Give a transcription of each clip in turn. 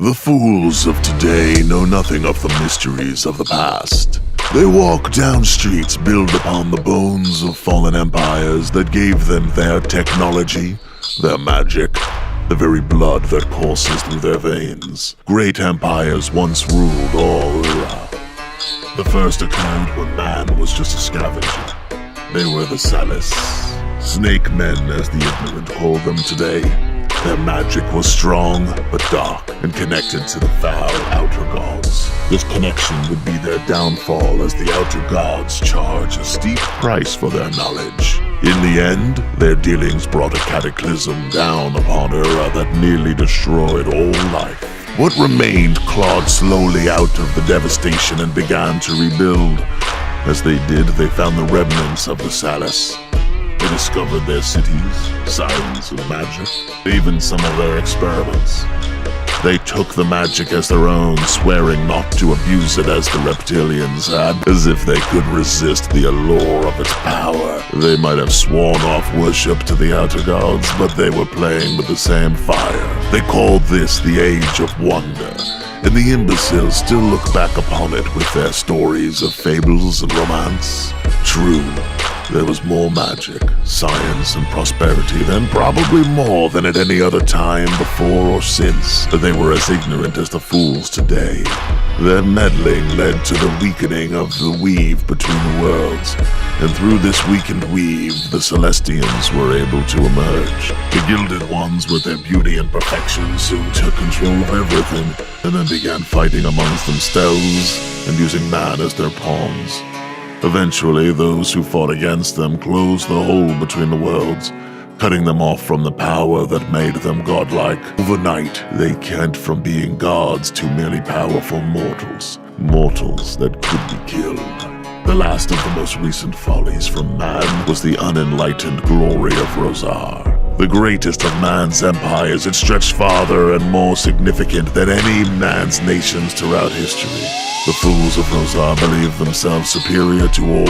The fools of today know nothing of the mysteries of the past. They walk down streets built upon the bones of fallen empires that gave them their technology, their magic, the very blood that courses through their veins. Great empires once ruled all around. The first occurred when man was just a scavenger. They were the Salas, snake men as the ignorant call them today. Their magic was strong, but dark, and connected to the foul outer gods. This connection would be their downfall as the outer gods charge a steep price for their knowledge. In the end, their dealings brought a cataclysm down upon Ura that nearly destroyed all life. What remained clawed slowly out of the devastation and began to rebuild. As they did, they found the remnants of the Salas. They discovered their cities, science and magic, even some of their experiments. They took the magic as their own, swearing not to abuse it as the reptilians had, as if they could resist the allure of its power. They might have sworn off worship to the outer gods, but they were playing with the same fire. They called this the Age of Wonder, and the imbeciles still look back upon it with their stories of fables and romance. True, there was more magic, science, and prosperity then, probably more than at any other time before or since, but they were as ignorant as the fools today. Their meddling led to the weakening of the weave between the worlds, and through this weakened weave, the Celestians were able to emerge. The Gilded Ones, with their beauty and perfection, soon took control of everything, and then began fighting amongst themselves and using man as their pawns. Eventually, those who fought against them closed the hole between the worlds, cutting them off from the power that made them godlike. Overnight, they went from being gods to merely powerful mortals. Mortals that could be killed. The last of the most recent follies from man was the unenlightened glory of Rosar. The greatest of man's empires, it stretched farther and more significant than any man's nations throughout history. The fools of Rosar believed themselves superior to all,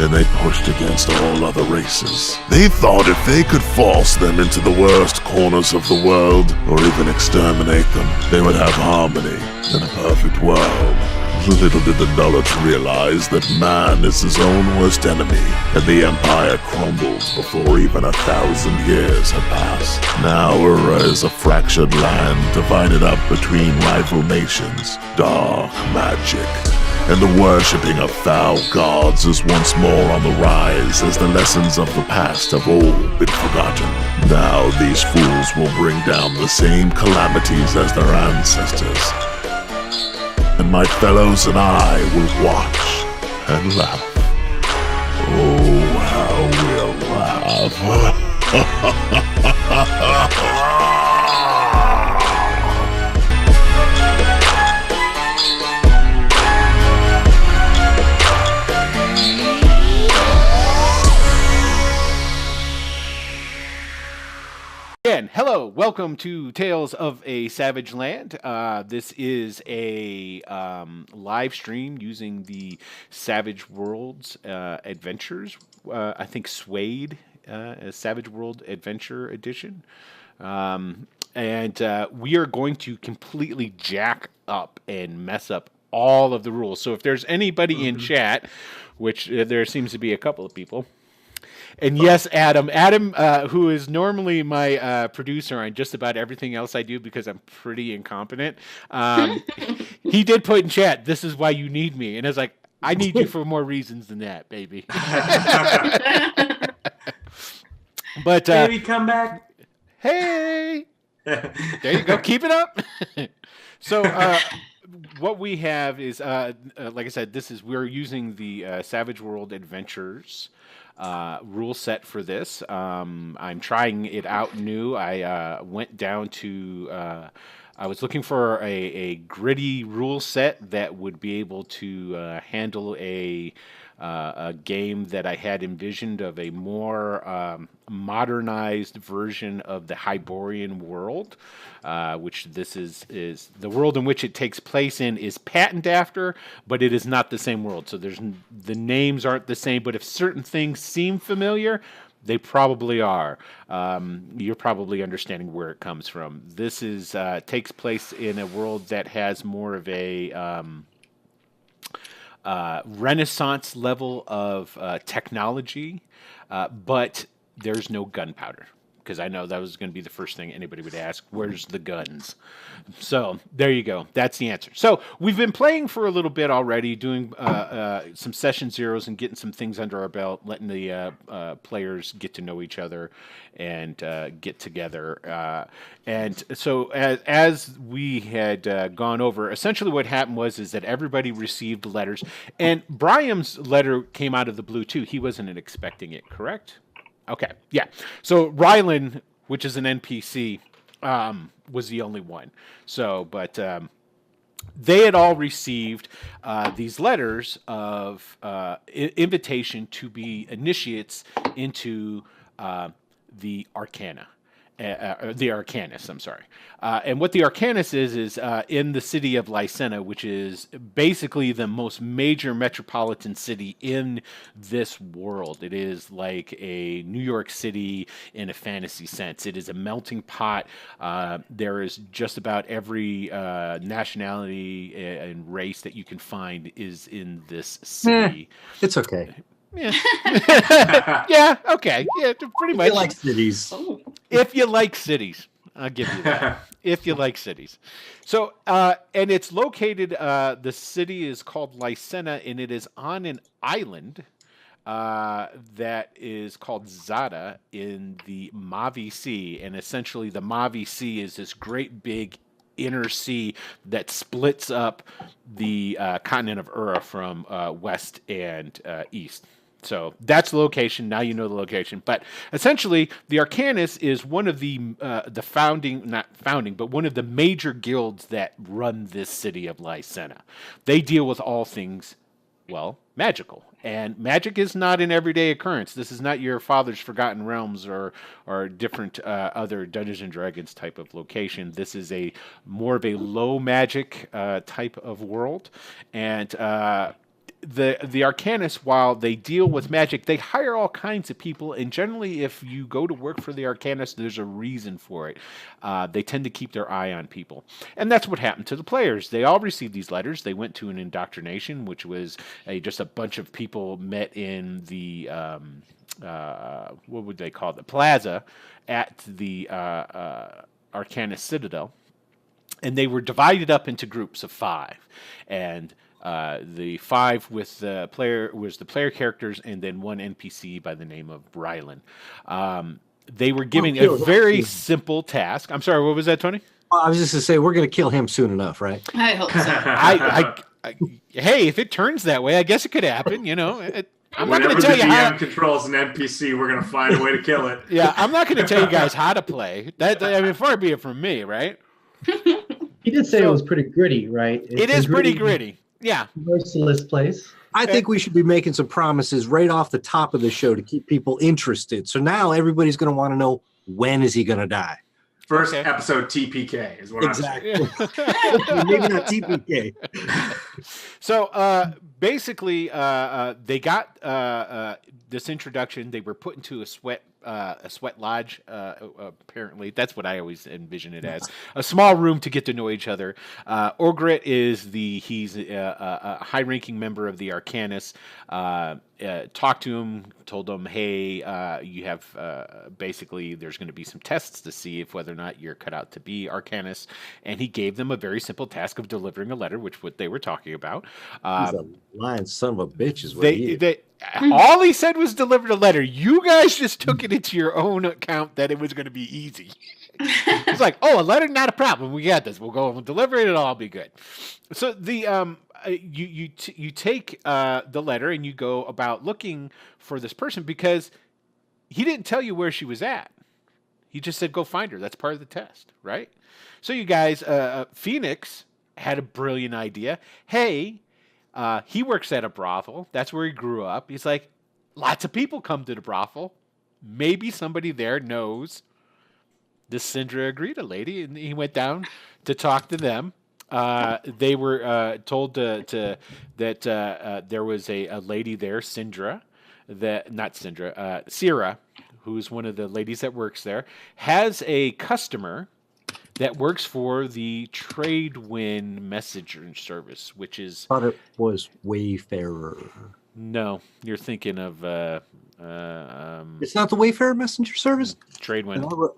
and they pushed against all other races. They thought if they could force them into the worst corners of the world, or even exterminate them, they would have harmony in a perfect world. Little did the Dullards realize that man is his own worst enemy, and the empire crumbled before even 1,000 years had passed. Now Ura is a fractured land divided up between rival nations, dark magic, and the worshipping of foul gods is once more on the rise as the lessons of the past have all been forgotten. Now these fools will bring down the same calamities as their ancestors. And my fellows and I will watch and laugh. Oh, how we'll laugh. Again, hello, welcome to Tales of a Savage Land. This is a live stream using the Savage Worlds Adventures. I think Suede, Savage World Adventure Edition. And we are going to completely jack up and mess up all of the rules. So if there's anybody in chat, which there seems to be a couple of people. And yes, Adam, who is normally my producer on just about everything else I do because I'm pretty incompetent, he did put in chat, "This is why you need me." And I was like, I need you for more reasons than that, baby. But baby, come back. Hey, there you go. Keep it up. So what we have is, like I said, we're using the Savage World Adventures rule set for this. I'm trying it out new. I went down to I was looking for a gritty rule set that would be able to handle a game that I had envisioned of a more modernized version of the Hyborian world, which this is the world in which it takes place in is patterned after, but it is not the same world. So the names aren't the same, but if certain things seem familiar, They probably are. You're probably understanding where it comes from. This is takes place in a world that has more of a Renaissance level of technology, but there's no gunpowder. Because I know that was going to be the first thing anybody would ask. Where's the guns? So there you go. That's the answer. So we've been playing for a little bit already, doing some session zeros and getting some things under our belt, letting the players get to know each other and get together. And so as we had gone over, essentially what happened is that everybody received letters, and Brian's letter came out of the blue too. He wasn't expecting it, correct? Okay, yeah. So Rylan, which is an NPC, was the only one. So, but they had all received these letters of invitation to be initiates into the Arcana. The Arcanus, I'm sorry. And what the Arcanus is in the city of Lycena, which is basically the most major metropolitan city in this world. It is like a New York City in a fantasy sense. It is a melting pot. There is just about every nationality and race that you can find is in this city. It's okay. Yeah. Yeah, okay. Yeah, pretty much. You like cities. If you like cities, I'll give you that. If you like cities. So, and it's located, the city is called Lycena, and it is on an island that is called Zada in the Mavi Sea. And essentially, the Mavi Sea is this great big inner sea that splits up the continent of Ura from west and east. So that's the location. Now you know the location. But essentially, the Arcanus is one of the not founding, but one of the major guilds that run this city of Lycena. They deal with all things, well, magical. And magic is not an everyday occurrence. This is not your Father's Forgotten Realms or different other Dungeons and Dragons type of location. This is a more of a low magic type of world. And the Arcanus, while they deal with magic, they hire all kinds of people, and generally if you go to work for the Arcanus, there's a reason for it. They tend to keep their eye on people. And that's what happened to the players. They all received these letters. They went to an indoctrination, which was just a bunch of people met in the, what would they call it, the plaza at the Arcanus Citadel. And they were divided up into groups of 5. And the 5 with the player characters, and then one NPC by the name of Rylan. They were giving a very simple task. I'm sorry, what was that, Tony? I was just going to say, we're going to kill him soon enough, right? I hope so. Hey, if it turns that way, I guess it could happen. You know, I'm not Whenever going to tell the you DM how. controls an NPC, we're going to find a way to kill it. Yeah, I'm not going to tell you guys how to play. I mean, far be it from me, right? He did say it was pretty gritty, right? It is pretty gritty. Yeah. Merciless place. I think we should be making some promises right off the top of the show to keep people interested. So now everybody's going to want to know, when is he going to die? First episode TPK is what Exactly. I'm saying. Maybe not TPK. So basically, they got this introduction. They were put into a sweat lodge. Apparently, that's what I always envision it as, a small room to get to know each other. Orgrit is he's a high-ranking member of the Arcanus. Talked to him, told him, hey, you have basically there's going to be some tests to see if whether or not you're cut out to be Arcanus, and he gave them a very simple task of delivering a letter, which what they were talking about. He's a lying son of a bitch is what he is. All he said was delivered a letter. You guys just took it into your own account that it was going to be easy. It's like, oh, a letter, not a problem. We got this. We'll go and deliver it. It'll all be good. So the you take the letter and you go about looking for this person, because he didn't tell you where she was at. He just said, go find her. That's part of the test, right? So you guys, Phoenix had a brilliant idea. Hey, he works at a brothel. That's where he grew up. He's like, lots of people come to the brothel. Maybe somebody there knows this Syndra Agrita lady. And he went down to talk to them. They were told that there was a lady there, Syrah, who's one of the ladies that works there, has a customer that works for the Tradewind Messenger Service, which is... Thought it was Wayfarer. No, you're thinking of... It's not the Wayfarer Messenger Service? Tradewind.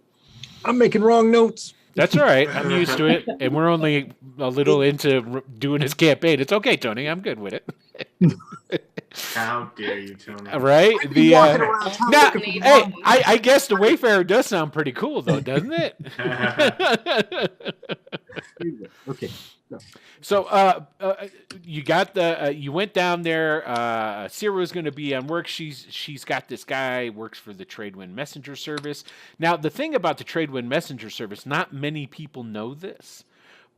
I'm making wrong notes. That's all right. I'm used to it, and we're only a little into doing his campaign. It's okay, Tony. I'm good with it. How dare you, Tony? Right? I guess the Wayfarer does sound pretty cool, though, doesn't it? Okay. No. So you went down there. Ciro's going to be on work. She's got this guy works for the Tradewind Messenger Service. Now the thing about the Tradewind Messenger Service, not many people know this,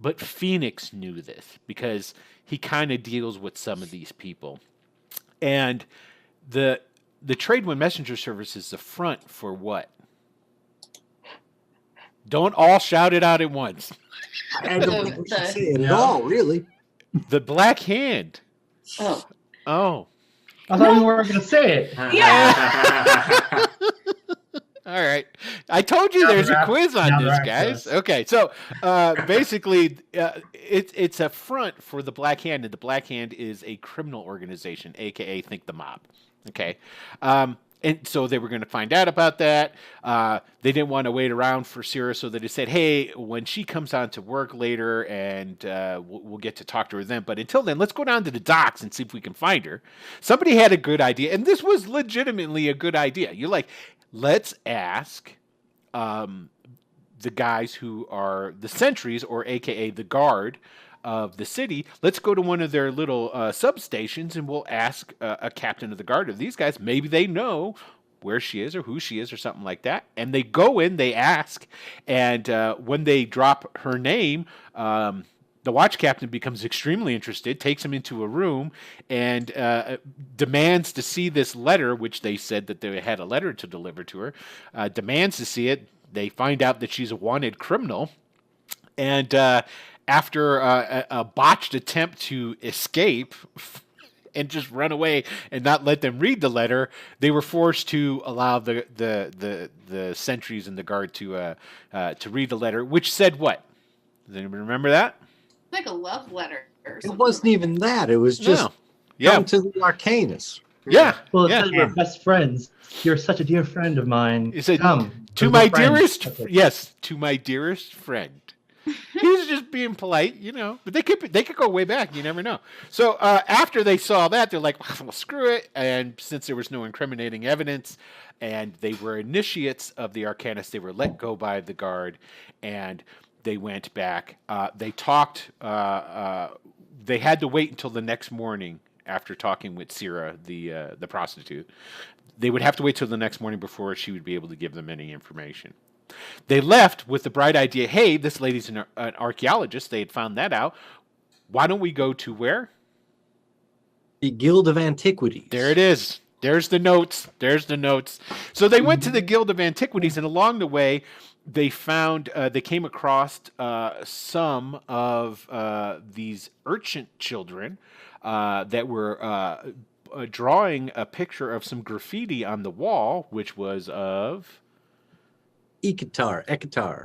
but Phoenix knew this because he kind of deals with some of these people, and the Tradewind Messenger Service is the front for what? Don't all shout it out at once. I don't think we should say it at all, really. The Black Hand. Oh. I thought we weren't going to say it. Yeah. All right. I told you there's a quiz on this, guys. Okay, so basically, it's a front for the Black Hand, and the Black Hand is a criminal organization, a.k.a. think the mob. Okay. And so they were going to find out about that. They didn't want to wait around for Ciro, so they just said, hey, when she comes on to work later, and we'll get to talk to her then. But until then, let's go down to the docks and see if we can find her. Somebody had a good idea, and this was legitimately a good idea. You're like, let's ask the guys who are the sentries, or a.k.a. the guard of the city. Let's go to one of their little substations, and we'll ask a captain of the guard of these guys. Maybe they know where she is or who she is or something like that. And they go in, they ask, and when they drop her name, the watch captain becomes extremely interested, takes him into a room, and demands to see this letter, which they said that they had a letter to deliver to her, demands to see it. They find out that she's a wanted criminal, and after a botched attempt to escape and just run away and not let them read the letter, they were forced to allow the sentries and the guard to read the letter, which said what? Does anybody remember that? Like a love letter or something. It wasn't even that. It was just come to the Arcanus. Yeah. Well, it's we're best friends. You're such a dear friend of mine. It said, come. to my dearest, yes, to my dearest friend. He was just being polite, but they could go way back. You never know. So after they saw that, they're like, well, screw it. And since there was no incriminating evidence, and they were initiates of the Arcanus, they were let go by the guard, and they went back. They talked. They had to wait until the next morning after talking with Cira, the prostitute. They would have to wait till the next morning before she would be able to give them any information. They left with the bright idea, hey, this lady's an archaeologist. They had found that out. Why don't we go to where? The Guild of Antiquities. There it is. There's the notes. So they went to the Guild of Antiquities, and along the way, they came across some of these urchin children that were drawing a picture of some graffiti on the wall, which was of... Ekitar. Ekitar.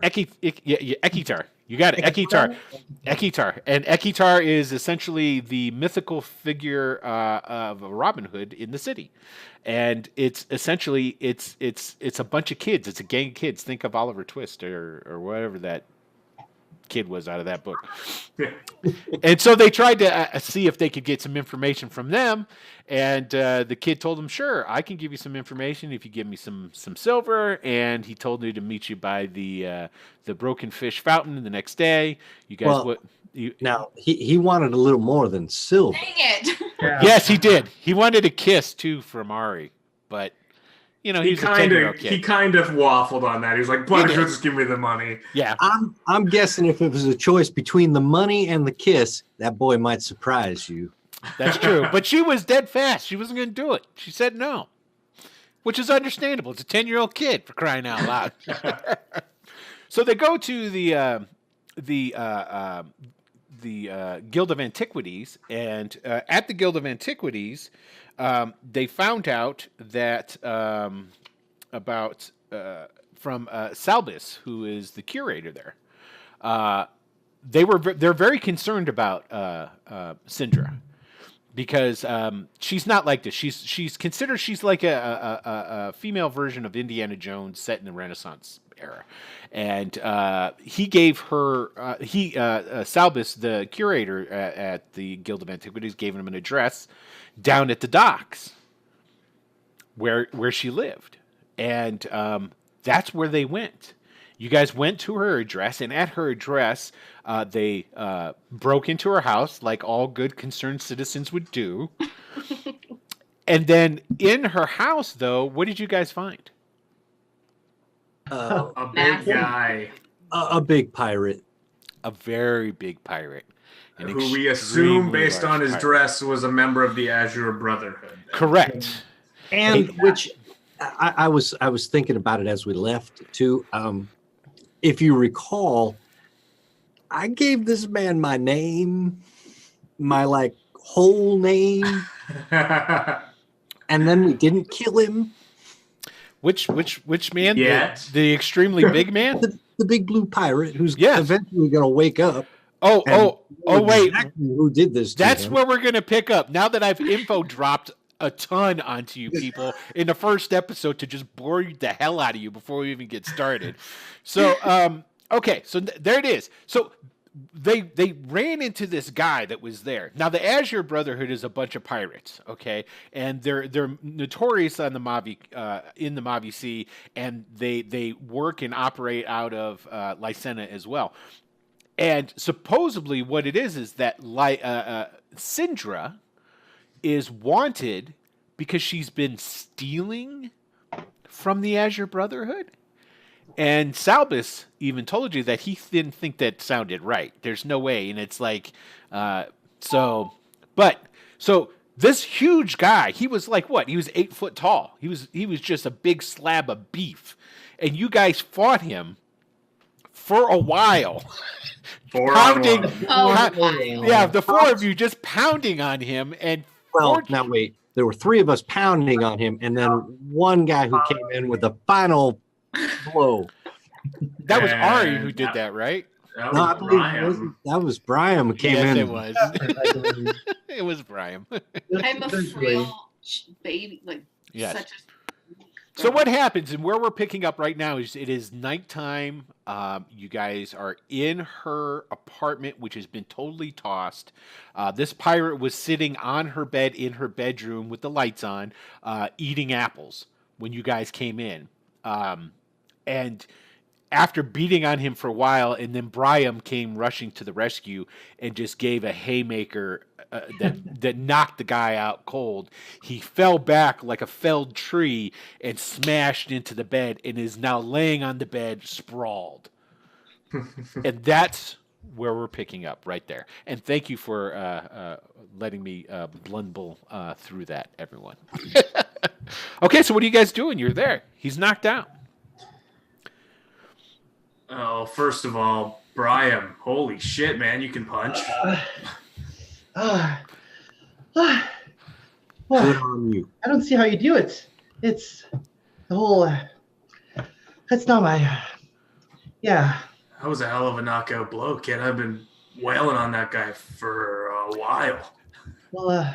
You got it. Ekitar. And Ekitar is essentially the mythical figure of Robin Hood in the city. And it's essentially it's a bunch of kids. It's a gang of kids. Think of Oliver Twist or whatever that kid was out of that book. And so they tried to see if they could get some information from them, and the kid told them, sure, I can give you some information if you give me some silver. And he told me to meet you by the Broken Fish Fountain the next day. You guys now he wanted a little more than silver. Dang it. Yeah. Yes, he did. He wanted a kiss too from Ari, but he's a 10-year-old kid. He kind of waffled on that. He was like, "Why don't you just give me the money?" Yeah. I'm guessing if it was a choice between the money and the kiss, that boy might surprise you. That's true. But she was dead fast. She wasn't going to do it. She said no, which is understandable. It's a 10-year-old kid, for crying out loud. So they go to the Guild of Antiquities, and at the Guild of Antiquities, they found out that from Salbis, who is the curator there. They're very concerned about Syndra because she's not like this. She's considered she's like a female version of Indiana Jones set in the Renaissance era, and he gave her Salbis, the curator at the Guild of Antiquities, gave him an address down at the docks where she lived, and that's where they went. You guys went to her address, and at her address, they broke into her house like all good concerned citizens would do. And then in her house, though, what did you guys find? A big guy. A big pirate. A very big pirate. Who we assume, based on his dress, was a member of the Azure Brotherhood. Correct. And which I was thinking about it as we left too. If you recall, I gave this man my name, my like whole name, and then we didn't kill him. Which man? Yet. The extremely big man? The big blue pirate who's eventually going to wake up. Oh, wait. Exactly who did this? That's where we're going to pick up. Now that I've info dropped a ton onto you people in the first episode to just bore the hell out of you before we even get started. So, okay, so there it is. So they ran into this guy that was there. Now the Azure Brotherhood is a bunch of pirates, okay, and they're notorious on the Mavi in the Mavi Sea, and they work and operate out of Lycena as well. And supposedly, what it is that Syndra is wanted because she's been stealing from the Azure Brotherhood. And Salbis even told you that he didn't think that sounded right. There's no way. And it's like, so this huge guy, he was like, what? He was 8 foot tall. He was just a big slab of beef. And you guys fought him for a while. Pounding. The four of you just pounding on him. And now wait, there were 3 of us pounding on him, and then one guy who came in with the final blow. That was Ari who did that, right? That No, I was believe Brian. that was Brian who came in. It was. It was Brian. I'm a frail baby, like Yes. such a. So what happens, and where we're picking up right now, is it is nighttime. You guys are in her apartment, which has been totally tossed. This pirate was sitting on her bed in her bedroom with the lights on, eating apples when you guys came in. And after beating on him for a while, and then Brian came rushing to the rescue and just gave a haymaker that knocked the guy out cold. He fell back like a felled tree and smashed into the bed and is now laying on the bed sprawled. And that's where we're picking up right there. And thank you for letting me blumble through that, everyone. Okay, so what are you guys doing? You're there. He's knocked out. Oh, first of all, Brian, holy shit, man, you can punch. Good on you. I don't see how you do it. It's the whole. That's not my. Yeah. That was a hell of a knockout blow, kid. I've been wailing on that guy for a while. Well,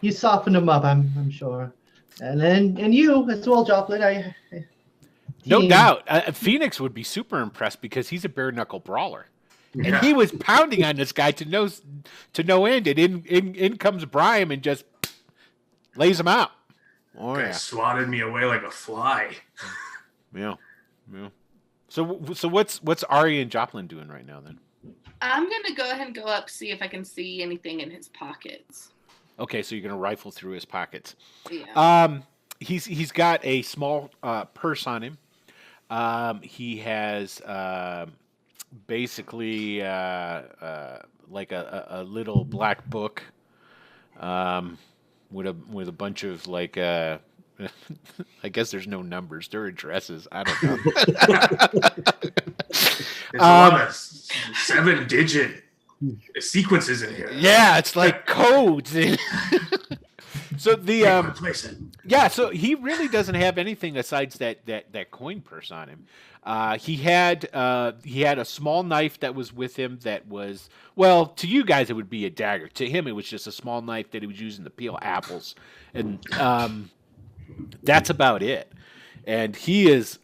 you softened him up, I'm sure, and you as well, Joplin. No doubt. Phoenix would be super impressed because he's a bare knuckle brawler. And he was pounding on this guy to no end. And in comes Brian and just lays him out. Oh, Guy yeah. swatted me away like a fly. Yeah. So what's Ari and Joplin doing right now then? I'm gonna go ahead and go up, see if I can see anything in his pockets. Okay, so you're gonna rifle through his pockets. Yeah. He's got a small purse on him. He has basically like a little black book with a bunch of like I guess there's no numbers. They're addresses. I don't know. There's a lot of 7-digit sequences in here. Yeah, it's like codes. So the Replace it. yeah, so he really doesn't have anything besides that coin purse on him. He had a small knife that was with him that was, well, to you guys it would be a dagger. To him it was just a small knife that he was using to peel apples, and that's about it. And he is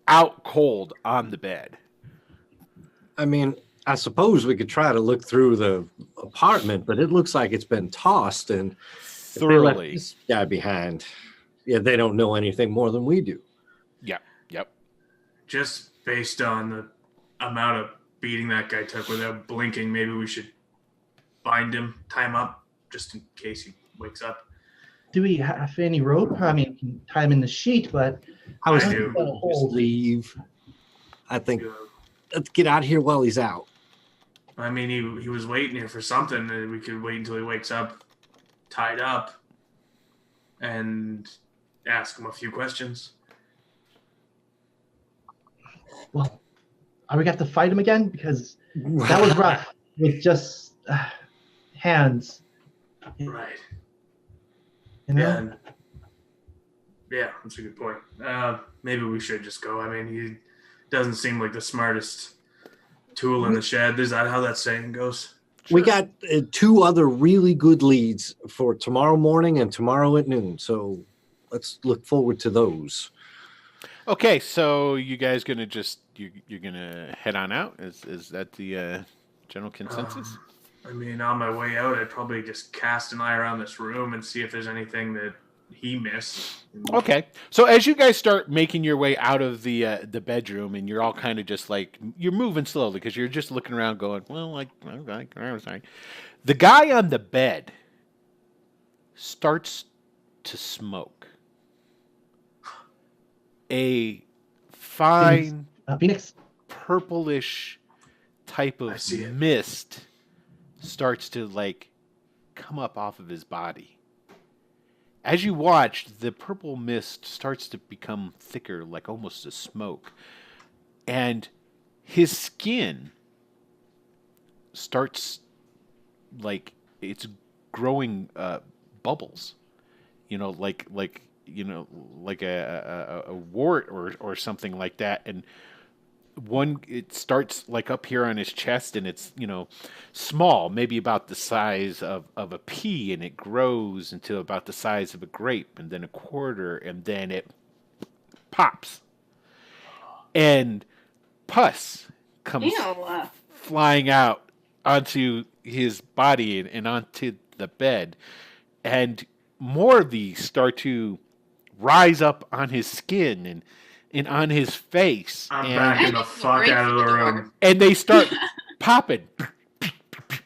out cold on the bed. I mean, I suppose we could try to look through the apartment, but it looks like it's been tossed, and if they left Thoroughly. this guy behind, yeah, they don't know anything more than we do. Yep. Just based on the amount of beating that guy took without blinking, maybe we should bind him, tie him up, just in case he wakes up. Do we have any rope? I mean, we can tie him in the sheet, but I was I thinking do. just leave. I think Uh, let's get out of here while he's out. I mean, he was waiting here for something, and we could wait until he wakes up, tied up, and ask him a few questions. well, are we got to fight him again? Because that was rough with just hands. Right. You know? Yeah. Yeah, that's a good point. Maybe we should just go. I mean, he doesn't seem like the smartest tool in the shed. Is that how that saying goes? We got 2 other really good leads for tomorrow morning and tomorrow at noon. So let's look forward to those. Okay, so you guys gonna just you're gonna head on out? Is that the general consensus? I mean, on my way out, I'd probably just cast an eye around this room and see if there's anything that he missed. Okay, so as you guys start making your way out of the bedroom, and you're all kind of just like you're moving slowly because you're just looking around, going, "Well, I was like." The guy on the bed starts to smoke. A fine Phoenix. purplish type I of see it. mist starts to like come up off of his body. As you watch, the purple mist starts to become thicker, like almost a smoke. And his skin starts like it's growing bubbles. Like a wart or something like that. And it starts like up here on his chest, and it's small, maybe about the size of a pea, and it grows into about the size of a grape, and then a quarter, and then it pops, and pus comes Ew. flying out onto his body and onto the bed, and more of these start to rise up on his skin and on his face, I'm and backing the fuck out of the room. and they start popping.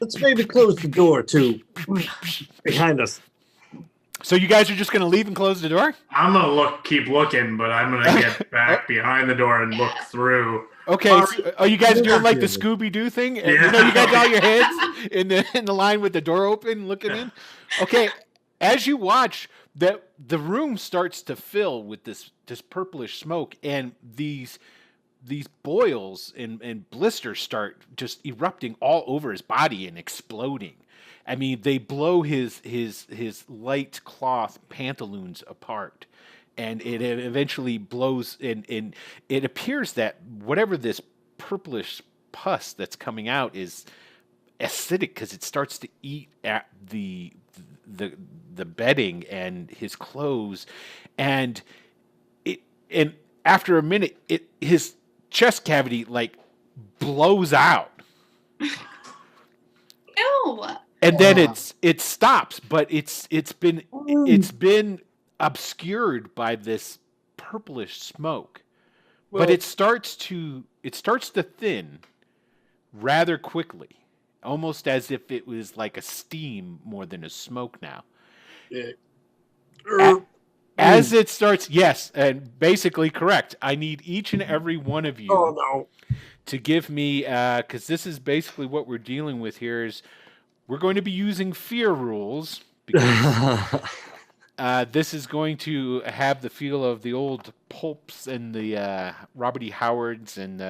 Let's maybe close the door too behind us. So you guys are just going to leave and close the door? I'm gonna keep looking, but I'm gonna get back behind the door and look through. Okay, Sorry. are you guys You're doing not like the doing Scooby Doo thing? Yeah. You got all your heads in the line with the door open, looking in. Okay, as you watch, the room starts to fill with this purplish smoke, and these boils and blisters start just erupting all over his body and exploding. I mean, they blow his light cloth pantaloons apart, and it eventually blows. And it appears that whatever this purplish pus that's coming out is acidic because it starts to eat at the bedding and his clothes, and after a minute, his chest cavity like blows out. Ew. And then it stops, but it's been obscured by this purplish smoke. But it starts to thin rather quickly, almost as if it was like a steam more than a smoke now. As it starts, yes, and basically correct. I need each and every one of you to give me, because this is basically what we're dealing with here, is we're going to be using fear rules, because this is going to have the feel of the old pulps and the Robert E. Howards and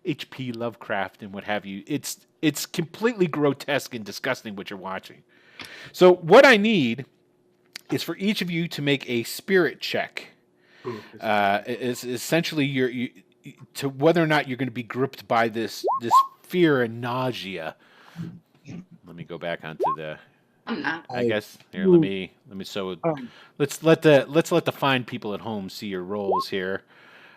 H.P. Lovecraft and what have you. It's completely grotesque and disgusting what you're watching. So what I need is for each of you to make a spirit check. Ooh, It's essentially to whether or not you're going to be gripped by this fear and nausea. Let me go back onto the. I'm not. I guess here. Let me. So let's let the fine people at home see your rolls here.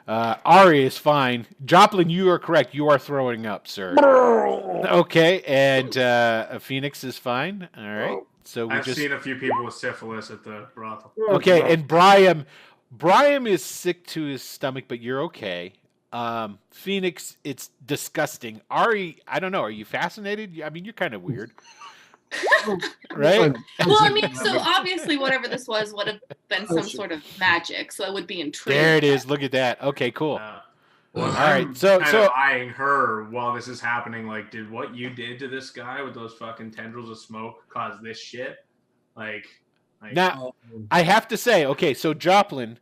Ari is fine. Joplin, you are correct. You are throwing up, sir. Okay, and Phoenix is fine. All right. So I've seen a few people with syphilis at the brothel. Okay, and Brian is sick to his stomach, but you're okay. Phoenix, it's disgusting. Ari, I don't know. Are you fascinated? I mean, you're kind of weird, right? Well, I mean, so obviously whatever this was would have been some sort of magic, so I would be intrigued. There it is. Look at that. Okay, cool. Well, All right, so kind of eyeing her while this is happening. Like, did what you did to this guy with those fucking tendrils of smoke cause this shit? Like now, I have to say, okay, so Joplin,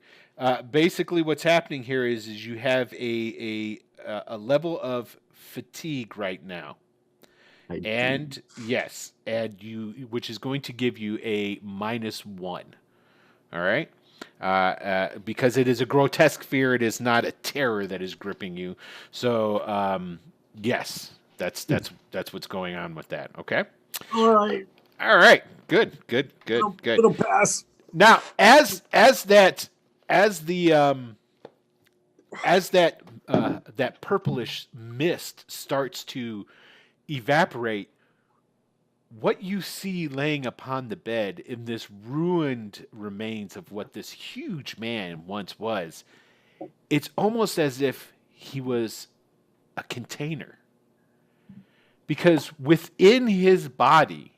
basically what's happening here is you have a level of fatigue right now, and yes, and which is going to give you a -1. All right. Because it is a grotesque fear, it is not a terror that is gripping you. So, yes, that's what's going on with that. Okay. All right. Good. It'll pass. Now, as that purplish mist starts to evaporate, what you see laying upon the bed in this ruined remains of what this huge man once was, it's almost as if he was a container. Because within his body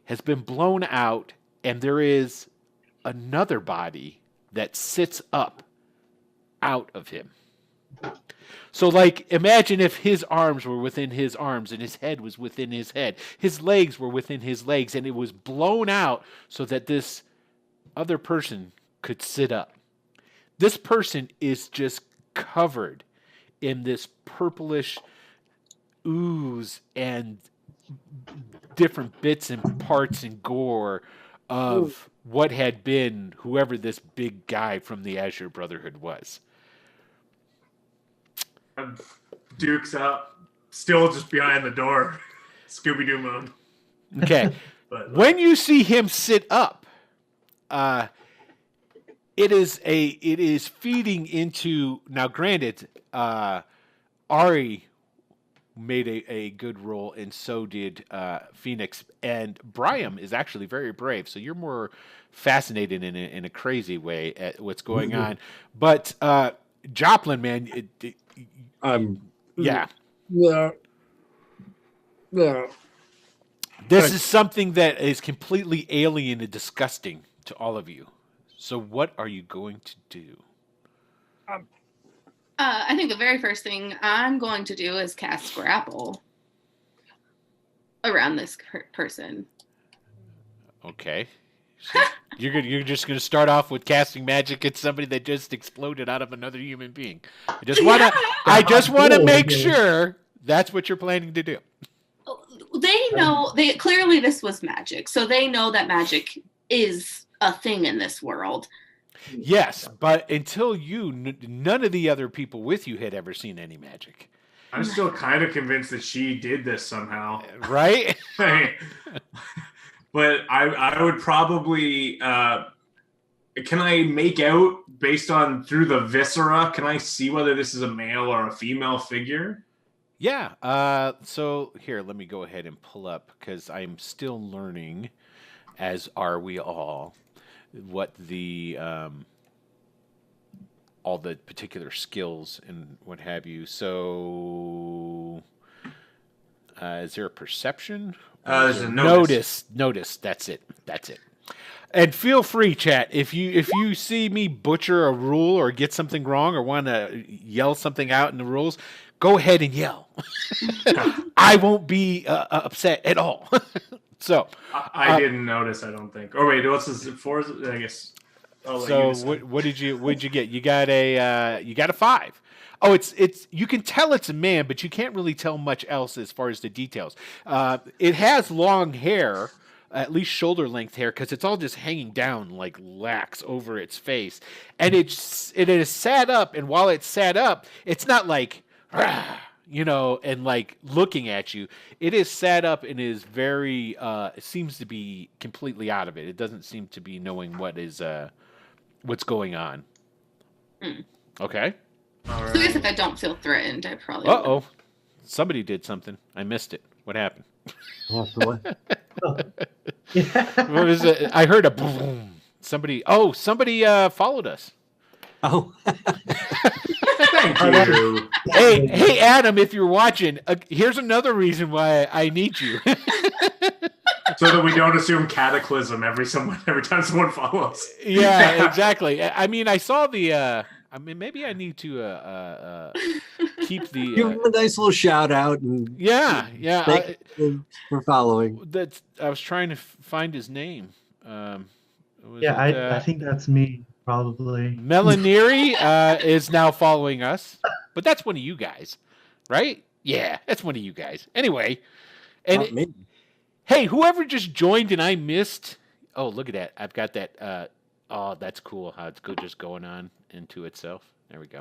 has been blown out, and there is another body that sits up out of him. So, like, imagine if his arms were within his arms and his head was within his head. His legs were within his legs, and it was blown out so that this other person could sit up. This person is just covered in this purplish ooze and different bits and parts and gore of what had been whoever this big guy from the Azure Brotherhood was. Duke's up, still just behind the door. Scooby-Doo mode. Okay. But when you see him sit up, it is feeding into. Now, granted, Ari made a good roll, and so did Phoenix, and Brian is actually very brave. So you're more fascinated in a crazy way at what's going on. But Joplin, man, yeah. This is something that is completely alien and disgusting to all of you. So what are you going to do? I think the very first thing I'm going to do is cast grapple around this person. Okay. So you're just going to start off with casting magic at somebody that just exploded out of another human being. I just want to make sure that's what you're planning to do. They know clearly this was magic, so they know that magic is a thing in this world. Yes, but until none of the other people with you had ever seen any magic. I'm still kind of convinced that she did this somehow. Right? But I would probably can I make out based on through the viscera? Can I see whether this is a male or a female figure? Yeah. So here, let me go ahead and pull up because I'm still learning, as are we all, what the all the particular skills and what have you. So, is there a perception? There's a notice. Notice. That's it. And feel free, chat. If you see me butcher a rule or get something wrong or want to yell something out in the rules, go ahead and yell. I won't be upset at all. So I didn't notice. I don't think. Oh wait, what's this? 4? I guess. So what did you get? You got a 5. Oh, it's you can tell it's a man, but you can't really tell much else as far as the details. It has long hair, at least shoulder length hair, because it's all just hanging down like lax over its face, and it is sat up. And while it's sat up, it's not like, and like looking at you. It is sat up and is very. It seems to be completely out of it. It doesn't seem to be knowing what's going on. Okay. All So I guess right. if I don't feel threatened, I probably. Uh-oh. Somebody did something. I missed it. What happened? Yeah. What was it? I heard a boom. Somebody followed us. Oh, Thank you. Hey, Adam, if you're watching, here's another reason why I need you. So that we don't assume cataclysm every time someone follows. Yeah, exactly. I mean, I saw the. Maybe I need to keep the. give him a nice little shout out and Yeah. thank you for following. I was trying to find his name. I think that's me, probably. Melaneri is now following us, but that's one of you guys, right? Yeah, that's one of you guys. Anyway, Not me. hey, whoever just joined and I missed. Oh, look at that! I've got that. Oh, that's cool. How it's just going on into itself. There we go.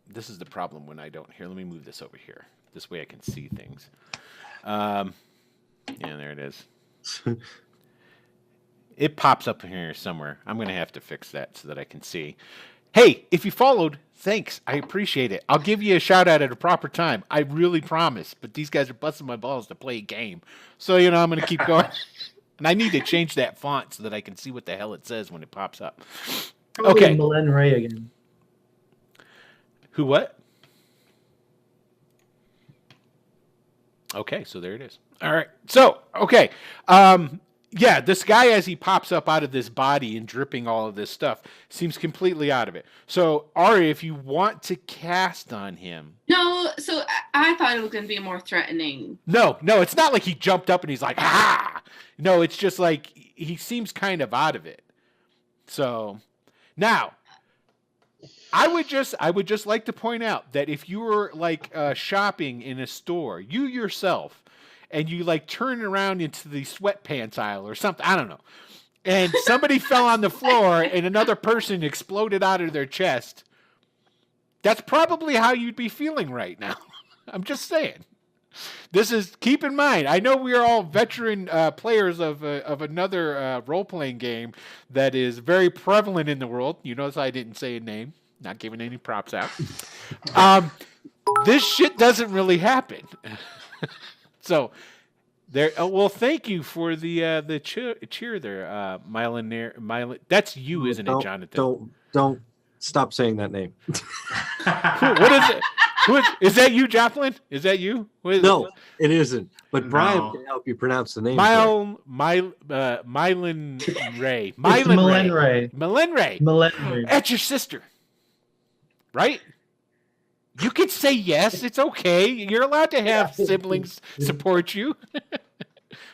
This is the problem when I don't. Here, let me move this over here. This way I can see things. Yeah, there it is. It pops up here somewhere. I'm going to have to fix that so that I can see. Hey, if you followed, thanks. I appreciate it. I'll give you a shout out at a proper time. I really promise. But these guys are busting my balls to play a game. So, I'm going to keep going. And I need to change that font so that I can see what the hell it says when it pops up. Probably Okay. Malen Ray again. Who what? Okay, so there it is. All right. So, okay. Yeah, this guy, as he pops up out of this body and dripping all of this stuff, seems completely out of it. So, Ari, if you want to cast on him. No, so I thought it was going to be more threatening. No, it's not like he jumped up and he's like, ah! No, it's just like he seems kind of out of it. So, now, I would just like to point out that if you were like shopping in a store, you yourself, and you like turn around into the sweatpants aisle or something, I don't know, and somebody fell on the floor and another person exploded out of their chest, that's probably how you'd be feeling right now. I'm just saying. Keep in mind, I know we are all veteran players of another role-playing game that is very prevalent in the world. You notice I didn't say a name, not giving any props out. This shit doesn't really happen. So, there. Well, thank you for the cheer there, Mylan. That's you, isn't it, Jonathan? Don't stop saying that name. What is it? Is that you, Jocelyn? Is that you? No, it isn't. But Brian No. can help you pronounce the name. Mylan Ray. Malen Ray. Mylan Ray. Malen Ray. That's your sister, right? You can say yes. It's okay. You're allowed to have siblings support you.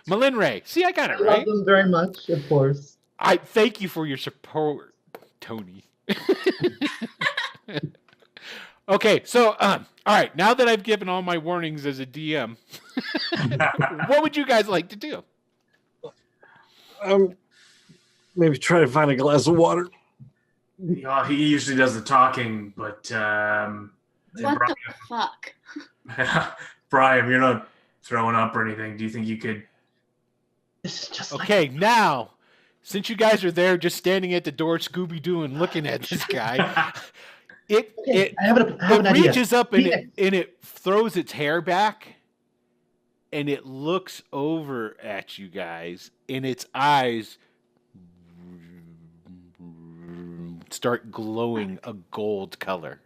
Mylan Ray. See, I got it I love right. them very much, of course. I thank you for your support, Tony. Okay, so all right. Now that I've given all my warnings as a DM, what would you guys like to do? Maybe try to find a glass of water. He usually does the talking, but What the fuck? Brian, you're not throwing up or anything. Do you think you could? This is just Okay, now since you guys are there, just standing at the door, Scooby-Doo, and looking at this guy, it I have an idea. reaches up and Phoenix. it throws its hair back, and it looks over at you guys, and its eyes start glowing a gold color.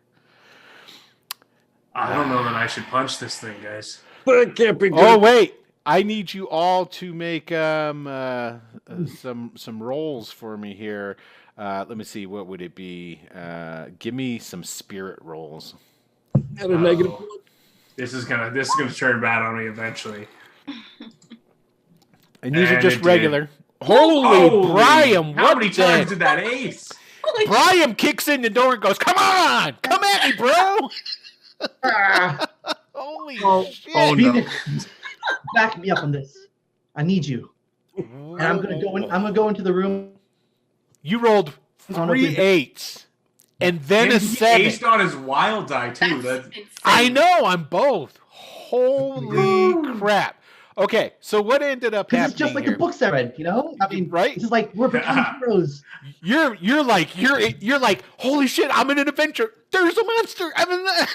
I don't know that I should punch this thing, guys. But it can't be good. Oh wait, I need you all to make some rolls for me here. Let me see, what would it be? Give me some spirit rolls. At a negative. Oh, this is gonna turn bad on me eventually. And these are And just it did. regular. Holy Brian, How what many the- times did that ace? Brian kicks in the door and goes, "Come on, come at me, bro!" Ah, Holy Holy shit! Oh no. Phoenix, back me up on this. I need you. And I'm gonna go in. I'm gonna go into the room. You rolled don't know if 3 we've- 8s and then a And he 7. aced on his wild die too. That's That's insane. I know, I'm both. Holy crap. Okay, so what ended up Because happening it's just like here? the books I read, you know? I mean, Right? It's just like we're becoming heroes. You're like, holy shit, I'm in an adventure. There's a monster. I'm in the... Whereas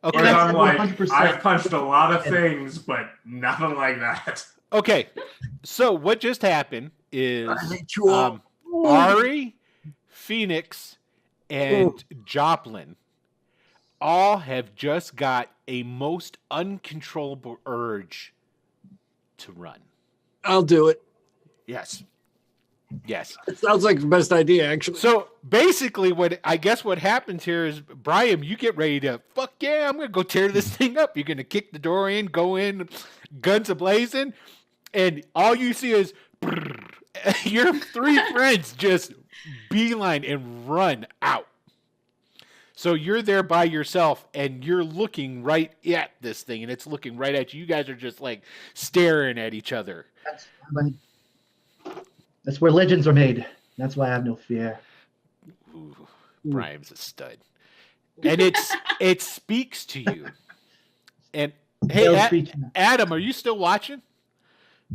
Okay. That's I'm like, 100%. I've punched a lot of things, but nothing like that. Okay. So what just happened is all. Ari, Phoenix, and Joplin all have just got a most uncontrollable urge to run. I'll do it. Yes. Yes. It sounds like the best idea, actually. So basically, what happens here is, Brian, you get ready to fuck yeah, I'm gonna go tear this thing up. You're gonna kick the door in, go in, guns ablazing, and all you see is your 3 friends just beeline and run out. So you're there by yourself, and you're looking right at this thing, and it's looking right at you. You guys are just like staring at each other. That's where legends are made. That's why I have no fear. Ooh, Brian's a stud. And it speaks to you. And hey, They'll speak- Adam, are you still watching?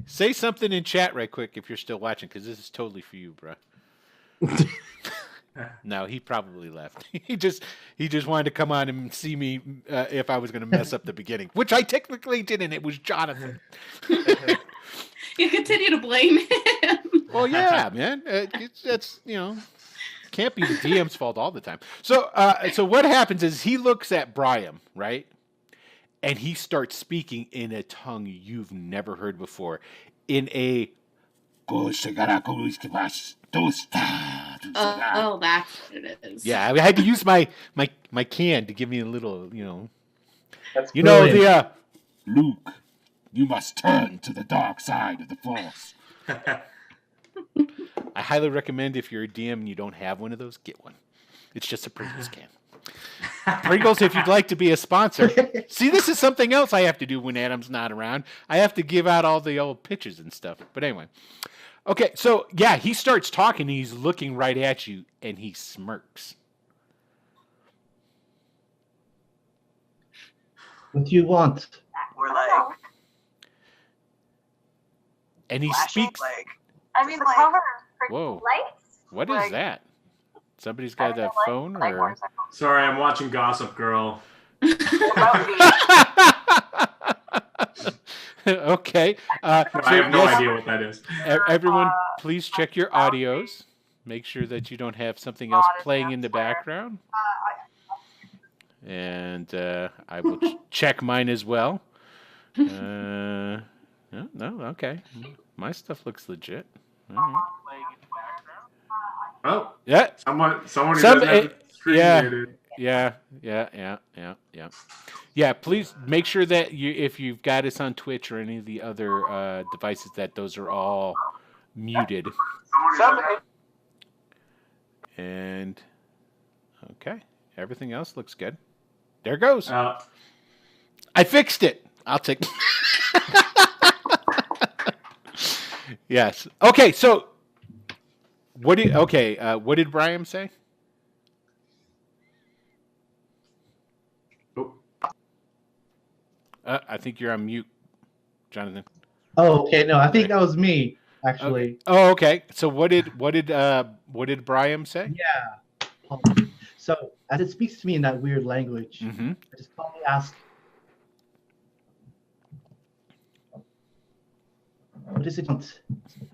Say something in chat right quick if you're still watching, because this is totally for you, bro. No, he probably left. He just wanted to come on and see me if I was going to mess up the beginning, which I technically didn't. It was Jonathan. You continue to blame him. Well, yeah, man. That's can't be the DM's fault all the time. So what happens is he looks at Brian, right, and he starts speaking in a tongue you've never heard before, in a. Oh, that's what it is. Yeah, I had to use my can to give me a little, That's You know brilliant. Luke, you must turn to the dark side of the Force. I highly recommend if you're a DM and you don't have one of those, get one. It's just a Pringles can. Pringles, if you'd like to be a sponsor. See, this is something else I have to do when Adam's not around. I have to give out all the old pitches and stuff. But anyway. Okay, so yeah, he starts talking. He's looking right at you, and he smirks. What do you want? We're like And he flashing, speaks. like I mean, the like- cover for Whoa. lights. What is like, that? Somebody's I got don't a know, phone like or? motorcycles. Sorry, I'm watching Gossip Girl. Okay. I have no yes, idea what that is. Everyone, please check your audios. Make sure that you don't have something else playing in the background. And I will check mine as well. No, okay. My stuff looks legit. All right. Oh, Yeah, someone who Some- doesn't have it- the screen yeah. muted. Yeah, please make sure that if you've got us on Twitch or any of the other devices, that those are all muted. And okay, everything else looks good. There goes. I fixed it. I'll take. Yes. Okay. So, what did Brian say? Oh, I think you're on mute, Jonathan. Oh, okay. No, I think that was me, actually. Oh, okay. So what did Brian say? Yeah. So, as it speaks to me in that weird language, Mm-hmm. I just calmly ask, what is it?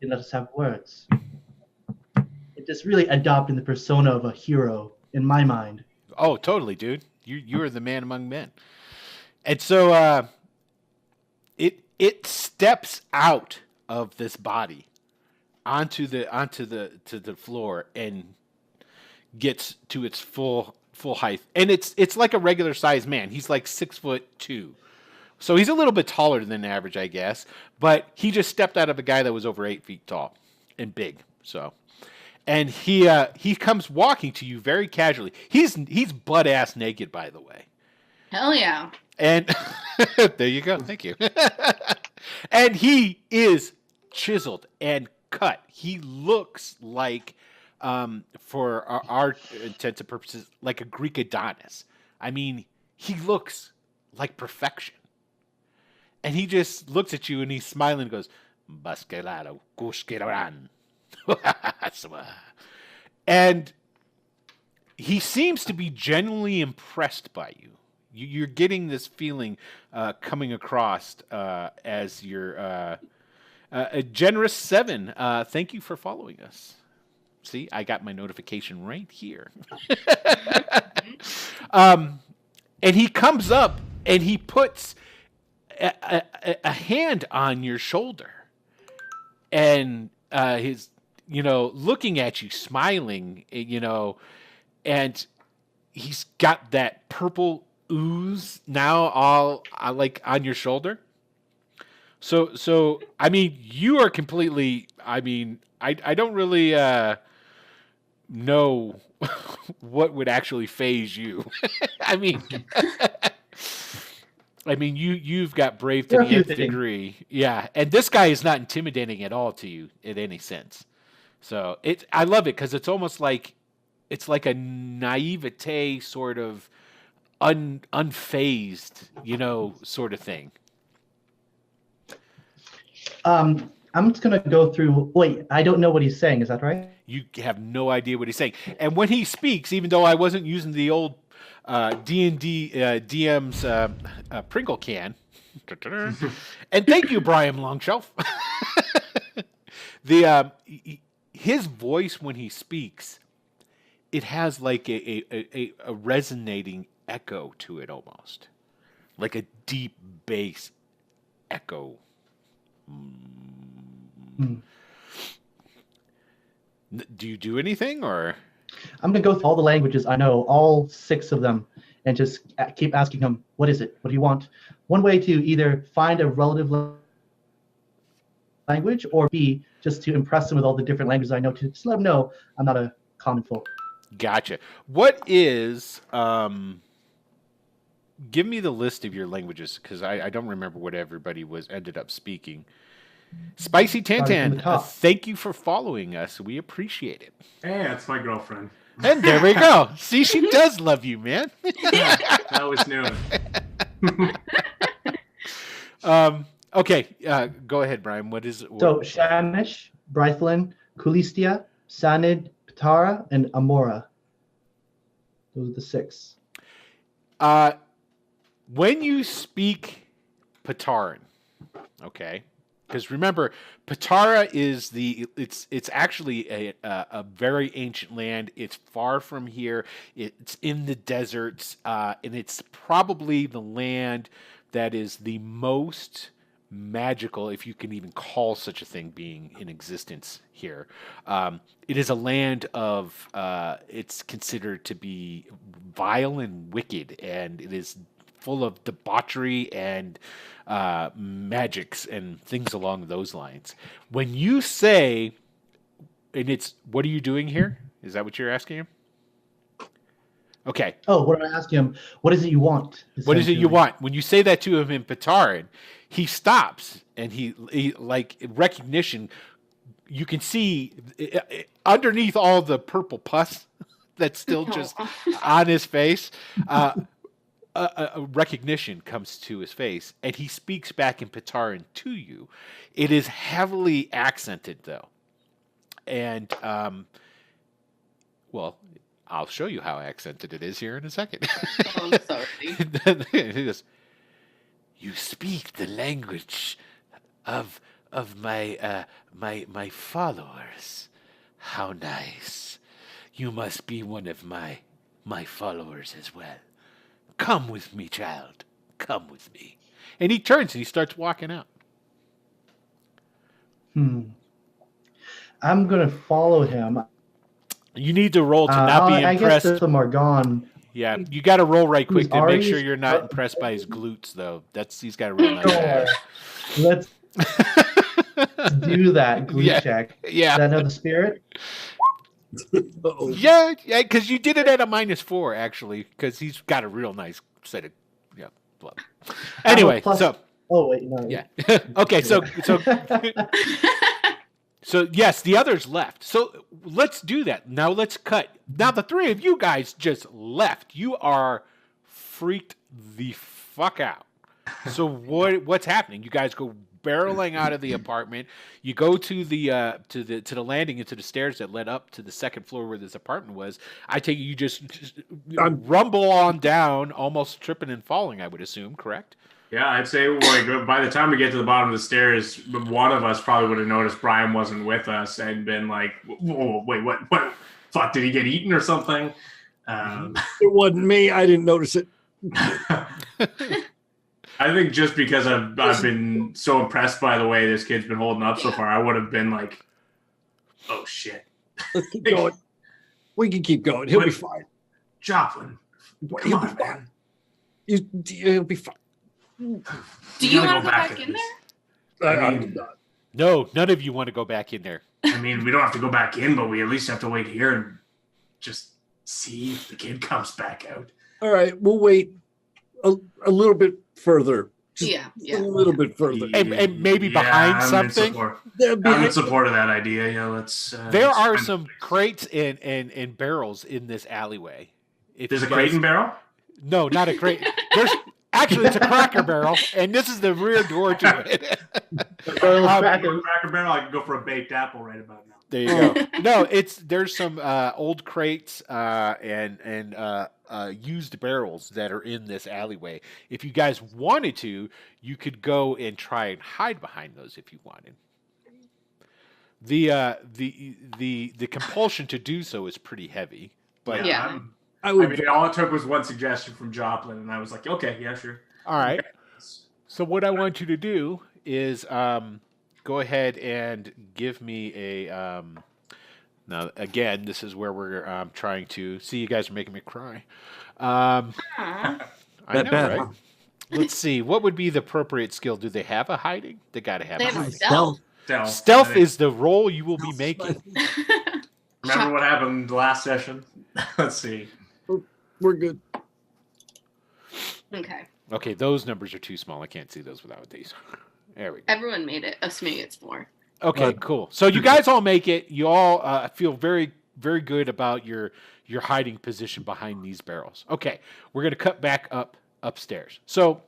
You let us have words. It just really adopting the persona of a hero in my mind. Oh, totally, dude. You are the man among men. And so it steps out of this body onto the floor and gets to its full height. And it's like a regular sized man. He's like 6'2". So he's a little bit taller than average, I guess. But he just stepped out of a guy that was over 8 feet tall and big. So, and he comes walking to you very casually. He's butt ass naked, by the way. Hell yeah. And There you go. Thank you. And he is chiseled and cut. He looks like, for our intents and purposes, like a Greek Adonis. I mean, he looks like perfection. And he just looks at you and he's smiling and goes, Baskelado, Kushkeran. And he seems to be genuinely impressed by you. You're getting this feeling coming across as you're a generous 7. Thank you for following us. See, I got my notification right here. And he comes up and he puts a hand on your shoulder, and his, looking at you, smiling, and he's got that purple ooze now all like on your shoulder. So I mean, you are completely. I mean, I don't really know what would actually phase you. I mean. You've got brave to the nth degree. Yeah, and this guy is not intimidating at all to you in any sense. So I love it because it's almost like it's like a naivete sort of unfazed, sort of thing. I'm just gonna go through. Wait, I don't know what he's saying. Is that right? You have no idea what he's saying, and when he speaks, even though I wasn't using the old D&D DM's Pringle can. And thank you, Brian Longshelf. His voice when he speaks, it has like a resonating echo to it almost. Like a deep bass echo. Do you do anything or? I'm going to go through all the languages I know, all 6 of them, and just keep asking him, what is it? What do you want? One way to either find a relative language, or B, just to impress him with all the different languages I know, to just let him know I'm not a common folk. Gotcha. What is, give me the list of your languages, because I don't remember what everybody ended up speaking. Spicy Tantan, thank you for following us. We appreciate it. Hey, that's my girlfriend. And there we go. See, she does love you, man. Yeah, I always knew it. Okay, go ahead, Brian. What is it? So, Shamish, Brythlin, Kulistia, Sanid, Patara, and Amora. Those are the 6. When you speak Pataran, okay, because remember, Patara is it's actually a very ancient land. It's far from here. It's in the deserts, and it's probably the land that is the most magical, if you can even call such a thing being in existence here. It is a land of, it's considered to be vile and wicked, and it is full of debauchery and magics and things along those lines. When you say, and it's, what are you doing here? Is that what you're asking him? Okay. Oh, what did I ask him? What is it you want? What is it you want? When you say that to him in Pataran, he stops and he like recognition. You can see underneath all the purple pus that's still just on his face. A recognition comes to his face, and he speaks back in Pataran to you. It is heavily accented, though, and well, I'll show you how accented it is here in a second. Oh, I'm sorry. He goes, "You speak the language of my my followers. How nice! You must be one of my followers as well. Come with me, child. Come with me." And he turns and he starts walking out. I'm gonna follow him. You need to roll to not be impressed. I guess some are gone. Yeah, you got to roll right quick to make Ari's? sure you're not impressed by his glutes, though. He's got a real nice ass. Let's do that glute check. Yeah. Is that another spirit? Yeah, because you did it at a -4 actually, because he's got a real nice set of Well, anyway, plus- so Oh wait, no. yeah. Okay, so yes, the others left. So let's do that. Now let's cut. Now the three of you guys just left. You are freaked the fuck out. So what's happening? You guys go barreling out of the apartment. You go to the landing and to the stairs that led up to the second floor where this apartment was. I take it you just rumble on down, almost tripping and falling, I would assume, correct? Yeah, I'd say like by the time we get to the bottom of the stairs, one of us probably would have noticed Brian wasn't with us and been like, "Whoa, wait, what? Fuck, did he get eaten or something?" It wasn't me. I didn't notice it. I think just because I've been so impressed by the way this kid's been holding up so far, I would have been like, "Oh shit, Let's keep going. We can keep going. He'll be fine. Joplin, come on, man. He'll be fine." Do you want to go back in there? I mean, No, none of you want to go back in there. I mean, we don't have to go back in, but we at least have to wait here and just see if the kid comes back out. All right, we'll wait a little bit further. Just Yeah. a little bit further. And maybe behind I'm something. I'm in support of that idea. Yeah, let's. There let's are find- some crates and barrels in this alleyway. If There's you a crate guys- and barrel. No, not a crate. There's actually it's a Cracker Barrel, and this is the rear door to it. Barrel of If crackers. you want a Cracker Barrel, I can go for a baked apple right about now. There you go. No, there's some old crates and used barrels that are in this alleyway. If you guys wanted to, you could go and try and hide behind those if you wanted. The compulsion to do so is pretty heavy, but Yeah. I would. I mean, all it took was one suggestion from Joplin, and I was like, okay, yeah, sure. all right. So what I want you to do is go ahead and give me a. Now again, this is where we're trying to see. You guys are making me cry. I That know, bad, right? huh? Let's see. What would be the appropriate skill? Do they have a hiding? They got to have They a have a hiding. stealth. Stealth is the role you will be making. Remember what happened last session? Let's see. We're good. Okay. Okay, those numbers are too small. I can't see those without these. There we go. Everyone made it, assuming it's 4. Okay, cool. So you guys all make it. You all feel very, very good about your hiding position behind these barrels. Okay, we're gonna cut back upstairs. So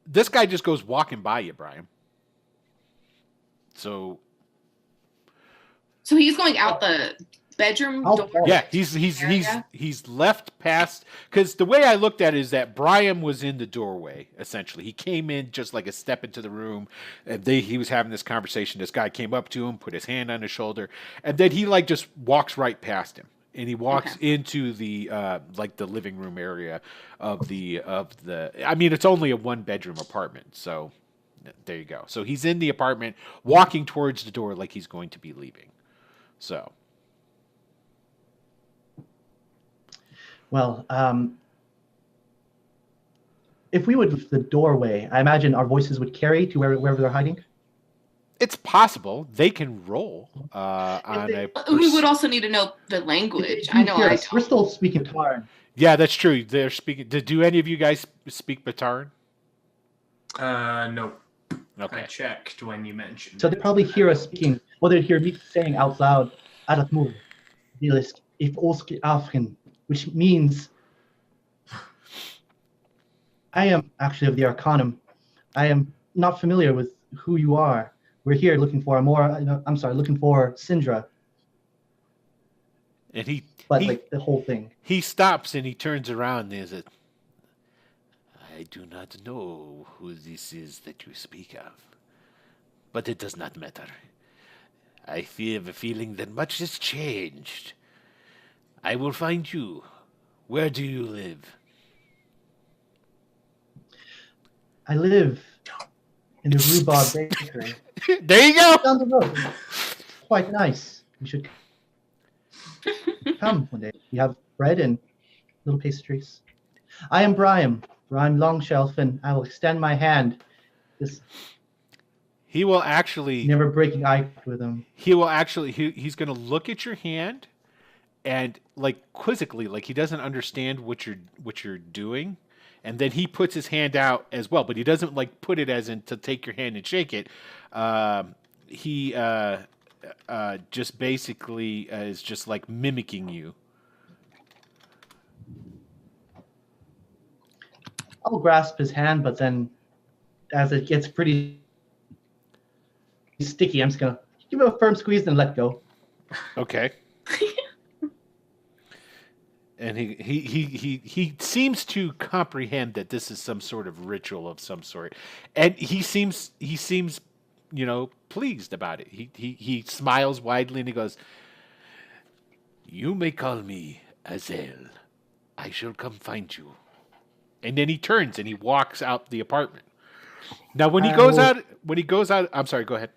this guy just goes walking by you, Brian. So So he's going out the bedroom I'll door? follow. yeah, he's left past, because the way I looked at it is that Brian was in the doorway. Essentially, he came in just like a step into the room, and he was having this conversation. This guy came up to him, put his hand on his shoulder, and then he like just walks right past him, and he walks into the like the living room area of the. I mean, it's only a 1-bedroom apartment, so there you go. So he's in the apartment, walking towards the door like he's going to be leaving. So. Well, if we would leave the doorway, I imagine our voices would carry to wherever they're hiding. It's possible they can roll on a. We would also need to know the language. I know I We're still speaking Tarn. Yeah, that's true. They're speaking. Do any of you guys speak Batarn? No. I Okay. checked when you mentioned. So they probably hear us speaking, or they hear me saying out loud, Adatmur, Dilisk, if Oski Afghan, which means I am actually of the Arcanum. I am not familiar with who you are. We're here looking for looking for Syndra, And but like the whole thing. he stops and he turns around. And is it? I do not know who this is that you speak of, but it does not matter. I have a feeling that much has changed. I will find you. Where do you live? I live in the Rhubarb Bakery. There you go. Down the road. Quite nice. You should come one day. We have bread and little pastries. I am Brian Longshelf, and I will extend my hand. Just He will actually. never breaking eye with him. He will actually. He's going to look at your hand, and like quizzically, like he doesn't understand what you're doing, And then he puts his hand out as well, but he doesn't like put it as in to take your hand and shake it. He just basically is just like mimicking you. I'll grasp his hand, but then as it gets pretty sticky, I'm just gonna give it a firm squeeze and let go. Okay. And he seems to comprehend that this is some sort of ritual of some sort, and he seems pleased about it. He smiles widely and he goes, "You may call me Azel. I shall come find you." And then he turns and he walks out the apartment. Now, when he goes out, I'm sorry. Go ahead.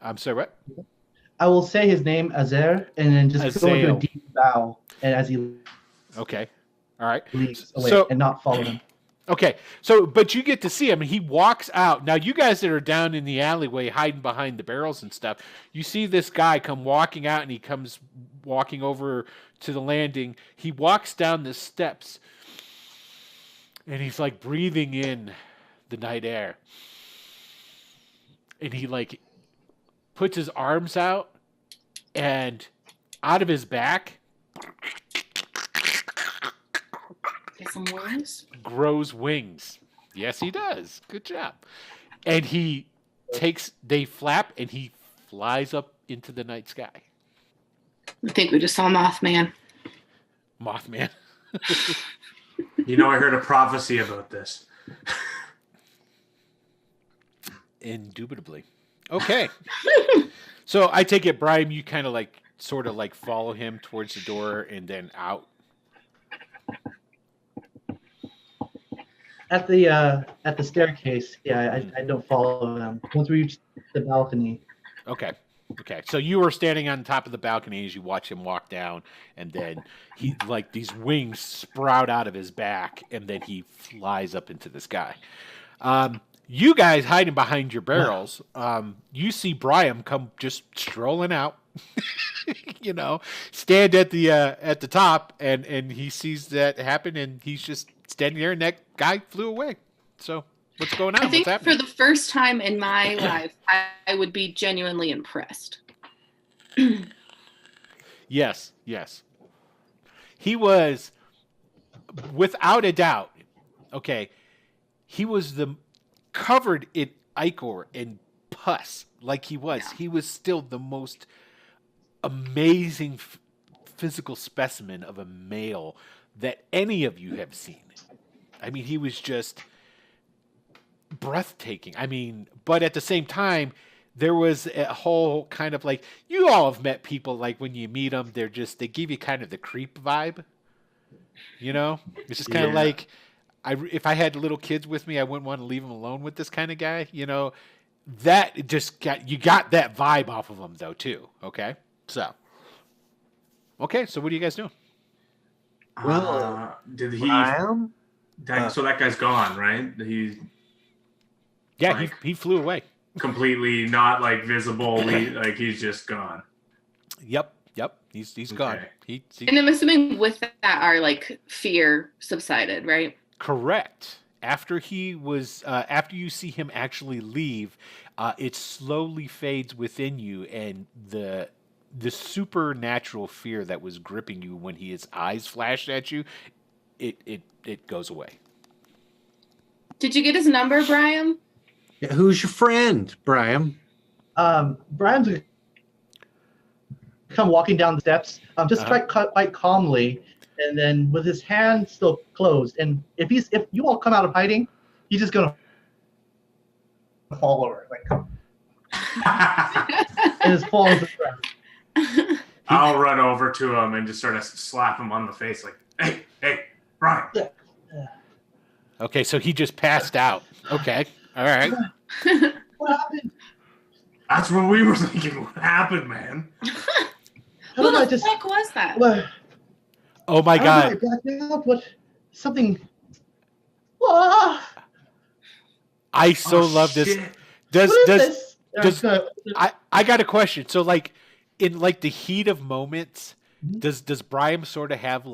I'm sorry. What? I will say his name, Azer, and then just go into a deep bow, and as he okay, all right, leaves away and not follow him. Okay, so but you get to see him, and he walks out. Now, you guys that are down in the alleyway hiding behind the barrels and stuff, you see this guy come walking out, and he comes walking over to the landing. He walks down the steps, and he's like breathing in the night air, and he like puts his arms out, and out of his back Get some wings. Grows wings. Yes, he does. Good job. And they flap, and he flies up into the night sky. I think we just saw Mothman. Mothman. I heard a prophecy about this. Indubitably. Okay. So I take it, Brian, you kind of sort of follow him towards the door and then out. At the staircase, yeah, I don't follow them. Once we reach the balcony. Okay. So you were standing on top of the balcony as you watch him walk down, and then he these wings sprout out of his back, and then he flies up into the sky. You guys hiding behind your barrels, you see Brian come just strolling out, stand at the top, and he sees that happen, and he's just standing there, and that guy flew away. So what's going on? I think what's happening? for the first time in my life, I would be genuinely impressed. Yes. He was, without a doubt, okay, he was covered in ichor and pus like he was. Yeah. He was still the most amazing physical specimen of a male that any of you have seen. I mean, he was just breathtaking. I mean, but at the same time, there was a whole kind of you all have met people when you meet them, they give you kind of the creep vibe. It's just kind of if I had little kids with me, I wouldn't want to leave them alone with this kind of guy. That just got that vibe off of him though too. Okay, so what are you guys doing? Well, did he? So that guy's gone, right? He flew away. Completely not visible. He's just gone. Yep. He's gone. And I'm assuming with that our fear subsided, right? Correct. After after you see him actually leave, it slowly fades within you, and the supernatural fear that was gripping you when his eyes flashed at you, it goes away. Did you get his number, Brian? Yeah, who's your friend, Brian? Brian's gonna come walking down the steps, just quite calmly, and then with his hand still closed. And if you all come out of hiding, he's just gonna fall over, and just fall into the ground. I'll run over to him and just sort of slap him on the face, hey, Brian. Okay, so he just passed out. Okay, all right. What happened? That's what we were thinking. What happened, man? Who the heck was that? What? Oh my God! I blacked out. What? Something. Ah! I so love shit. this. Does I got a question. So in the heat of moments, does Brian sort of have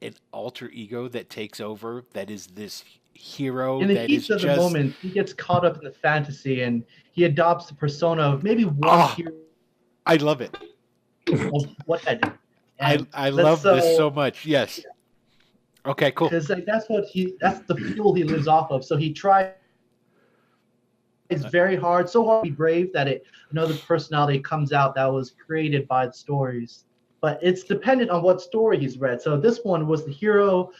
an alter ego that takes over, that is this hero In the that is heat of the just moment, he gets caught up in the fantasy and he adopts the persona of maybe one Oh. hero I love it. of what had. I love this so much. Yes. Okay, cool. Because like, that's the fuel he lives off of. So he tries very hard, so hard to be brave that another personality comes out that was created by the stories. But it's dependent on what story he's read. So this one was the hero.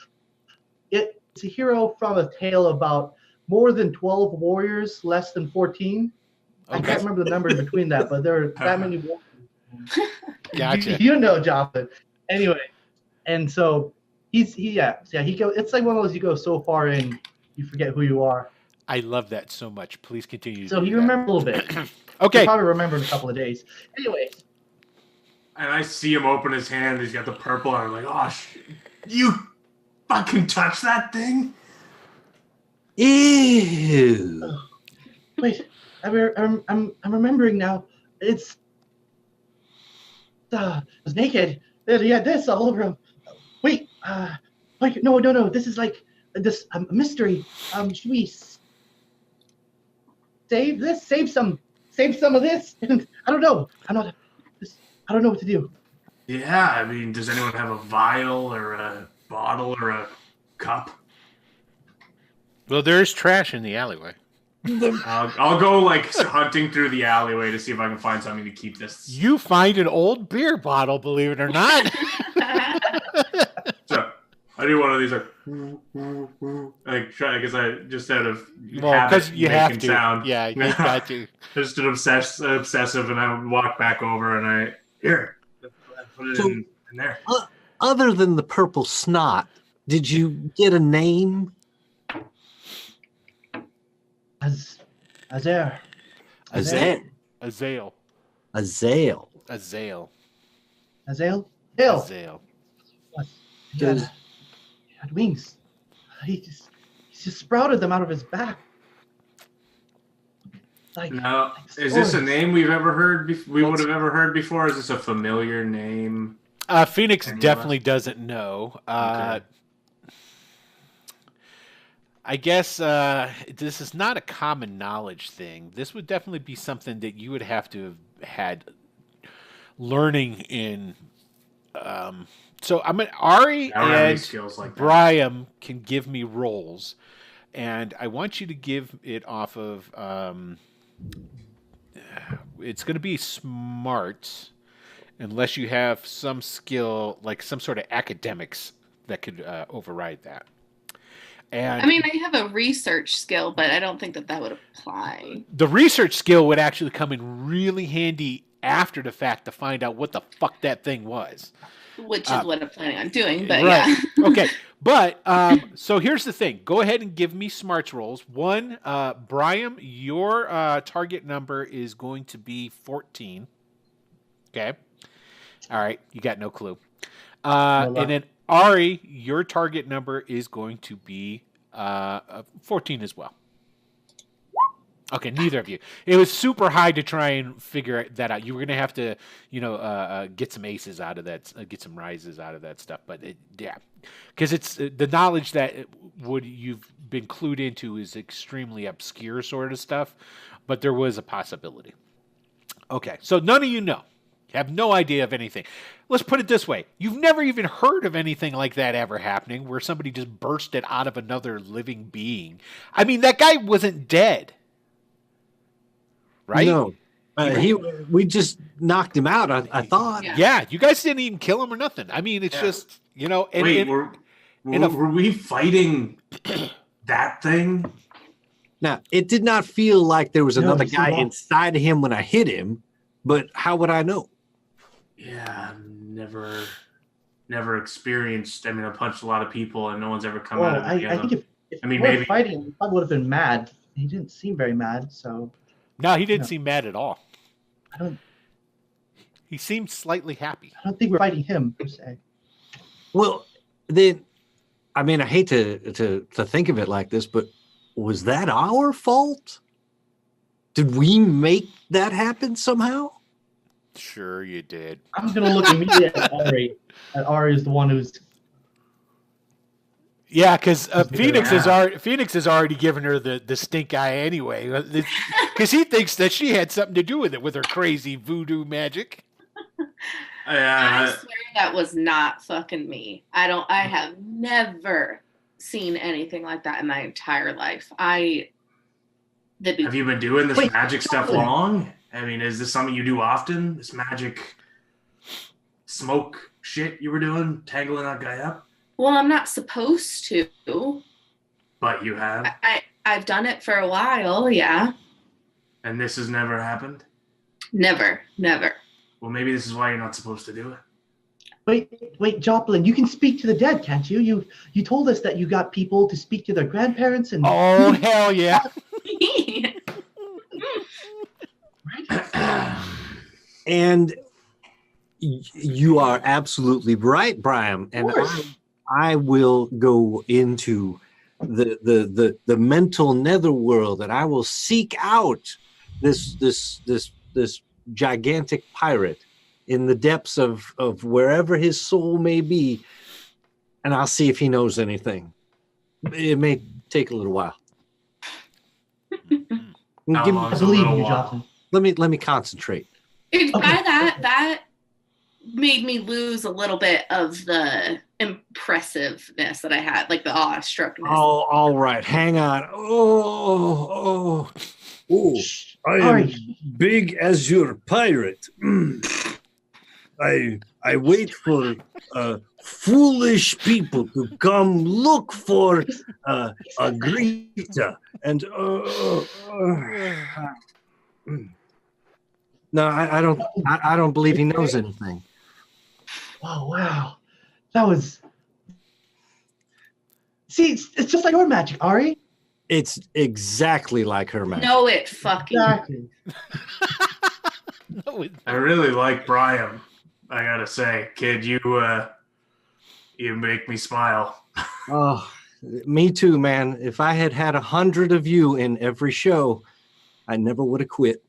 It's a hero from a tale about more than 12 warriors, less than 14. I Okay. can't remember the number in between that, but there are that many warriors. Gotcha. You know, Jonathan. Anyway, and so he goes. It's like one of those you go so far in, you forget who you are. I love that so much. Please continue. So to do you that. remember a little bit. Okay. You'll probably remember in a couple of days. Anyway, And I see him open his hand. He's got the purple. And I'm like, oh, you fucking touch that thing? Ew. wait, I'm remembering now. It was naked. He had this all over him. Wait, no. This is like this mystery. Should we save this? Save some of this? I don't know. I don't know what to do. Yeah, I mean, does anyone have a vial or a bottle or a cup? Well, there's trash in the alleyway. I'll go like hunting through the alleyway to see if I can find something to keep this. You find an old beer bottle, believe it or not. So I do one of these like try because I just out of Well, because you have making to. sound. Yeah, you got to. Just an obsessive, and I walk back over and I put it in there. Other than the purple snot, did you get a name? Azael. Azale. Azale. Azale. Azale. Hail. Azale. He had wings. He just sprouted them out of his back. Now, is this a name we've ever heard? We would have ever heard before? Is this a familiar name? Phoenix definitely doesn't know. Okay. I guess this is not a common knowledge thing. This would definitely be something that you would have to have had learning in. So I'm an Ari I don't have any and skills like that. Brian can give me rolls, and I want you to give it off of. It's going to be smart, unless you have some skill, like some sort of academics that could override that. And I mean, I have a research skill, but I don't think that would apply. the research skill would actually come in really handy after the fact to find out what the fuck that thing was. Which is what I'm planning on doing, but Right. yeah. Okay. But so here's the thing. Go ahead and give me smarts rolls. One, Brian, your target number is going to be 14. Okay. All right. You got no clue. And then Ari, your target number is going to be 14 as well. Okay, neither of you. It was super high to try and figure that out. You were gonna have to, get some aces out of that, get some rises out of that stuff. But because it's the knowledge that you've been clued into is extremely obscure sort of stuff. But there was a possibility. Okay, so none of you know. You have no idea of anything. Let's put it this way. You've never even heard of anything like that ever happening, where somebody just bursted out of another living being. I mean, that guy wasn't dead. Right? No. We just knocked him out, I thought. Yeah, you guys didn't even kill him or nothing. I mean, it's just, And, Wait, were we fighting that thing? Now, it did not feel like there was another it's guy not. inside of him when I hit him, but how would I know? Yeah, never experienced. I mean, I punched a lot of people, and no one's ever come out Well, of I it. think if I mean, we were maybe- fighting, we probably would have been mad. He didn't seem very mad, so No, he didn't No. seem mad at all. I don't He seemed slightly happy. think we're fighting him per se. Well, then, I mean, I hate to think of it like this, but was that our fault? Did we make that happen somehow? Sure you did. I'm gonna look immediately at Ari. And Ari is the one who's Yeah, because Phoenix Yeah. has already given her the stink eye anyway, because he thinks that she had something to do with it with her crazy voodoo magic. I Yeah, swear that was not fucking me. I have never seen anything like that in my entire life. have you been doing this Wait, magic stuff Joplin. long? I mean, is this something you do often? This magic smoke shit you were doing, tangling that guy up? Well, I'm not supposed to. But you have, I've done it for a while, yeah. and this has never happened? Never. Well, maybe this is why you're not supposed to do it. Wait, Joplin, you can speak to the dead, can't you? You told us that you got people to speak to their grandparents and Oh hell yeah! And you are absolutely right, Brian. And I will go into the mental netherworld, and I will seek out this gigantic pirate in the depths of wherever his soul may be, and I'll see if he knows anything. It may take a little while. How Give me- long? I It's a believe little you, while. Joplin. let me concentrate. By Okay. that made me lose a little bit of the impressiveness that I had, like the awestruckness. Oh, all right. Hang on. Oh, Shh. I am Ari. big as your pirate. I wait for foolish people to come look for a Greta, and no, I don't believe he knows anything. Oh wow, that was. See, it's just like your magic, Ari. It's exactly like her magic. No, it fucking. Exactly. No, I really like Brian. I gotta say, kid, you make me smile. Oh, me too, man. If I had 100 of you in every show, I never would have quit.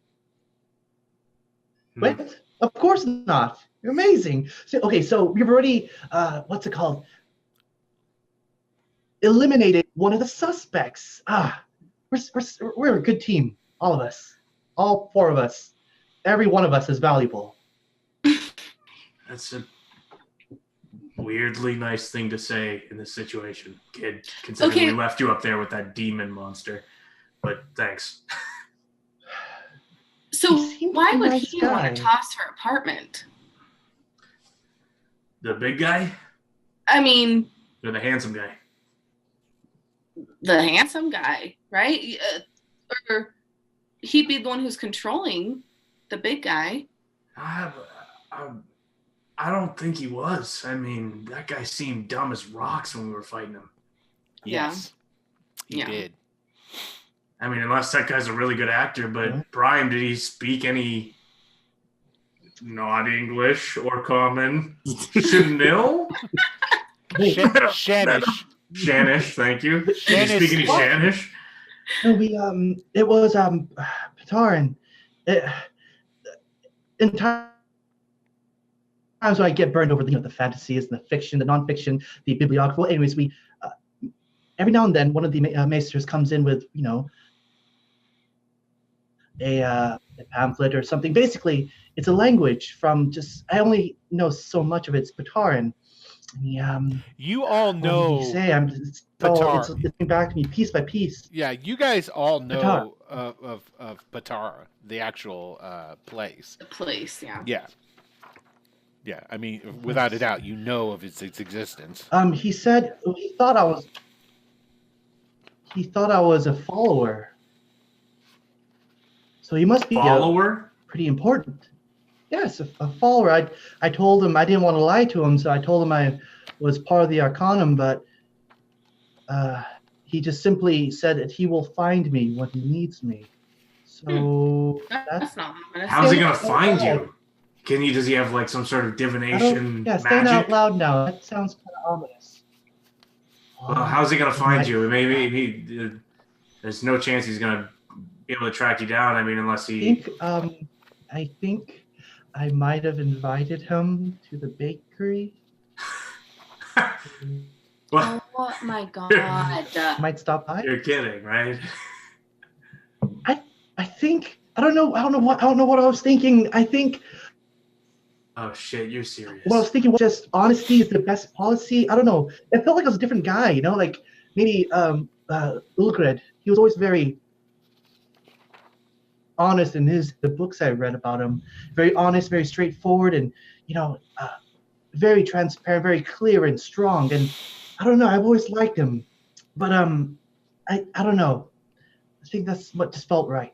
Wait, of course not. You're amazing. So we've already what's it called? Eliminated one of the suspects. We're a good team. All of us. All four of us. Every one of us is valuable. That's a weirdly nice thing to say in this situation, kid, considering Okay. we left you up there with that demon monster. But thanks. So He seems why like a would nice he want guy. to toss her apartment? The big guy I mean, or the handsome guy? the handsome guy, right? Or he'd be the one who's controlling the big guy. I don't think he was. I mean, that guy seemed dumb as rocks when we were fighting him. yes, he Yeah. did. I mean, unless that guy's a really good actor, but Yeah. Brian, did he speak any not English or common? Chanel? Wait, Shanish. Shanish, thank you. Did he Shanish. speak any What? Shanish? no, it was Patarin. In times when I get burned over the fantasies and the fiction, the nonfiction, the bibliography. Well, anyways, we every now and then one of the maesters comes in with a pamphlet or something. Basically, it's a language from just I only know so much of it. It's Patarin. You all What did know. he say? It's coming back to me piece by piece. Yeah, you guys all know of Patara, the actual place. The place, yeah. Yeah. Yeah, I mean, without a doubt, you know of its existence. He said he thought I was a follower. So he must be Follower? pretty important. Yes, a follower. I told him I didn't want to lie to him, so I told him I was part of the Arcanum, but he just simply said that he will find me when he needs me. So That's not ominous. How's he gonna Stand find out you? Does he have like some sort of divination stand out magic? loud now. That sounds kind of ominous. Well, how's he gonna find Right. you? Maybe there's no chance he's gonna be able to track you down. I mean, unless he. I think I might have invited him to the bakery. Well, Oh my god. Might stop by. You're kidding, right? I think I don't know what I was thinking. I think Oh shit, you're serious. what I was thinking was just honesty is the best policy. I don't know. It felt like I was a different guy, you know, like maybe Ulgred. He was always very honest in the books I read about him. Very honest, very straightforward, and very transparent, very clear and strong. And I don't know. I've always liked him, but I don't know. I think that's what just felt right.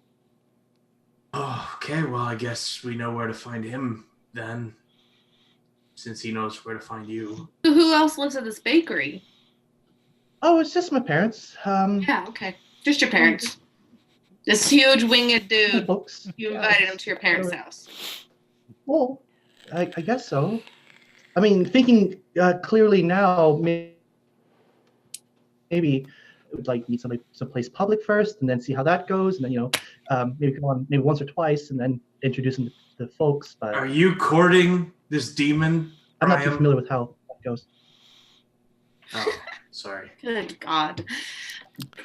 Oh, okay. Well, I guess we know where to find him then, since he knows where to find you. So who else lives at this bakery? Oh, it's just my parents. Yeah, okay. Just your parents. This huge winged my dude. books. You Yeah, invited him to your parents' house. Well, I guess so. I mean, thinking clearly now, maybe I would like meet somebody someplace public first, and then see how that goes, and then maybe come on maybe once or twice, and then introduce them to the folks. But Are you courting this demon? I'm not too Brian? familiar with how that goes. Oh, sorry. Good God.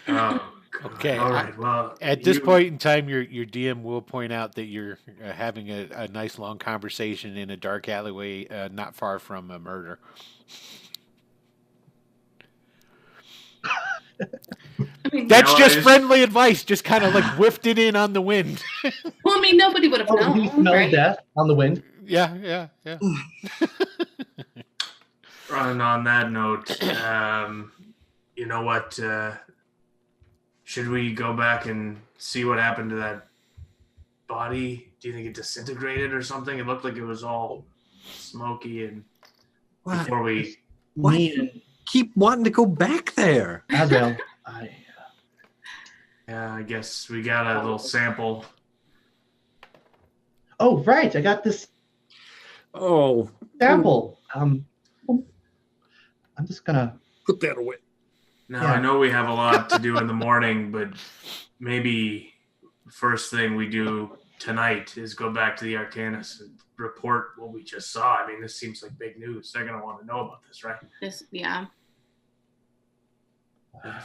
Oh, God. Okay, All right. Well, At this point in time, your DM will point out that you're having a nice long conversation in a dark alleyway not far from a murder. I mean, That's No, just I- friendly advice, just kind of like whiffed it in on the wind. well, I mean, nobody would have Oh, he known, smelled right? death on the wind. Yeah. And on that note, you know what? Should we go back and see what happened to that body? Do you think it disintegrated or something? It looked like it was all smoky and Why, before we. why Me do you and keep wanting to go back there? Azrael. Yeah, I guess we got a little sample. Oh, right. I got this Oh, sample. I'm just gonna. put that away. Now, Yeah. I know we have a lot to do in the morning, but maybe the first thing we do tonight is go back to the Arcanus and report what we just saw. I mean, this seems like big news. They're going to want to know about this, right? Yeah.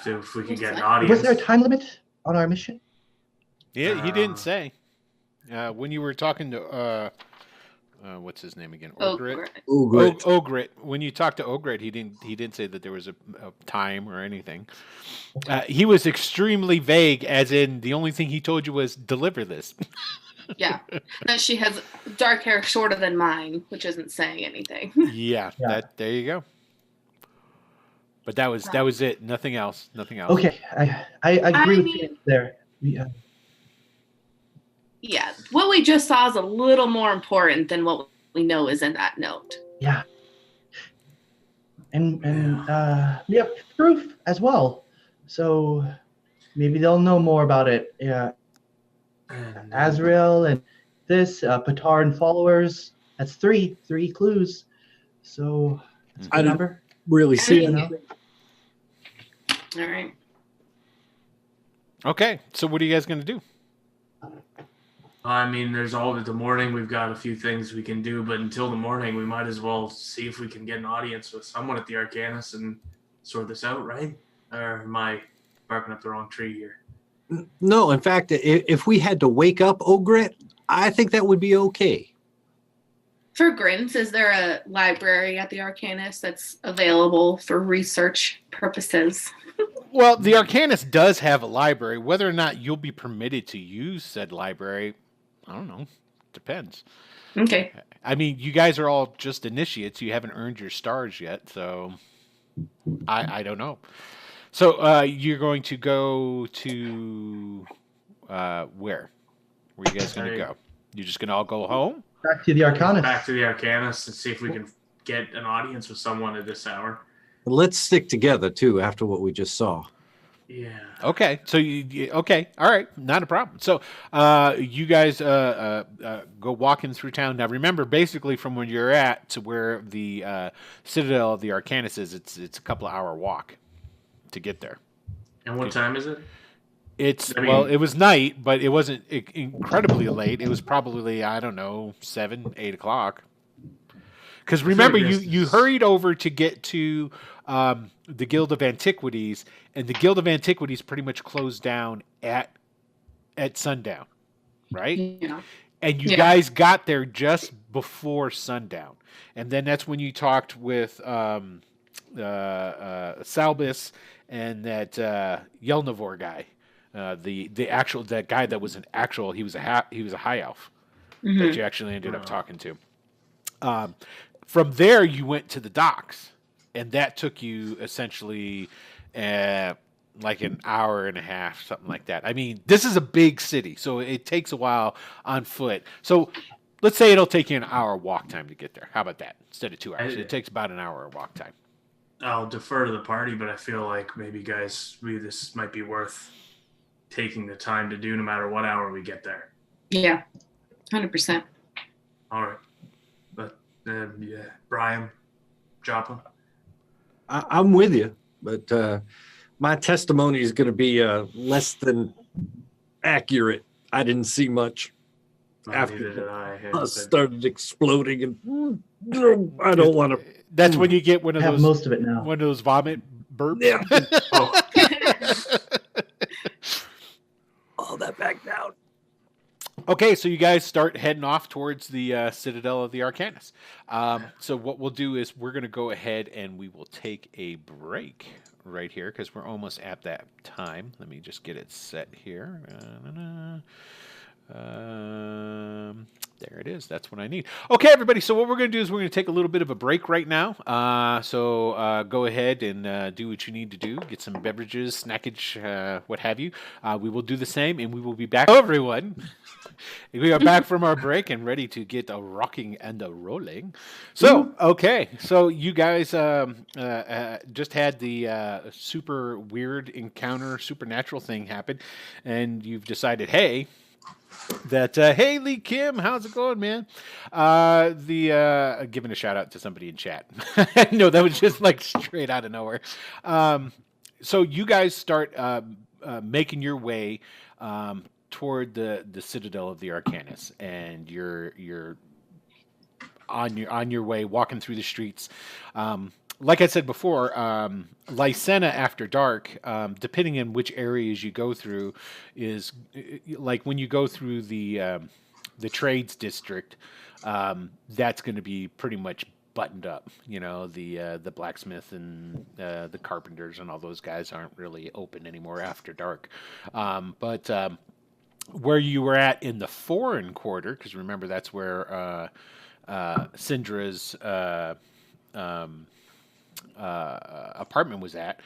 If we can get an Was audience. Was there a time limit on our mission? Yeah, he didn't say. When you were talking to what's his name again? Oh, Ogret. great. Oh, good. Ogret. When you talked to Ogret, he didn't say that there was a time or anything. He was extremely vague, as in the only thing he told you was deliver this. Yeah. That she has dark hair shorter than mine, which isn't saying anything. Yeah, Yeah. there you go. But that was it. Nothing else. Okay, I agree with mean- you there. Yeah. Yeah. What we just saw is a little more important than what we know is in that note. Yeah. And we have proof as well. So maybe they'll know more about it. Yeah. And, Azrael and this, Patar and followers. That's three clues. So that's a I good don't- number. Really see I mean- anything. All right. Okay, so what are you guys going to do? I mean, there's all the morning. We've got a few things we can do, but until the morning, we might as well see if we can get an audience with someone at the Arcanus and sort this out, right? Or am I barking up the wrong tree here? No, in fact, if we had to wake up Ogret, I think that would be okay. For Grins, is there a library at the Arcanus that's available for research purposes? Well, the Arcanus does have a library. Whether or not you'll be permitted to use said library, I don't know. Depends. Okay. I mean, you guys are all just initiates. You haven't earned your stars yet, so I don't know. So you're going to go to where? Where are you guys going to go? You're just going to all go home? Back to the Arcanus. Back to the Arcanus and see if we can get an audience with someone at this hour. Let's stick together too after what we just saw. Yeah. Okay, so okay, all right, not a problem. So you guys go walking through town. Now remember, basically from where you're at to where the Citadel of the Arcanus is, it's a couple of hour walk to get there. And what time is it? It's I mean- well, it was night, but it wasn't incredibly late. It was probably, I don't know, 7, 8 o'clock. Because feel remember, like this you is- hurried over to get to the Guild of Antiquities, and the Guild of Antiquities pretty much closed down at sundown, right? Yeah. And you Yeah. guys got there just before sundown, and then that's when you talked with Salbus and that Yelnavor guy, that guy that was he was a high elf that Mhm. you actually ended up talking to. From there, you went to the docks, and that took you essentially like an hour and a half, something like that. I mean, this is a big city, so it takes a while on foot. So let's say it'll take you an hour walk time to get there. How about that? Instead of 2 hours, it takes about an hour walk time. I'll defer to the party, but I feel like maybe, guys, this might be worth taking the time to do no matter what hour we get there. Yeah. 100%. All right. But, yeah, Brian, Joplin. I'm with you, but my testimony is going to be less than accurate. I didn't see much Neither after did I. I started exploding, and I don't want to. That's when you get one I of have those most of it now. one of those vomit burps. Yeah. Oh, All that back down. Okay, so you guys start heading off towards the Citadel of the Arcanus. So what we'll do is we're going to go ahead and we will take a break right here because we're almost at that time. Let me just get it set here. There it is. That's what I need. Okay, everybody. So what we're going to do is we're going to take a little bit of a break right now. So go ahead and do what you need to do. Get some beverages, snackage, what have you. We will do the same, and we will be back. Hello, everyone. We are back from our break and ready to get a rocking and a rolling. So, okay. So you guys just had the super weird encounter, supernatural thing happen, and you've decided, hey, hey Lee Kim, how's it going, man? Giving a shout out to somebody in chat. No, that was just like straight out of nowhere. So you guys start making your way toward the Citadel of the Arcanus, and you're on your way, walking through the streets. Like I said before, Lycena after dark, depending on which areas you go through, is like when you go through the trades district, that's going to be pretty much buttoned up. You know, the blacksmith and the carpenters and all those guys aren't really open anymore after dark. But where you were at in the foreign quarter, because remember that's where Syndra's apartment was at.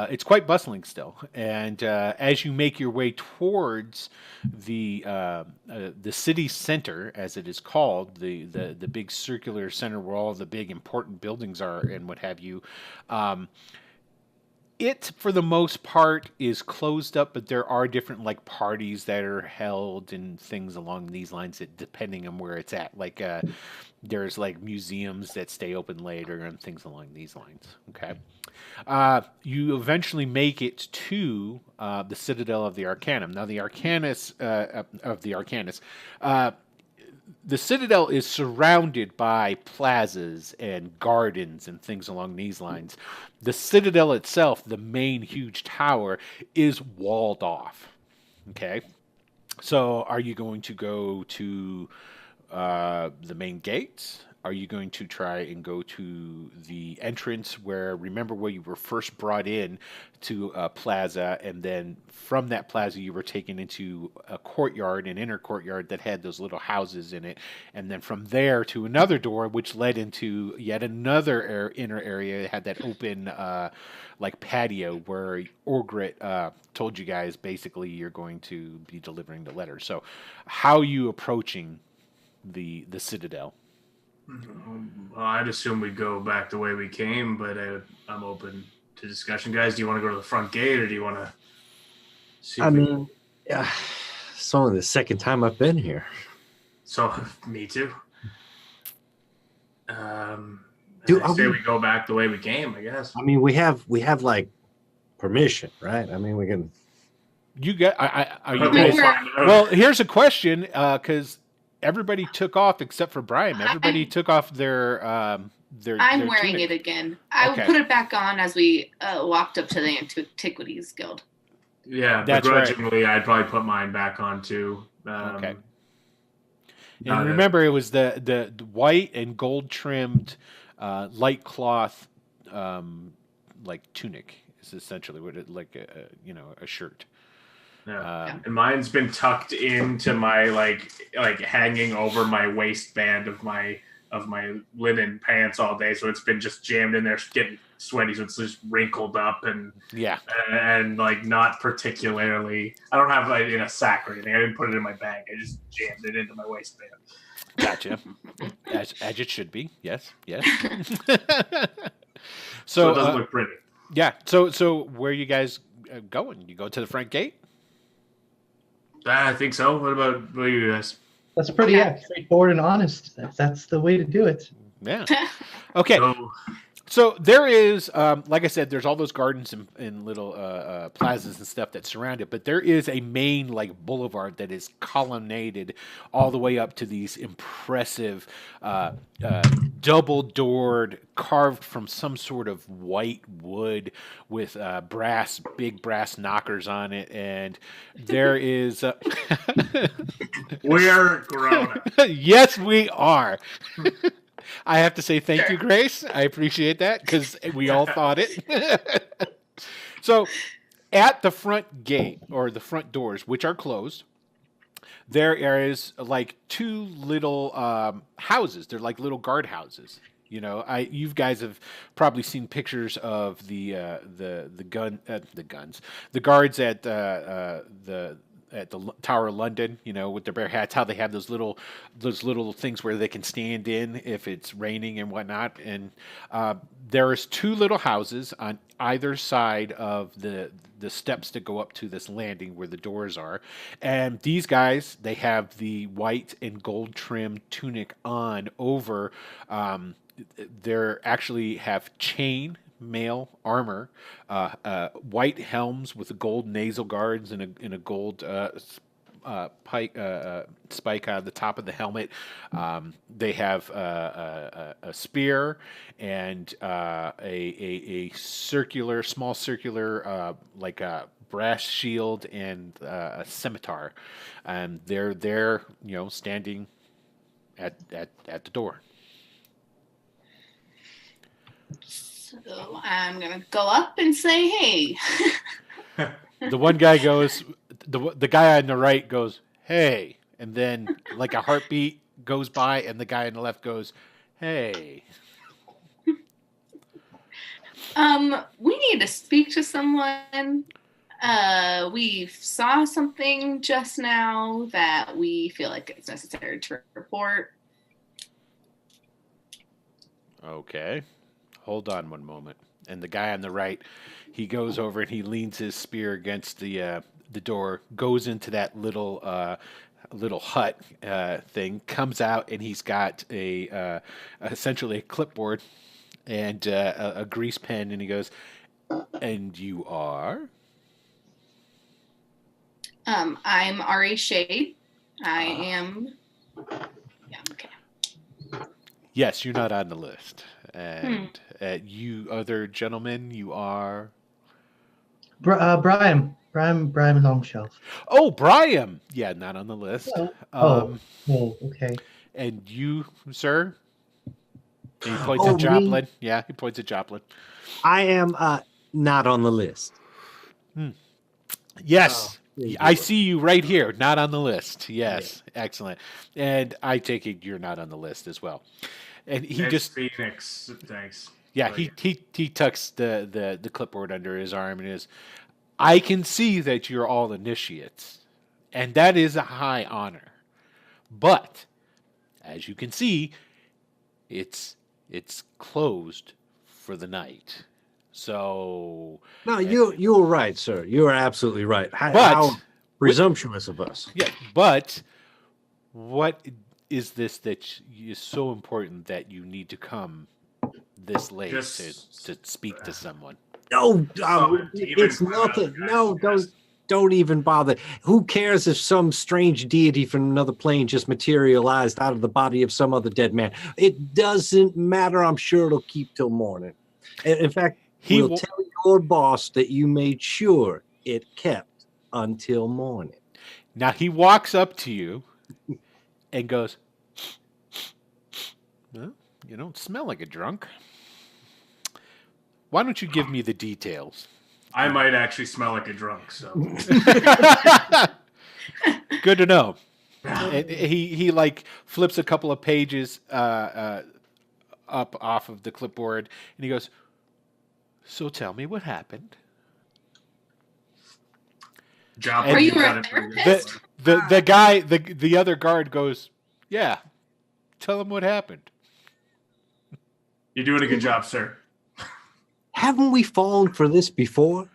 It's quite bustling still, and as you make your way towards the city center, as it is called, the big circular center where all the big important buildings are and what have you, it for the most part is closed up, but there are different like parties that are held and things along these lines that depending on where it's at, like there's like museums that stay open later and things along these lines. Okay. You eventually make it to the Citadel of the Arcanum. Now the Arcanus of the Arcanus, the Citadel is surrounded by plazas and gardens and things along these lines. The Citadel itself, the main huge tower, is walled off. Okay. So are you going to go to the main gates? Are you going to try and go to the entrance remember where you were first brought in to a plaza, and then from that plaza you were taken into a courtyard, an inner courtyard that had those little houses in it, and then from there to another door which led into yet another inner area that had that open like patio where Orgrit told you guys basically you're going to be delivering the letter. So how are you approaching the Citadel? Well, I'd assume we'd go back the way we came, but I'm open to discussion. Guys, do you want to go to the front gate, or do you want to see? I mean, it's only the second time I've been here. So, me too. Dude, I say we go back the way we came, I guess. I mean, we have like permission, right? I mean, we can. You get? Are you We'll guys? find out. Well, here's a question, because everybody took off except for Brian. Everybody took off their I'm their wearing tunic. it again. I Okay. put it back on as we walked up to the Antiquities Guild. Yeah, That's right. begrudgingly, I'd probably put mine back on too. Okay. now And that- remember, it was the white and gold trimmed light cloth like tunic is essentially what it like a shirt. Yeah. And mine's been tucked into my like hanging over my waistband of my linen pants all day, so it's been just jammed in there, getting sweaty, so it's just wrinkled up and like not particularly. I don't have it in a sack or anything. I didn't put it in my bag. I just jammed it into my waistband. Gotcha. as it should be. Yes. So So it doesn't look pretty. yeah. So where are you guys going? You go to the front gate? I think so. What about you guys? That's pretty straightforward and honest. That's the way to do it. Yeah. Okay. So there is, like I said, there's all those gardens and little plazas and stuff that surround it, but there is a main like boulevard that is colonnaded all the way up to these impressive double-doored, carved from some sort of white wood with big brass knockers on it, and there is. We're grown up. Yes, we are. I have to say thank you, Grace. I appreciate that because we all thought it. So, at the front gate or the front doors, which are closed, there is like two little houses. They're like little guard houses. You know, you guys have probably seen pictures of the guards at the Tower of London, you know, with their bare hats, how they have those little things where they can stand in if it's raining and whatnot. And there's two little houses on either side of the steps that go up to this landing where the doors are. And these guys, they have the white and gold trimmed tunic on over. They're actually have chain mail armor, white helms with gold nasal guards and a gold spike on the top of the helmet. They have a spear and a small circular like a brass shield and a scimitar, and they're there, you know, standing at the door. So I'm gonna go up and say, "Hey." The one guy goes, the guy on the right goes, "Hey," and then like a heartbeat goes by, and the guy on the left goes, "Hey." We need to speak to someone. We saw something just now that we feel like it's necessary to report. Okay. Hold on one moment. And the guy on the right, he goes over and he leans his spear against the door, goes into that little hut thing, comes out, and he's got essentially a clipboard and a grease pen, and he goes, "And you are?" I'm Ari Shade. I am. Yeah. Okay. Yes, you're not on the list. And you other gentlemen, you are? Brian Longshelf. Oh, Brian. Yeah, not on the list. Okay. And you, sir? And he points at Joplin. Yeah, he points at Joplin. I am not on the list. Yes. I see you right here, not on the list. Yes, excellent. And I take it you're not on the list as well. And he just Phoenix. Thanks. Yeah, he tucks the clipboard under his arm and is, "I can see that you're all initiates, and that is a high honor. But as you can see, it's closed for the night. So no, you were right, sir. You are absolutely right. How presumptuous of us. Yeah, but what is this that is so important that you need to come this late to speak to someone?" No, it's nothing. No, Don't even bother. Who cares if some strange deity from another plane just materialized out of the body of some other dead man? It doesn't matter. I'm sure it'll keep till morning. In fact, we'll tell your boss that you made sure it kept until morning. Now he walks up to you and goes, well, you don't smell like a drunk. Why don't you give me the details? I might actually smell like a drunk, so. Good to know. And he like flips a couple of pages up off of the clipboard, and he goes, so tell me what happened. Job. Are you got a it pretty good. therapist? The guy, the other guard goes, yeah, tell him what happened. You're doing a good job, sir. Haven't we fallen for this before?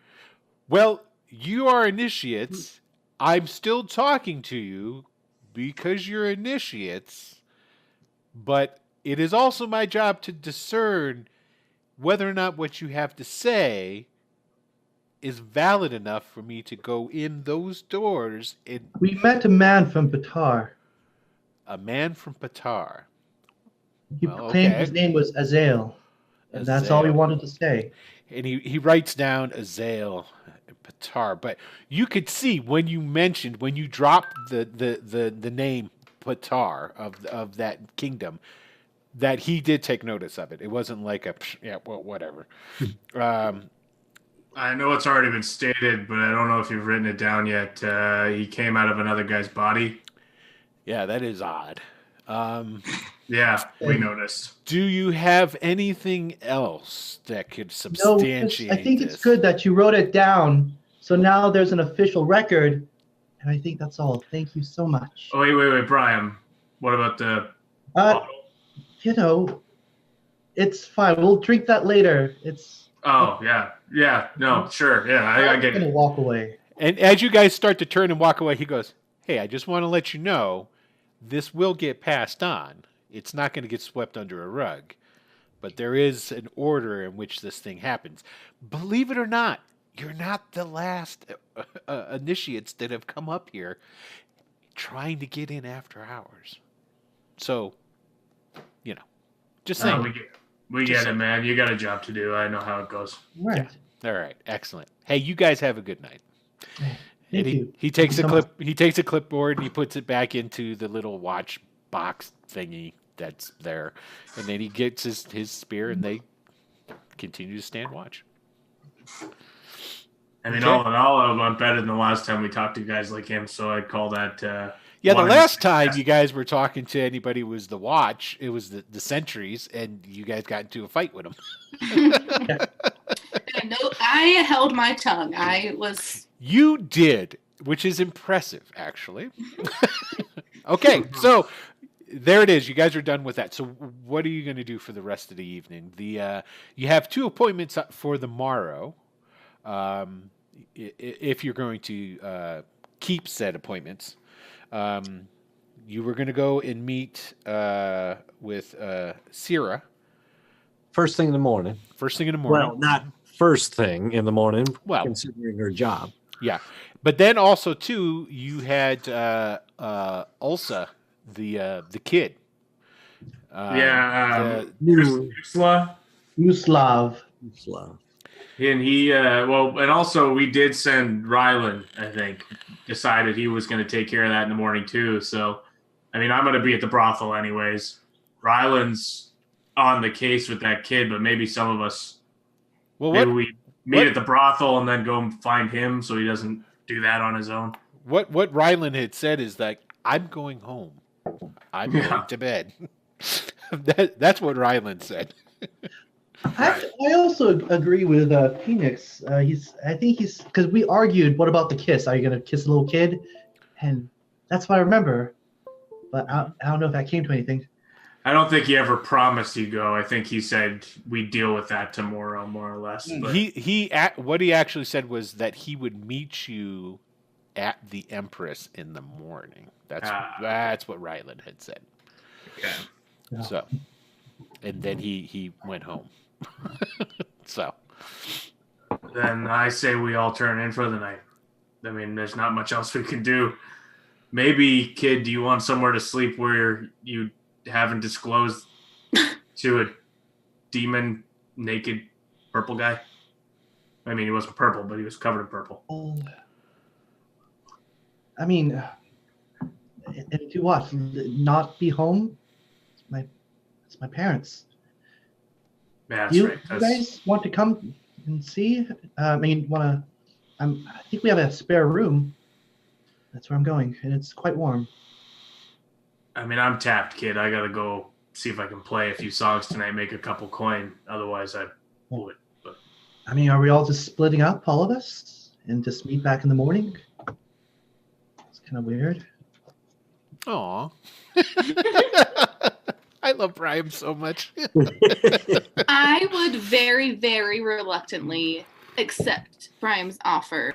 Well, you are initiates. I'm still talking to you because you're initiates, but it is also my job to discern whether or not what you have to say is valid enough for me to go in those doors. We met a man from Batar. A man from Patar. He Well, claimed okay. his name was Azael. And that's all he Azael. wanted to say. And he writes down Azael and Patar. But you could see when you dropped the name Patar of that kingdom, that he did take notice of it. It wasn't like whatever. I know it's already been stated, but I don't know if you've written it down yet. He came out of another guy's body. Yeah, that is odd. Yeah, we noticed. Do you have anything else that could No, substantiate I think this? it's good that you wrote it down. So now there's an official record. And I think that's all. Thank you so much. Oh, wait, Brian. What about the bottle? You know, it's fine. We'll drink that later. It's. Oh, yeah. No, sure. Yeah, I get I'm gonna it. walk away. And as you guys start to turn and walk away, he goes, hey, I just want to let you know, this will get passed on. It's not going to get swept under a rug. But there is an order in which this thing happens. Believe it or not, you're not the last initiates that have come up here trying to get in after hours. So, just saying. We get it, man. You got a job to do. I know how it goes. Right. All right, excellent. Hey, you guys have a good night. Thank you. He takes Thank a you so clip. He takes a clipboard and he puts it back into the little watch box thingy that's there, and then he gets his spear, and they continue to stand watch. I mean, Okay. all in all, I went better than the last time we talked to guys like him, so I'd call that. Yeah, the one of last the- time you guys were talking to anybody was the watch. It was the sentries, and you guys got into a fight with them. No, I held my tongue. I was. You did, which is impressive, actually. Okay, so there it is. You guys are done with that. So what are you going to do for the rest of the evening? You have 2 appointments for the morrow. If you're going to keep said appointments, you were going to go and meet with Sierra. First thing in the morning. First thing in the morning. Well, not first thing in the morning, Well, considering her job. Yeah, but then also too, you had Ulsa, the kid. Usla. Uslav. And he, and also we did send Rylan, I think, decided he was going to take care of that in the morning too. So, I mean, I'm going to be at the brothel anyways. Rylan's on the case with that kid, but maybe some of us, maybe we meet at the brothel and then go and find him so he doesn't do that on his own. What Rylan had said is that I'm going home. I'm going to bed. That's what Rylan said. I also agree with Phoenix. I think he's because we argued. What about the kiss? Are you gonna kiss a little kid? And that's what I remember. But I don't know if that came to anything. I don't think he ever promised he'd go. I think he said we'd deal with that tomorrow, more or less. But What he actually said was that he would meet you at the Empress in the morning. That's what Rylan had said. Okay. Yeah. So, and then he went home. So Then I say we all turn in for the night. I mean, there's not much else we can do. Maybe, kid, do you want somewhere to sleep where you haven't disclosed to a demon, naked, purple guy? I mean, he wasn't purple, but he was covered in purple. I mean, and do what? Not be home? It's my parents. Yeah, that's You, right. you guys want to come and see? I think we have a spare room. That's where I'm going, and it's quite warm. I mean, I'm tapped, kid. I gotta go see if I can play a few songs tonight, make a couple coin. Otherwise, I would. But I mean, are we all just splitting up, all of us, and just meet back in the morning? It's kind of weird. Aw. I love Brian so much. I would very, very reluctantly accept Brian's offer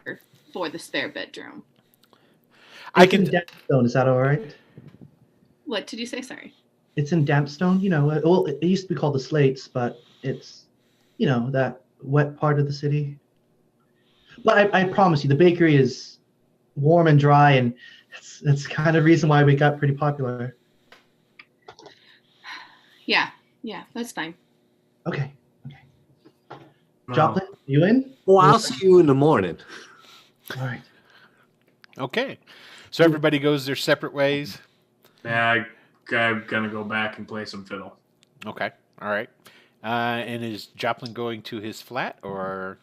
for the spare bedroom. I It's in can. Dampstone. Is that all right? What did you say? Sorry. It's in Dampstone. Well, it used to be called the Slates, but it's, that wet part of the city. But I promise you, the bakery is warm and dry, and that's kind of reason why we got pretty popular. Yeah, that's fine. Okay. no. Joplin, you in? Well, I'll see you in the morning. All right. Okay. So everybody goes their separate ways. Yeah, I'm gonna go back and play some fiddle. Okay. All right. And is Joplin going to his flat or?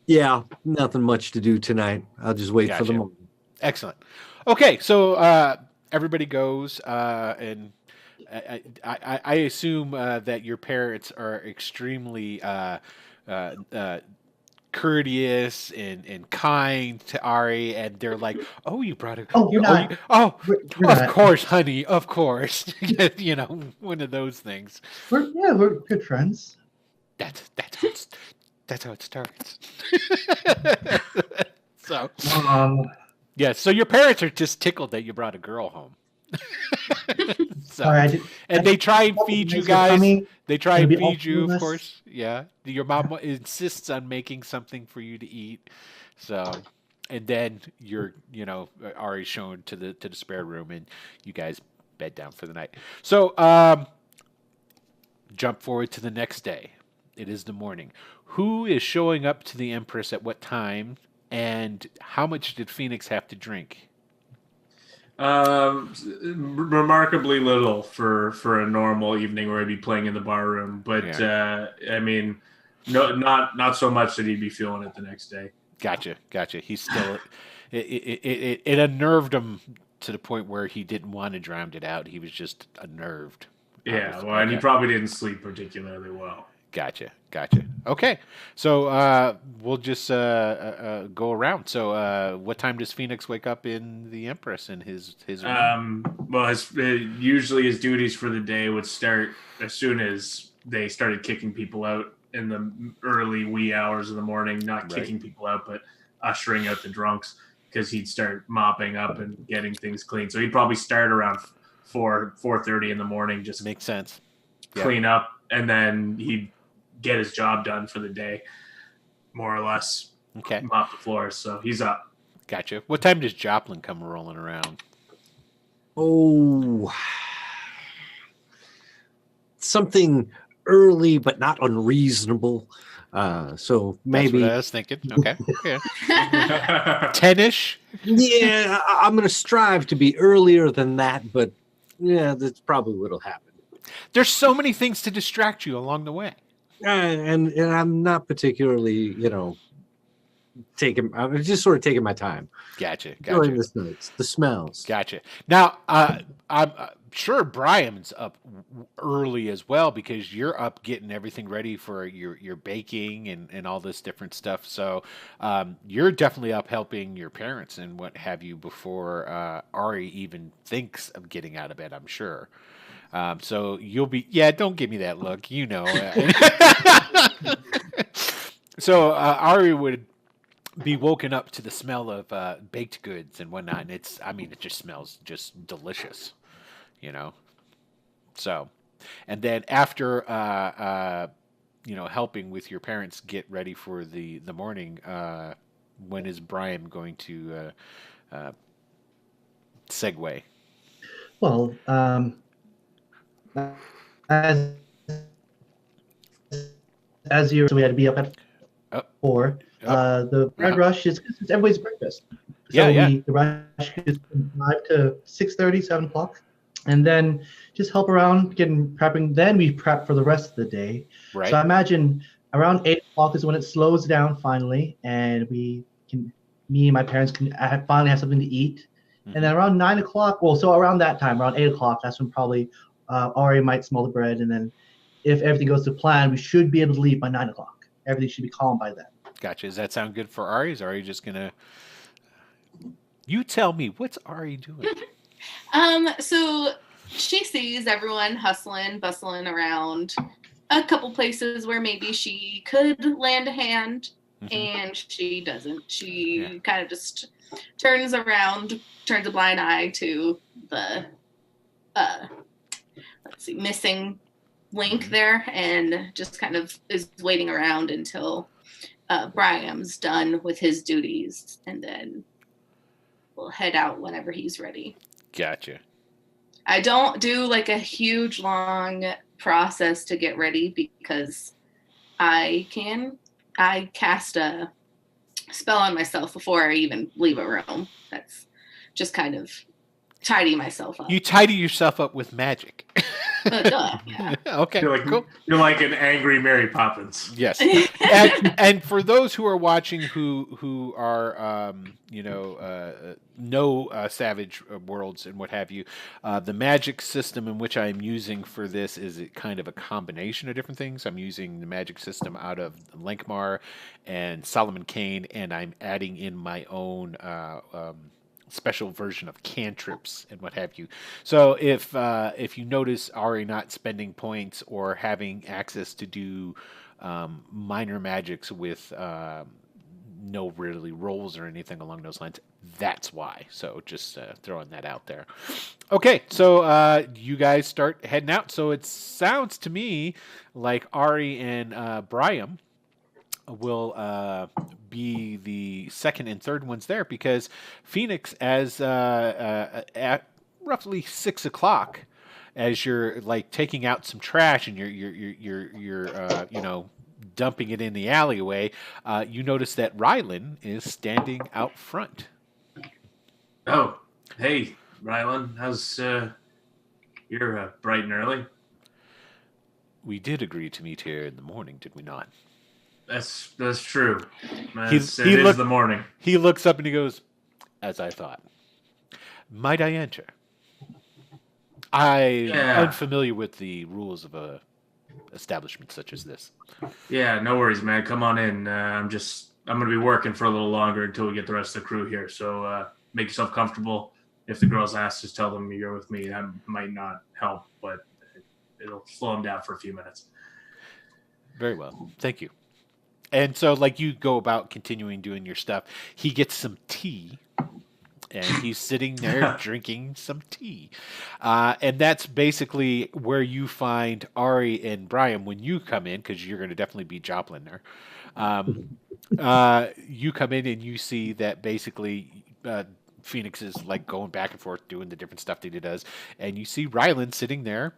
Yeah, nothing much to do tonight. I'll just wait for the Gotcha. morning. Excellent. Okay, so everybody goes, and I assume that your parents are extremely courteous and kind to Ari, and they're like, "Oh, you brought a We're not. We're of not. course, honey, of course." One of those things. We're good friends. That's how it starts. So. Yeah. So your parents are just tickled that you brought a girl home. So, Sorry, and they try and feed you Thanks for guys. coming. They try Gonna and be all feed you, of of us. course. Yeah, your mom insists on making something for you to eat. So, and then you're, already shown to the spare room, and you guys bed down for the night. So, jump forward to the next day. It is the morning. Who is showing up to the Empress at what time? And how much did Phoenix have to drink? Remarkably little for a normal evening where I'd be playing in the bar room, but I mean, no, not so much that he'd be feeling it the next day. Gotcha. He's still. It unnerved him to the point where he didn't want to drown it out. He was just unnerved. Yeah, well, and he probably didn't sleep particularly well. Gotcha. Okay, so we'll just go around. So, what time does Phoenix wake up in the Empress in his room? Well, usually his duties for the day would start as soon as they started kicking people out in the early wee hours of the morning. Not kicking people out, but ushering out the drunks, because he'd start mopping up and getting things clean. So he'd probably start around 4:30 in the morning, just makes sense. Clean up, and then he'd get his job done for the day, more or less. Okay. Mop the floors, so he's up. Gotcha. What time does Joplin come rolling around? Oh, something early but not unreasonable. So maybe That's what I was thinking. Okay. Yeah. 10-ish? Yeah, I'm going to strive to be earlier than that, but yeah, that's probably what'll happen. There's so many things to distract you along the way. And I'm not particularly, I'm just sort of taking my time. Gotcha. Enjoying the sights, the smells. Gotcha. Now, I'm sure Brian's up early as well, because you're up getting everything ready for your baking and all this different stuff. So you're definitely up helping your parents and what have you before Ari even thinks of getting out of bed, I'm sure. So you'll be, don't give me that look, So Ari would be woken up to the smell of baked goods and whatnot, and it just smells just delicious, So, and then after helping with your parents get ready for the morning, when is Brian going to segue? Well, as you, so we had to be up at Oh, 4. oh, The bread rush is everybody's breakfast. Yeah, So yeah. the rush is from 5 to 6:30, 7 o'clock, and then just help around getting prepping. Then we prep for the rest of the day. right. So I imagine around 8 o'clock is when it slows down finally, and me and my parents can finally have something to eat. And then around 9 o'clock, well, so around that time, around 8 o'clock, that's when probably Ari might smell the bread. And then if everything goes to plan, we should be able to leave by 9 o'clock. Everything should be calm by then. Gotcha. Does that sound good for Ari? Is Ari just gonna? You tell me. What's Ari doing? So she sees everyone hustling, bustling around a couple places where maybe she could land a hand, and she doesn't. She kind of just turns around, turns a blind eye to the missing link there, and just kind of is waiting around until Brian's done with his duties, and then we'll head out whenever he's ready. Gotcha. I don't do like a huge long process to get ready because I cast a spell on myself before I even leave a room. That's just kind of tidy myself up. You tidy yourself up with magic. Yeah. Okay, You're like an angry Mary Poppins. Yes, and for those who are watching who are know Savage Worlds and what have you, the magic system in which I'm using for this is kind of a combination of different things. I'm using the magic system out of Lenkmar and Solomon Kane, and I'm adding in my own special version of cantrips and what have you. So if you notice Ari not spending points or having access to do minor magics with no really rolls or anything along those lines, that's why. So just throwing that out there. Okay, so you guys start heading out. So it sounds to me like Ari and Brian will be the second and third ones there, because Phoenix, as at roughly 6 o'clock, as you're like taking out some trash and you're dumping it in the alleyway, you notice that Rylan is standing out front. Oh, hey, Rylan, how's you're bright and early? We did agree to meet here in the morning, did we not? That's true. He It is the morning. He looks up and he goes, "As I thought. Might I enter? I'm unfamiliar with the rules of a establishment such as this." Yeah, no worries, man. Come on in. I'm going to be working for a little longer until we get the rest of the crew here. So make yourself comfortable. If the girls ask, just tell them you're with me. That might not help, but it'll slow them down for a few minutes. Very well. Thank you. And so, like, you go about continuing doing your stuff. He gets some tea, and he's sitting there drinking some tea. And that's basically where you find Ari and Brian when you come in, because you're going to definitely be Joplin there. You come in and you see that basically Phoenix is like going back and forth doing the different stuff that he does. And you see Rylan sitting there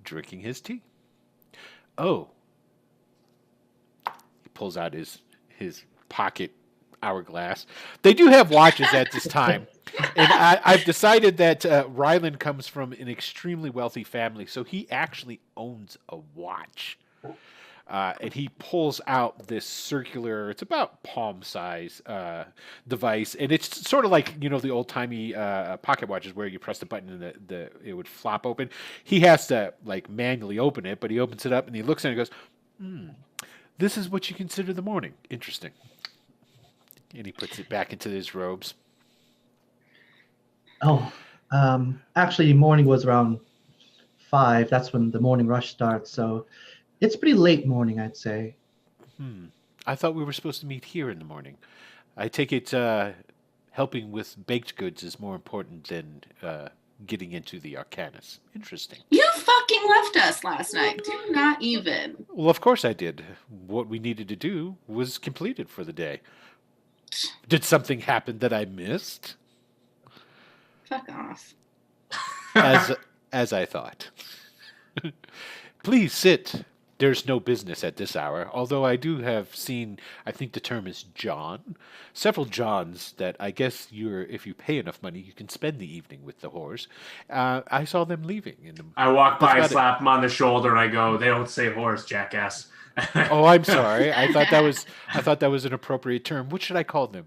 drinking his tea. Oh. Pulls out his pocket hourglass. They do have watches at this time. And I've decided that Rylan comes from an extremely wealthy family, so he actually owns a watch. And he pulls out this circular, it's about palm size device. And it's sort of like, the old timey pocket watches where you press the button and it would flop open. He has to like manually open it, but he opens it up and he looks at it and goes, "This is what you consider the morning. Interesting." And he puts it back into his robes. Oh, actually, morning was around 5. That's when the morning rush starts. So it's pretty late morning, I'd say. I thought we were supposed to meet here in the morning. I take it helping with baked goods is more important than getting into the Arcanus. Interesting. You fucking left us last night. Do not even. Well, of course I did. What we needed to do was completed for the day. Did something happen that I missed? Fuck off. As I thought. Please sit. There's no business at this hour, although I do have seen, I think the term is John, several Johns that I guess if you pay enough money, you can spend the evening with the whores. I saw them leaving. I walk by, That's about slap him on the shoulder, and I go, "They don't say horse, jackass." Oh, I'm sorry. I thought that was an appropriate term. What should I call them?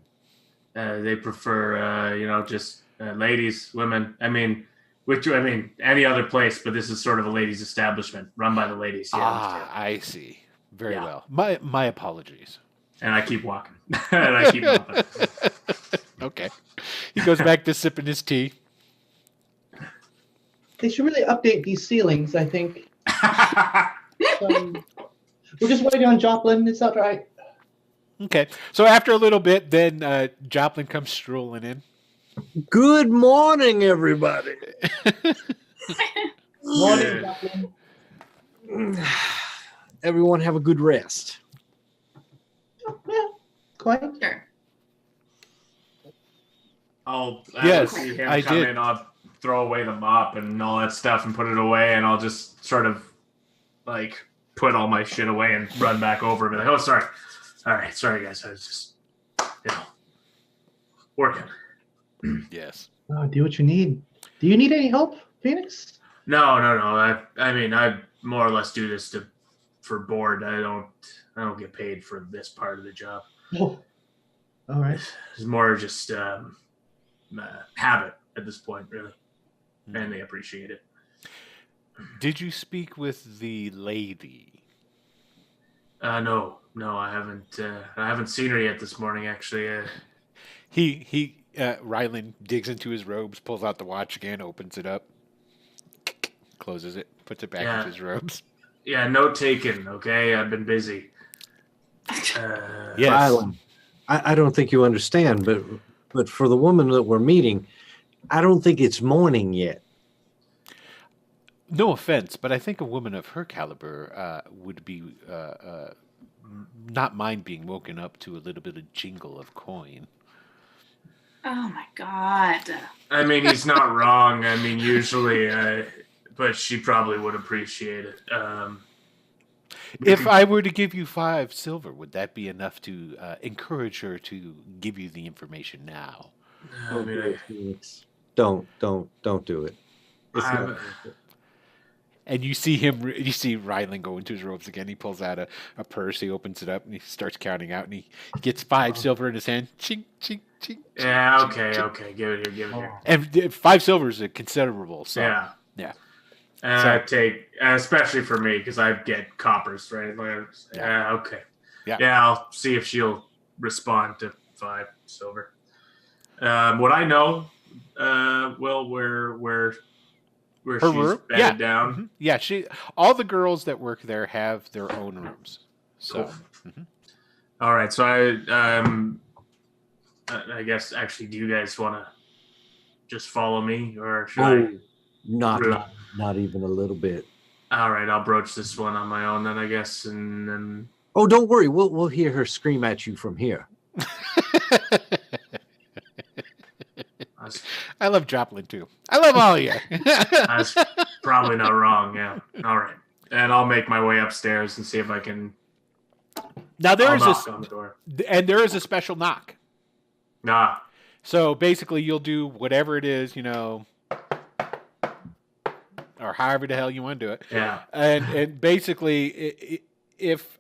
They prefer, just ladies, women. Any other place, but this is sort of a ladies' establishment run by the ladies. Yeah, I see. Very Yeah. well. My apologies. and I keep walking, and I keep moving. Okay. He goes back to sipping his tea. They should really update these ceilings, I think. We're just waiting on Joplin. It's not right. Okay. So after a little bit, then Joplin comes strolling in. Good morning, everybody. Morning, Yeah. Joplin. Everyone have a good rest. Yeah, quite. Sure. I'll Yes, see him I come did. in. I'll throw away the mop and all that stuff and put it away, and I'll just sort of like put all my shit away and run back over and be like, "Oh, sorry. All right, sorry guys. I was just, working." Yes. Oh, do what you need. Do you need any help, Phoenix? No. I more or less do this for board. I don't get paid for this part of the job. Oh, all right. It's more just habit at this point, really, and they appreciate it. Did you speak with the lady? No, I haven't. I haven't seen her yet this morning. Actually, Rylan digs into his robes, pulls out the watch again, opens it up, closes it, puts it back Yeah. into his robes. yeah, note taken. Okay, I've been busy. Yes. Rylan, I don't think you understand, but for the woman that we're meeting, I don't think it's morning yet. No offense, but I think a woman of her caliber would be not mind being woken up to a little bit of jingle of coin. Oh my god. I mean, he's not wrong. I mean, usually, but she probably would appreciate it. If I were to give you 5 silver, would that be enough to encourage her to give you the information now? I mean, I, Phoenix. Don't do it. It's I'm- not worth it. And you see Rylan go into his robes again. He pulls out a purse, he opens it up, and he starts counting out, and he gets 5 silver in his hand. Ching, ching, ching. yeah, okay. Give it here. And 5 silver is a considerable sum. Yeah. Yeah. And So- I take, especially for me, because I get coppers, right? Like, yeah, okay. Yeah. I'll see if she'll respond to 5 silver. What I know, where Her she's room? bedded Yeah. down. Mhm. Yeah, all the girls that work there have their own rooms. So, Cool. All right, so I guess actually, do you guys want to just follow me, or should Oh, not Really? not even a little bit. All right, I'll broach this one on my own then, I guess, and then Oh, don't worry. We'll hear her scream at you from here. I love Joplin too. I love all of you. that's probably not wrong. Yeah. All right, and I'll make my way upstairs and see if I can. Now there I'll is knock on the door. there is a special knock. Nah. So basically, you'll do whatever it is, or however the hell you want to do it. Yeah. And basically, if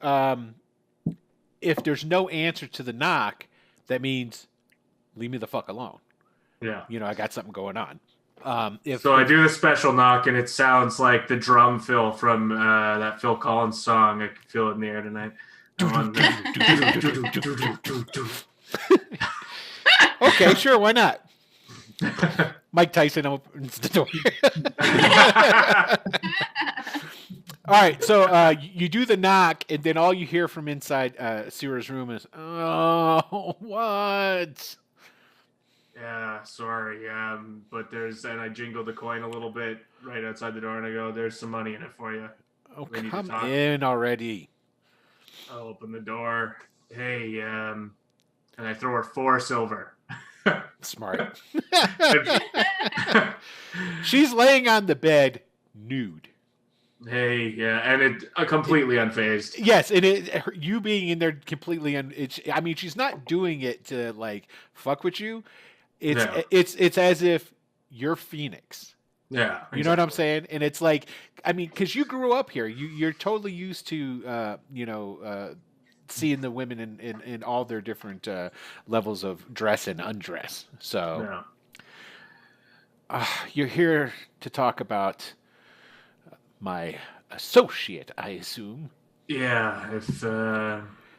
there's no answer to the knock, that means leave me the fuck alone. Yeah. I got something going on. So I do the special knock, and it sounds like the drum fill from that Phil Collins song. I can feel it in the air tonight. Okay, sure, why not? Mike Tyson opens the door. All right, so you do the knock, and then all you hear from inside Sierra's room is, "Oh, what?" Yeah, sorry. But and I jingle the coin a little bit right outside the door, and I go, "There's some money in it for you." Oh, We need to come talk. in already. I'll open the door. Hey, And I throw her 4 silver. Smart. She's laying on the bed, nude. Hey, yeah, and it completely unfazed. Yes, and you being in there completely, I mean, she's not doing it to like fuck with you. It's as if you're Phoenix. Yeah, exactly. You know what I'm saying? And it's like, I mean, because you grew up here, you're totally used to, seeing the women in all their different levels of dress and undress. So you're here to talk about my associate, I assume. Yeah. If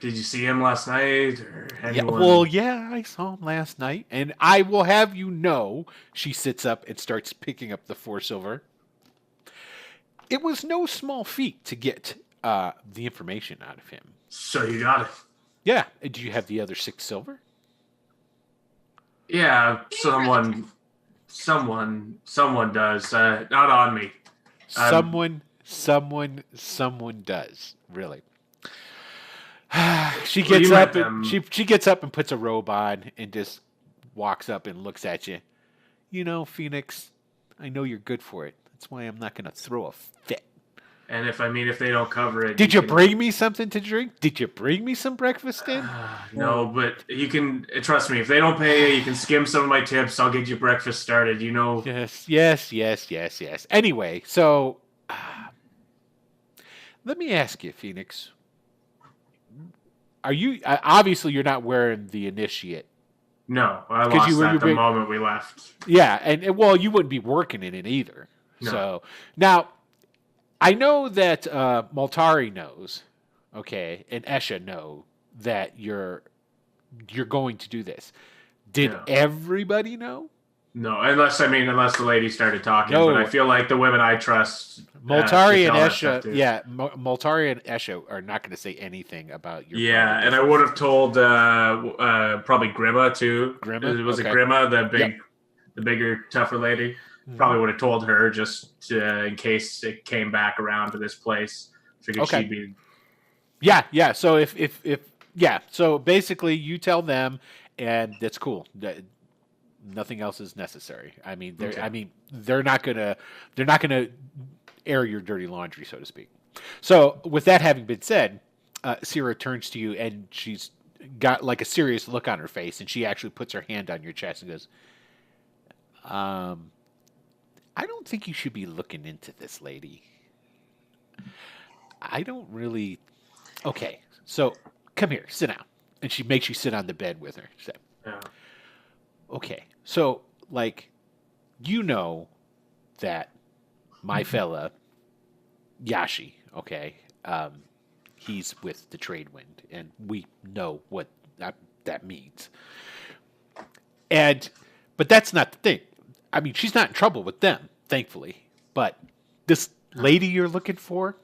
did you see him last night or anyone? Yeah, well, yeah, I saw him last night, and I will have you know, she sits up and starts picking up the 4 silver. It was no small feat to get the information out of him. So you got it. Yeah. Do you have the other 6 silver? Yeah, someone does. Not on me. Someone does. Really. She gets up and she gets up and puts a robe on and just walks up and looks at you. You know, Phoenix, I know you're good for it. That's why I'm not going to throw a fit. And if they don't cover it, did you bring me something to drink? Did you bring me some breakfast in? No, but you can trust me. If they don't pay you, you can skim some of my tips. I'll get you breakfast started. You know. Yes. Anyway, so let me ask you, Phoenix. Are you obviously you're not wearing the initiate? No, I lost that the moment we left. Yeah, and well, you wouldn't be working in it either. No. So now. I know that Maltari knows, okay, and Esha know that you're going to do this. Did everybody know? No, unless the lady started talking. No. But I feel like the women I trust, Multari and Esha, Multari and Esha are not going to say anything about your. Yeah, and I would have told probably Grima too. Grima, was it Grima, the bigger, tougher lady? Probably would have told her just in case it came back around to this place. Figured she'd be. Yeah. So so basically you tell them, and that's cool. Nothing else is necessary. I mean, they're not gonna air your dirty laundry, so to speak. So with that having been said, Sierra turns to you and she's got like a serious look on her face, and she actually puts her hand on your chest and goes, I don't think you should be looking into this, lady. I don't really. Okay, so come here, sit down. And she makes you sit on the bed with her. So, okay, so like, you know that my fella, Yashi, okay, he's with the Tradewind, and we know what that means. But that's not the thing. I mean, she's not in trouble with them, thankfully. But this lady you're looking for,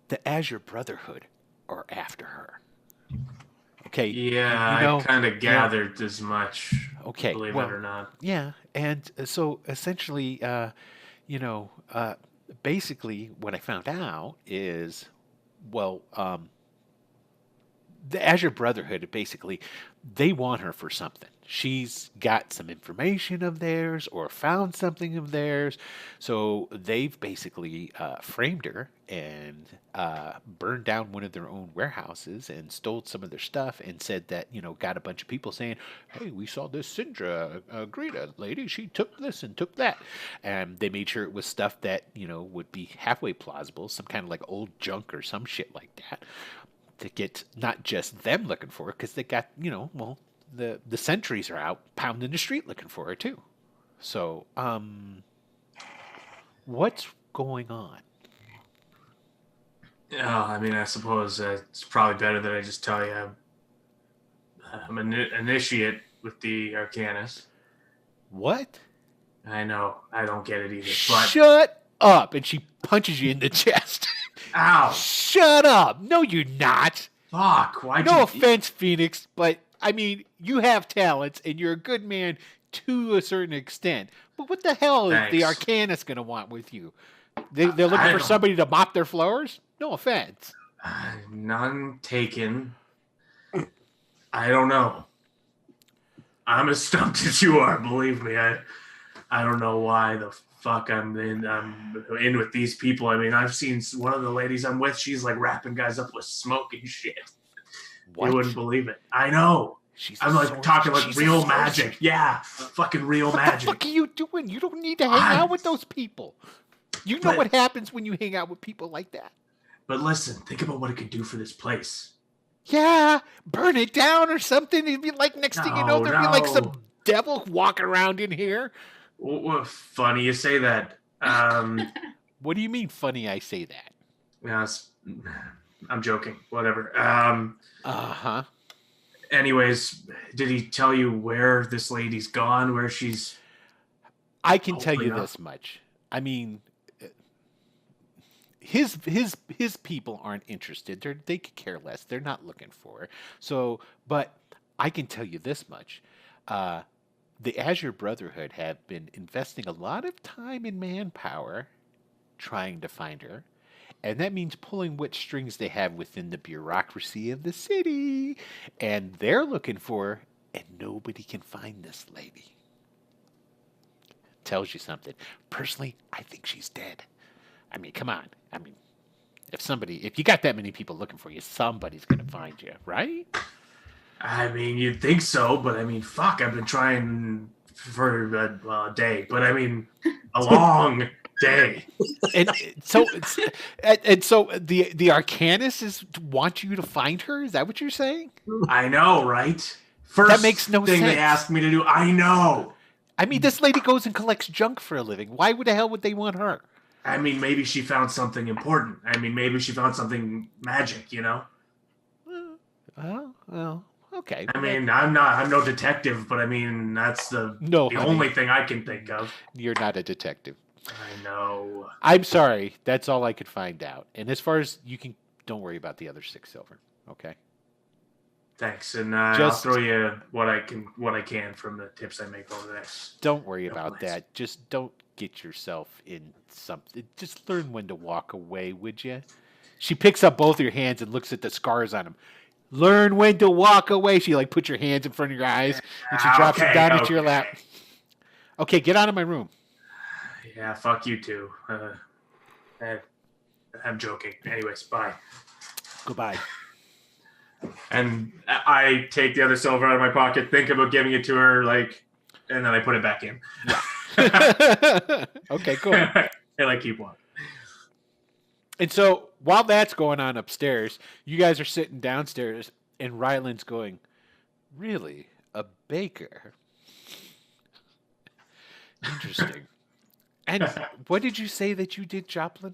the Azure Brotherhood are after her. Okay. Yeah, I kind of gathered as much. Okay. Believe it or not. Yeah, and so essentially, basically, what I found out is, the Azure Brotherhood, basically, they want her for something. She's got some information of theirs or found something of theirs. So they've basically framed her and burned down one of their own warehouses and stole some of their stuff and said that, got a bunch of people saying, hey, we saw this Syndra Greta lady. She took this and took that. And they made sure it was stuff that, would be halfway plausible, some kind of like old junk or some shit like that, to get not just them looking for it, because they got, the sentries are out pounding the street looking for her too. So, what's going on? Yeah, I mean, I suppose it's probably better that I just tell you I'm an initiate with the Arcanus. What? I know. I don't get it either. But... Shut up! And she punches you in the chest. Ow! Shut up! No, you're not. Fuck! Why? No offense, Phoenix, but I mean, you have talents and you're a good man to a certain extent. But what the hell is the Arcanus going to want with you? They're looking for somebody to mop their floors? No offense. None taken. I don't know. I'm as stumped as you are, believe me. I don't know why the fuck I'm in with these people. I mean, I've seen one of the ladies I'm with, she's like wrapping guys up with smoke and shit. What? You wouldn't believe it. I know. She's I'm like talking like she's a real sorcerer. magic. Yeah, fucking real What magic. the fuck are you doing? You don't need to hang out with those people. You know But- what happens when you hang out with people like that. But listen, think about what it could do for this place. Yeah, burn it down or something. It'd be like next thing you know, there'd be like No. some devil walking around in here. Funny you say that. What do you mean funny I say that? Yeah, I'm joking. Whatever. Uh-huh. Anyways, did he tell you where this lady's gone? Where she's? I can tell you Hopefully not. this much. I mean, his people aren't interested. They could care less. They're not looking for her. So, but I can tell you this much. The Azure Brotherhood have been investing a lot of time and manpower trying to find her. And that means pulling which strings they have within the bureaucracy of the city. And they're looking for her, and nobody can find this lady. Tells you something. Personally, I think she's dead. I mean, come on. I mean, if you got that many people looking for you, somebody's going to find you, right? I mean, you'd think so, but I mean, fuck, I've been trying for a day, but I mean, a long day. And so the Arcanus want you to find her? Is that what you're saying? I know, right? First That makes no thing sense. they asked me to do, I know. I mean, this lady goes and collects junk for a living. Why the hell would they want her? I mean, maybe she found something important. I mean, maybe she found something magic, you know? Well, okay. I mean, I'm no detective, but I mean, that's the No, honey. only thing I can think of. You're not a detective. I know. I'm sorry. That's all I could find out. And as far as you can, don't worry about the other 6 silver. Okay. Thanks, and I'll Just- throw you what I can from the tips I make over the next. Don't worry No, about please. that. Just don't get yourself in something. Just learn when to walk away, would you? She picks up both your hands and looks at the scars on them. Learn when to walk away. She like puts your hands in front of your eyes and she drops them down into your lap. Okay, get out of my room. Yeah, fuck you too. I'm joking. Anyways, bye. Goodbye. And I take the other silver out of my pocket, think about giving it to her, like, and then I put it back in. Okay, cool. And I keep walking. And so while that's going on upstairs, you guys are sitting downstairs, and Ryland's going, "Really? A baker? Interesting." And what did you say that you did, Joplin?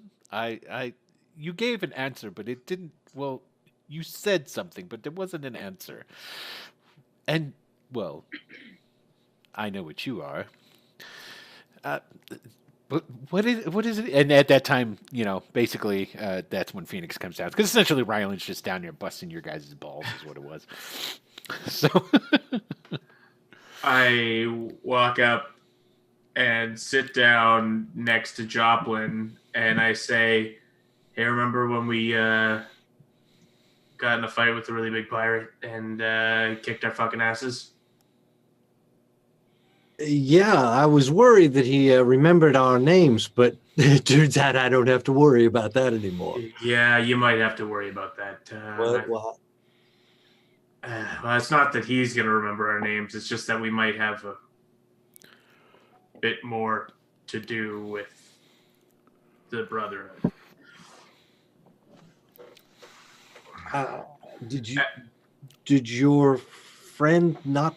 You gave an answer, but it didn't. Well, you said something, but there wasn't an answer. And well, I know what you are. But what is it? And at that time, basically, that's when Phoenix comes down. Because essentially, Ryland's just down there busting your guys' balls is what it was. So I walk up and sit down next to Joplin, and I say, "Hey, remember when we got in a fight with a really big pirate and kicked our fucking asses?" Yeah, I was worried that he remembered our names, but it turns out I don't have to worry about that anymore. Yeah, you might have to worry about that. Well, Well, it's not that he's going to remember our names. It's just that we might have a bit more to do with the Brotherhood. did your friend not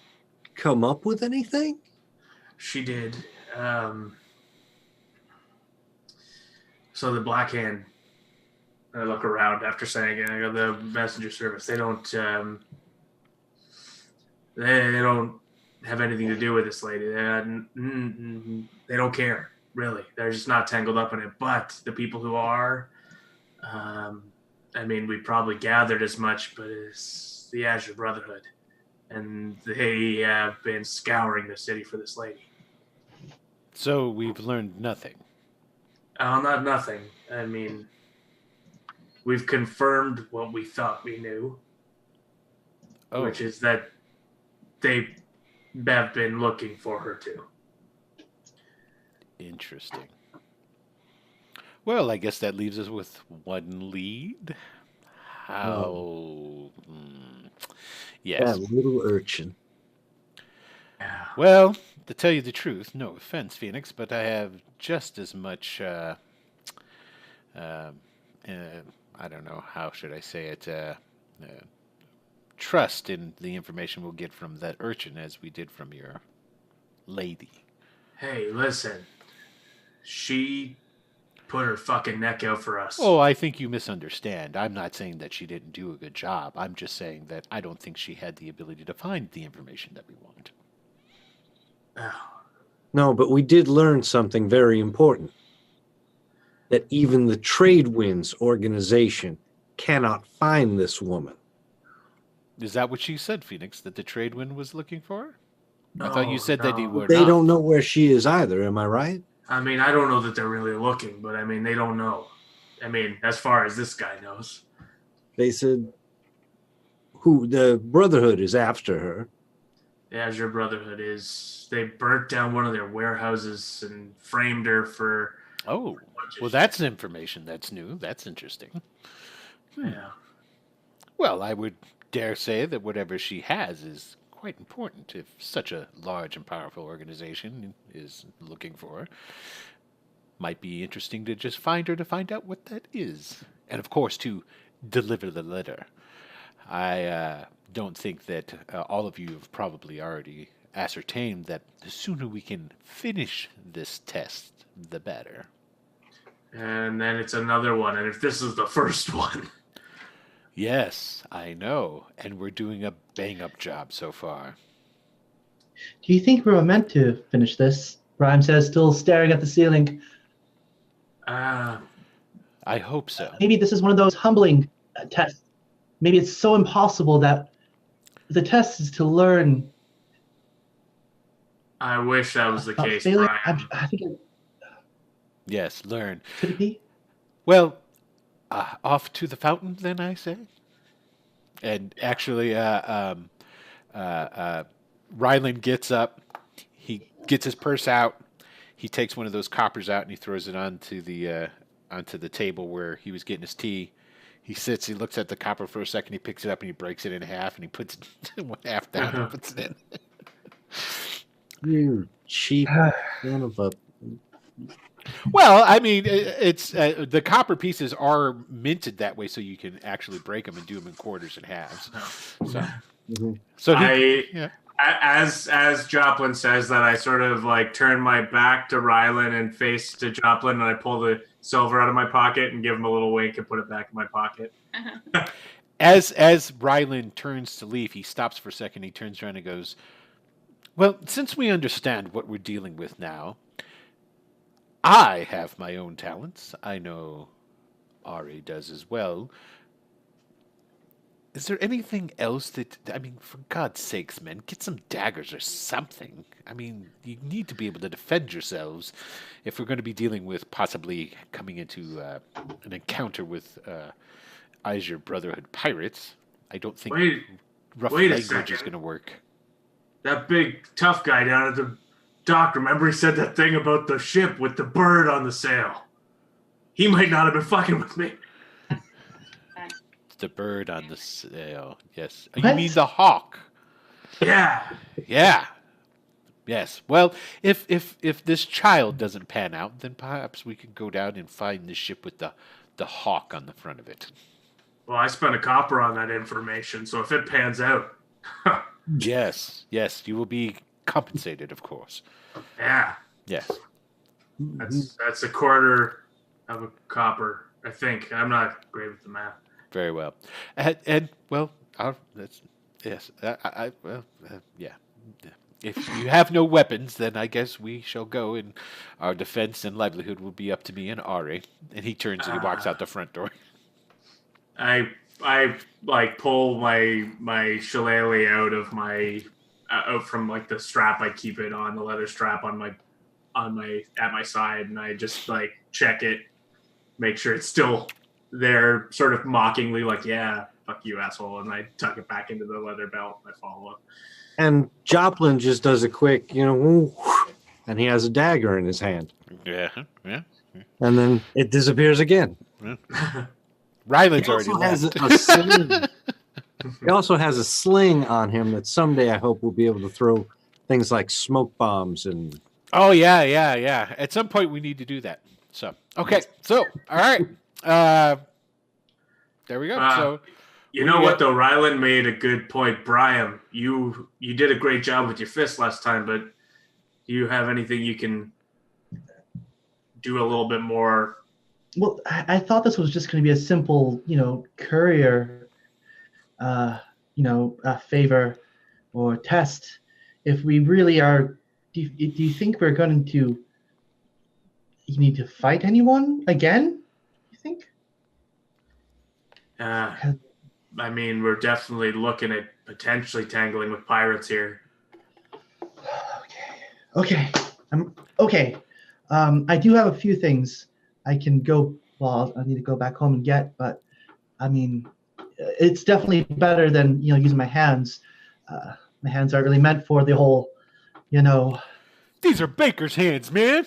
come up with anything? She did. So the Black Hand, I look around after saying it. I go, the messenger service. They don't have anything to do with this lady. They don't care, really. They're just not tangled up in it. But the people who are, I mean, we probably gathered as much, but it's the Azure Brotherhood. And they have been scouring the city for this lady. So we've learned nothing. Not nothing. I mean, we've confirmed what we thought we knew. Oh, which is that they have been looking for her too. interesting. Well, I guess that leaves us with one lead. How? Yes. That little urchin. Yeah. Well, to tell you the truth, no offense, Phoenix, but I have just as much. Uh, I don't know how should I say it. Trust in the information we'll get from that urchin as we did from your lady. Hey, listen. She put her fucking neck out for us. Oh, I think you misunderstand. I'm not saying that she didn't do a good job. I'm just saying that I don't think she had the ability to find the information that we want. Oh. No, but we did learn something very important. That even the Tradewinds organization cannot find this woman. Is that what she said, Phoenix? That the trade wind was looking for her? I No, thought you said that they no. were They not. don't know where she is either, am I right? I mean, I don't know that they're really looking, but I mean, they don't know. I mean, as far as this guy knows. They said the Brotherhood is after her. Yeah, as your Brotherhood is. They burnt down one of their warehouses and framed her for. Oh, well, that's information that's new. That's interesting. Yeah. Well, I would dare say that whatever she has is quite important if such a large and powerful organization is looking for her. Might be interesting to just find her to find out what that is. And of course, to deliver the letter. I don't think that all of you have probably already ascertained that the sooner we can finish this test, the better. And then it's another one. And if this is the first one. Yes, I know. And we're doing a bang-up job so far. Do you think we were meant to finish this? Rhyme says, still staring at the ceiling. I hope so. Maybe this is one of those humbling tests. Maybe it's so impossible that the test is to learn. I wish that was the about case, failing. Brian. I think Yes, learn. could it be? Well, off to the fountain, then, I say. And actually, Ryland gets up. He gets his purse out. He takes one of those coppers out and he throws it onto the table where he was getting his tea. He sits. He looks at the copper for a second. He picks it up and he breaks it in half and he puts one half down and puts it in. You cheap son of a... Well, I mean, it's the copper pieces are minted that way, so you can actually break them and do them in quarters and halves. So As Joplin says that, I sort of like turn my back to Rylan and face to Joplin, and I pull the silver out of my pocket and give him a little wink and put it back in my pocket. As Rylan turns to leave, he stops for a second. He turns around and goes, "Well, since we understand what we're dealing with now, I have my own talents. I know Ari does as well. Is there anything else that, I mean, for God's sakes, man, get some daggers or something. I mean, you need to be able to defend yourselves if we're going to be dealing with possibly coming into an encounter with Azure Brotherhood pirates. I don't think rough wait a language second. is going to work." That big tough guy down at the dock, remember he said that thing about the ship with the bird on the sail? He might not have been fucking with me. The bird on the sail. Yes. You What? mean the hawk? Yeah. Yeah. Yes. Well, if this child doesn't pan out, then perhaps we could go down and find the ship with the hawk on the front of it. Well, I spent a copper on that information, so if it pans out. Yes. Yes. You will be compensated, of course. Yeah. Yes. That's a quarter of a copper, I think. I'm not great with the math. Very well. And well, that's yes. Yeah. If you have no weapons, then I guess we shall go, and our defense and livelihood will be up to me and Ari. And he turns and he walks out the front door. I like pull my shillelagh out of my out from like the strap I keep it on, the leather strap on my at my side, and I just like check it, make sure it's still there, sort of mockingly, like, yeah, fuck you, asshole, and I tuck it back into the leather belt. I follow up. And Joplin just does a quick, whoo, and he has a dagger in his hand. Yeah, yeah. And then it disappears again. Ryland's He already also has left. a sling. He also has a sling on him that someday I hope will be able to throw things like smoke bombs and. Oh yeah. At some point we need to do that. So okay. So all right. There we go. So you know what though, Ryland made a good point. Brian, you did a great job with your fist last time, but do you have anything you can do a little bit more? Well, I thought this was just going to be a simple, courier, favor or test. If we really are, do you think we're going to? You need to fight anyone again? You think? I mean, we're definitely looking at potentially tangling with pirates here. Okay. Okay. I do have a few things I can go. Well, I need to go back home and get, but I mean, it's definitely better than using my hands. My hands aren't really meant for the whole, These are baker's hands, man.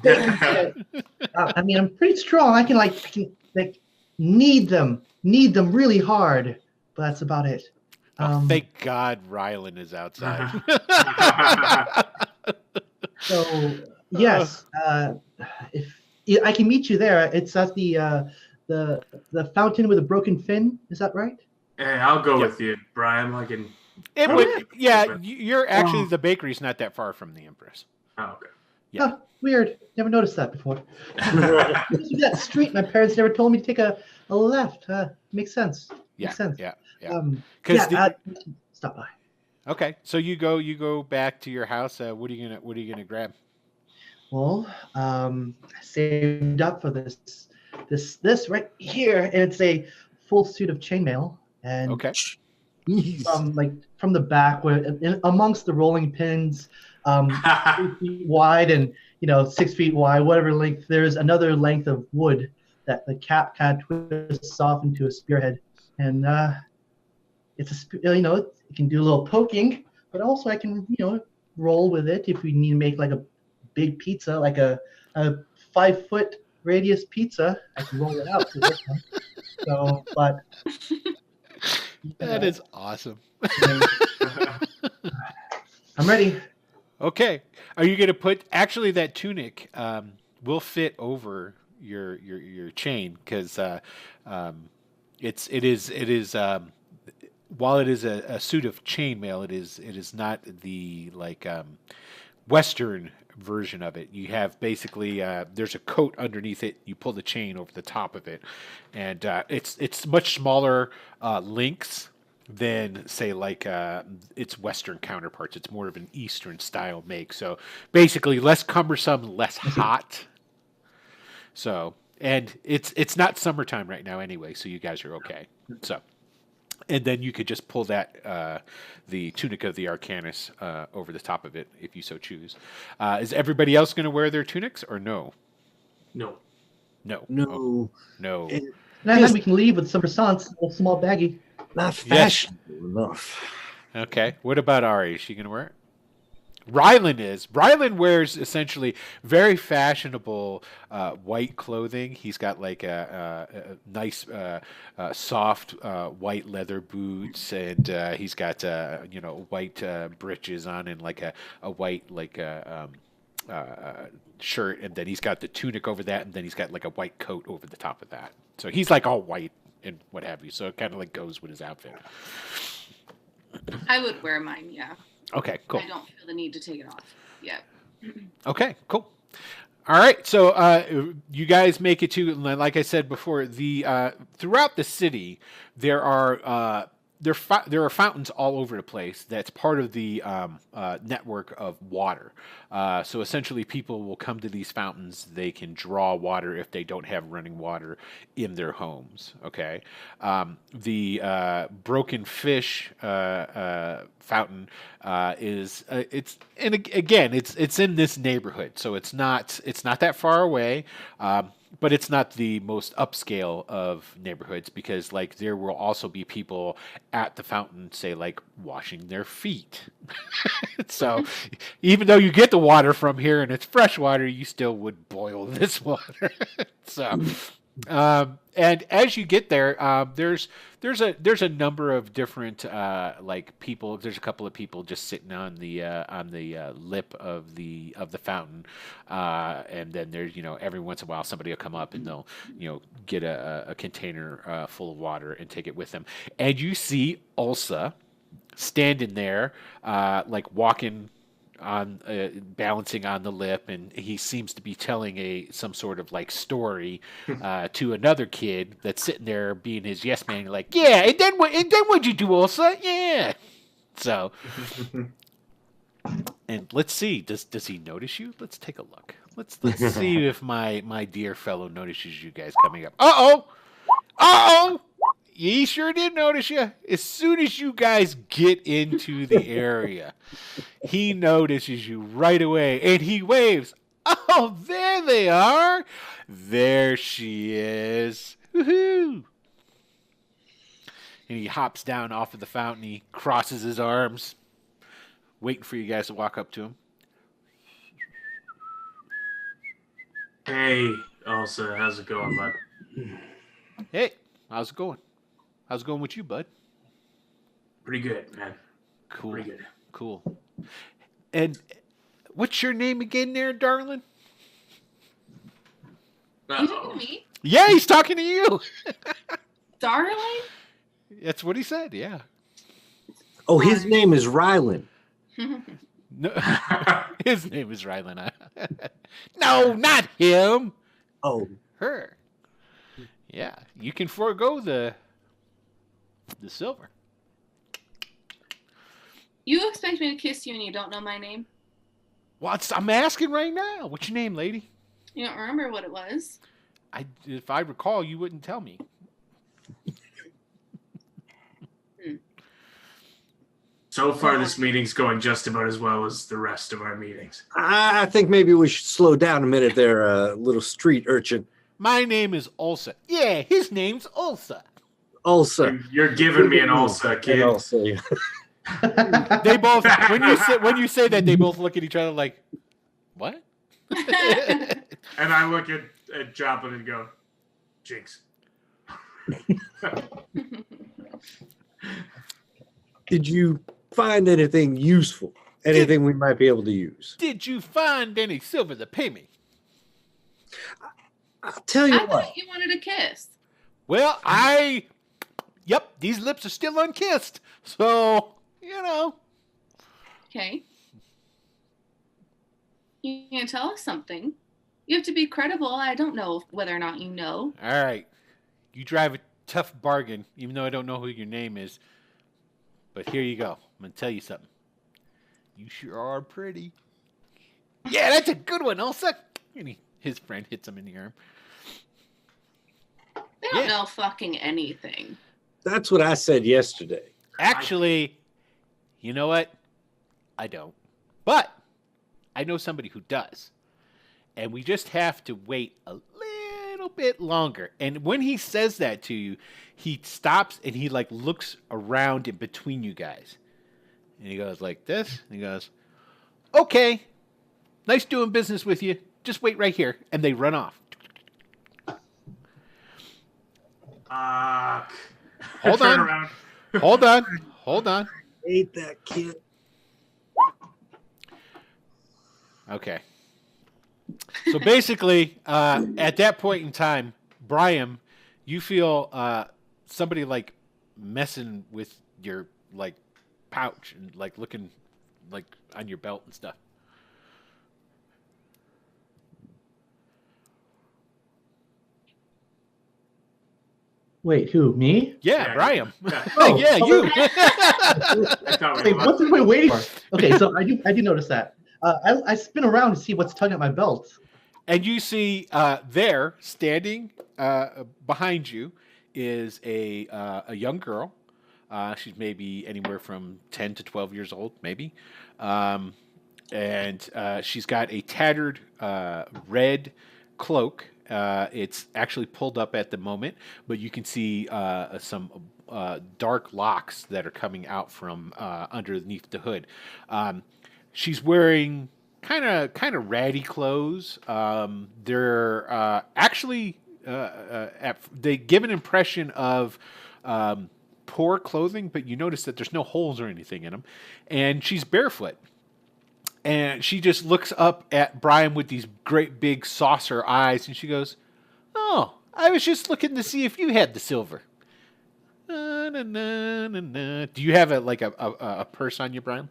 I mean, I'm pretty strong. I can knead them really hard, but that's about it. Thank God Ryland is outside. So yes, if I can meet you there, it's at the fountain with a broken fin. Is that right? Hey, I'll go with you, Brian. I can. You're actually the bakery's not that far from the Empress. Oh, okay. Yeah. Huh, weird. Never noticed that before. That street, my parents never told me to take a left. Makes sense. Yeah. Makes sense. Yeah. Stop by. Okay, so you go back to your house. What are you gonna grab? Well, I saved up for this right here. It's a full suit of chainmail, and Okay. From the back, where amongst the rolling pins, 3 feet wide and 6 feet wide, whatever length. There's another length of wood that the cap kind of twists off into a spearhead, and it's it can do a little poking, but also I can roll with it if we need to make like a big pizza, like a 5-foot radius pizza. I can roll it out. So, but that is awesome. I'm ready. Okay, are you gonna put actually that tunic will fit over your chain because it is while it is a suit of chainmail, it is not the Western version of it. You have basically there's a coat underneath it. You pull the chain over the top of it, and it's much smaller links than say its Western counterparts. It's more of an Eastern style make. So basically, less cumbersome, less hot. So and it's not summertime right now anyway, so you guys are okay. So. And then you could just pull that the tunic of the Arcanus over the top of it if you so choose. Is everybody else going to wear their tunics or no? No. No. Now we can leave with some croissants, a small baggie. Not fashionable enough. Okay. What about Ari? Is she going to wear it? Ryland wears essentially very fashionable white clothing. He's got like a nice soft white leather boots, and he's got white breeches on, and like a white shirt, and then he's got the tunic over that, and then he's got like a white coat over the top of that. So he's like all white and what have you. So it kind of like goes with his outfit. I would wear mine, yeah. Okay, cool. I don't feel the need to take it off. Yeah. Okay, cool. All right, so you guys make it to, like I said before, the throughout the city there are fountains all over the place. That's part of the network of water. So essentially, people will come to these fountains. They can draw water if they don't have running water in their homes. Okay, the Broken Fish fountain is it's in this neighborhood, so it's not that far away. but it's not the most upscale of neighborhoods because like there will also be people at the fountain, say like washing their feet. So even though you get the water from here and it's fresh water, you still would boil this water. So and as you get there, there's a number of different like people. There's a couple of people just sitting on the lip of the fountain, and then there's every once in a while somebody will come up and they'll get a container full of water and take it with them. And you see Ulsa standing there, like walking on balancing on the lip, and he seems to be telling some sort of like story to another kid that's sitting there being his yes man, like, yeah, and then what'd you do, Ulsa? Yeah. So and let's see, does he notice you? Let's take a look. Let's see if my dear fellow notices you guys coming up. Uh-oh! He sure did notice you. As soon as you guys get into the area, he notices you right away, and he waves. Oh, there they are. There she is. Woohoo! And he hops down off of the fountain. He crosses his arms, waiting for you guys to walk up to him. Hey, Elsa, how's it going, bud? Hey, how's it going? How's it going with you, bud? Pretty good, man. Cool. Pretty good. Cool. And what's your name again there, darling? You talking to me? Yeah, he's talking to you. Darling? That's what he said, yeah. Oh, his name is Rylan. No, his name is Rylan. No, not him. Oh, Her. Yeah, you can forego the silver. You expect me to kiss you and you don't know my name? I'm asking right now. What's your name, lady? You don't remember what it was? If I recall, you wouldn't tell me. So far, this meeting's going just about as well as the rest of our meetings. I think maybe we should slow down a minute there, little street urchin. My name is Ulsa. Yeah, his name's Ulsa. Ulsa. You're giving me an Ulsa, kid. Ulsa. They both when you say that, they both look at each other like, what? And I look at Joplin and go, Jinx. Did you find anything useful? Anything we might be able to use? Did you find any silver to pay me? I'll tell you I what. thought you wanted a kiss. Well, yep, these lips are still unkissed. So, Okay. You're going to tell us something. You have to be credible. I don't know whether or not you know. All right. You drive a tough bargain, even though I don't know who your name is. But here you go. I'm going to tell you something. You sure are pretty. Yeah, that's a good one, Elsa. And his friend hits him in the arm. They don't know fucking anything. That's what I said yesterday. Actually, you know what? I don't. But I know somebody who does. And we just have to wait a little bit longer. And when he says that to you, he stops and he like looks around in between you guys. And he goes like this. And he goes, okay, nice doing business with you. Just wait right here. And they run off. Hold Turn on. around. Hold on. Hate that kid. Okay. So basically, at that point in time, Brian, you feel somebody like messing with your like pouch and like looking like on your belt and stuff. Wait, who? Me? Yeah, Yeah, Brian. Oh, yeah, oh, you. I thought we Wait, lost. what's we waiting for? Okay, so I do notice that. I spin around to see what's tugging at my belt. And you see there, standing behind you, is a young girl. She's maybe anywhere from 10 to 12 years old, maybe. And she's got a tattered red cloak It's actually pulled up at the moment, but you can see some dark locks that are coming out from underneath the hood. She's wearing kind of ratty clothes. They're actually they give an impression of poor clothing, but you notice that there's no holes or anything in them, and she's barefoot. And she just looks up at Brian with these great big saucer eyes, and she goes, "Oh, I was just looking to see if you had the silver." Na, na, na, na, na. Do you have a purse on you, Brian?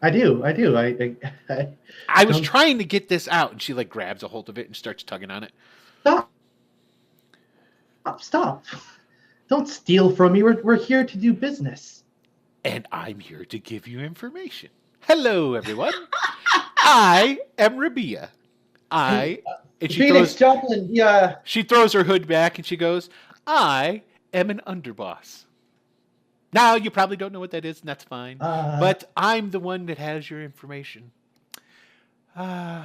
I do. I was trying to get this out, and she like grabs a hold of it and starts tugging on it. Stop. Don't steal from me. We're here to do business. And I'm here to give you information. Hello, everyone. I am Rabia. And she Phoenix Joplin, yeah. She throws her hood back and she goes, "I am an underboss." Now, you probably don't know what that is, and that's fine. But I'm the one that has your information. We're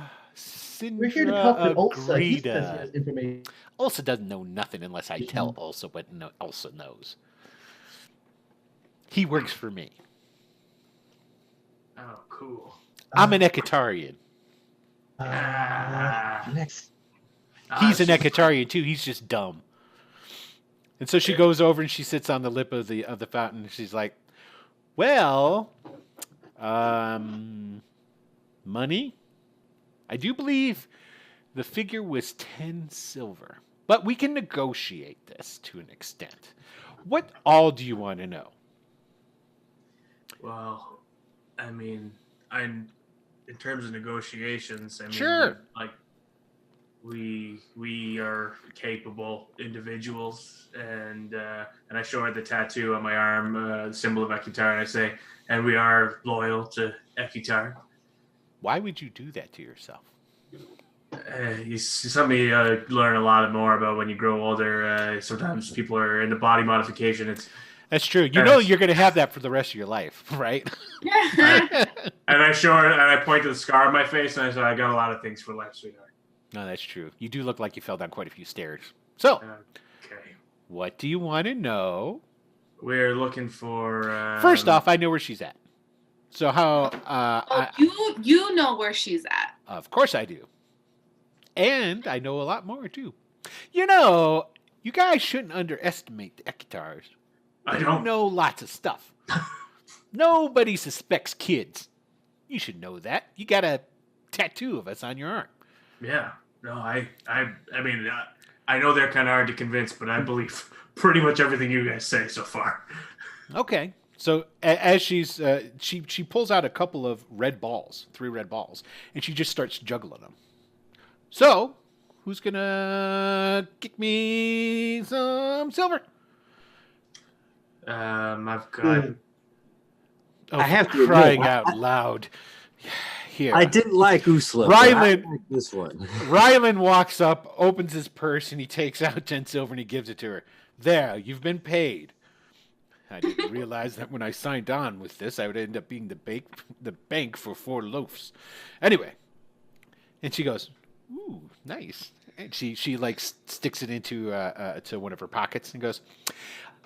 here to talk with Ulsa. He says he has information. Ulsa doesn't know nothing unless I tell Ulsa what Ulsa knows. He works for me. Oh, cool. I'm an Ekatarian. Next. He's an Ekatarian too. He's just dumb. And so she goes over and she sits on the lip of the fountain. And she's like, "Well, money. I do believe the figure was 10 silver, but we can negotiate this to an extent. What all do you want to know?" Well, I mean, in terms of negotiations, I mean, Sure. like we are capable individuals, and I show her the tattoo on my arm, the symbol of Ekitar, and I say, and we are loyal to Ekitar. Why would you do that to yourself? Something you learn a lot more about when you grow older. Sometimes people are into body modification. That's true. You know you're going to have that for the rest of your life, right? And I show her, and I point to the scar on my face, and I say, "I got a lot of things for life, sweetheart." No, that's true. You do look like you fell down quite a few stairs. So, okay. What do you want to know? We're looking for... First off, I know where she's at. So how... you know where she's at. Of course I do. And I know a lot more, too. You know, you guys shouldn't underestimate the Ekitars. I don't... You know lots of stuff. Nobody suspects kids. You should know that. You got a tattoo of us on your arm. Yeah. No, I mean, I know they're kind of hard to convince, but I believe pretty much everything you guys say so far. Okay. So as she's she pulls out a couple of red balls, 3 red balls, and she just starts juggling them. So, who's gonna kick me some silver? I've got... Oh, I have to crying admit, out loud. Here. I didn't like Usla. Rylan, I like this one. Rylan walks up, opens his purse, and he takes out 10 silver and he gives it to her. There, you've been paid. I didn't realize that when I signed on with this, I would end up being the bank for 4 loaves. Anyway, and she goes, "Ooh, nice." And she like sticks it into to one of her pockets and goes,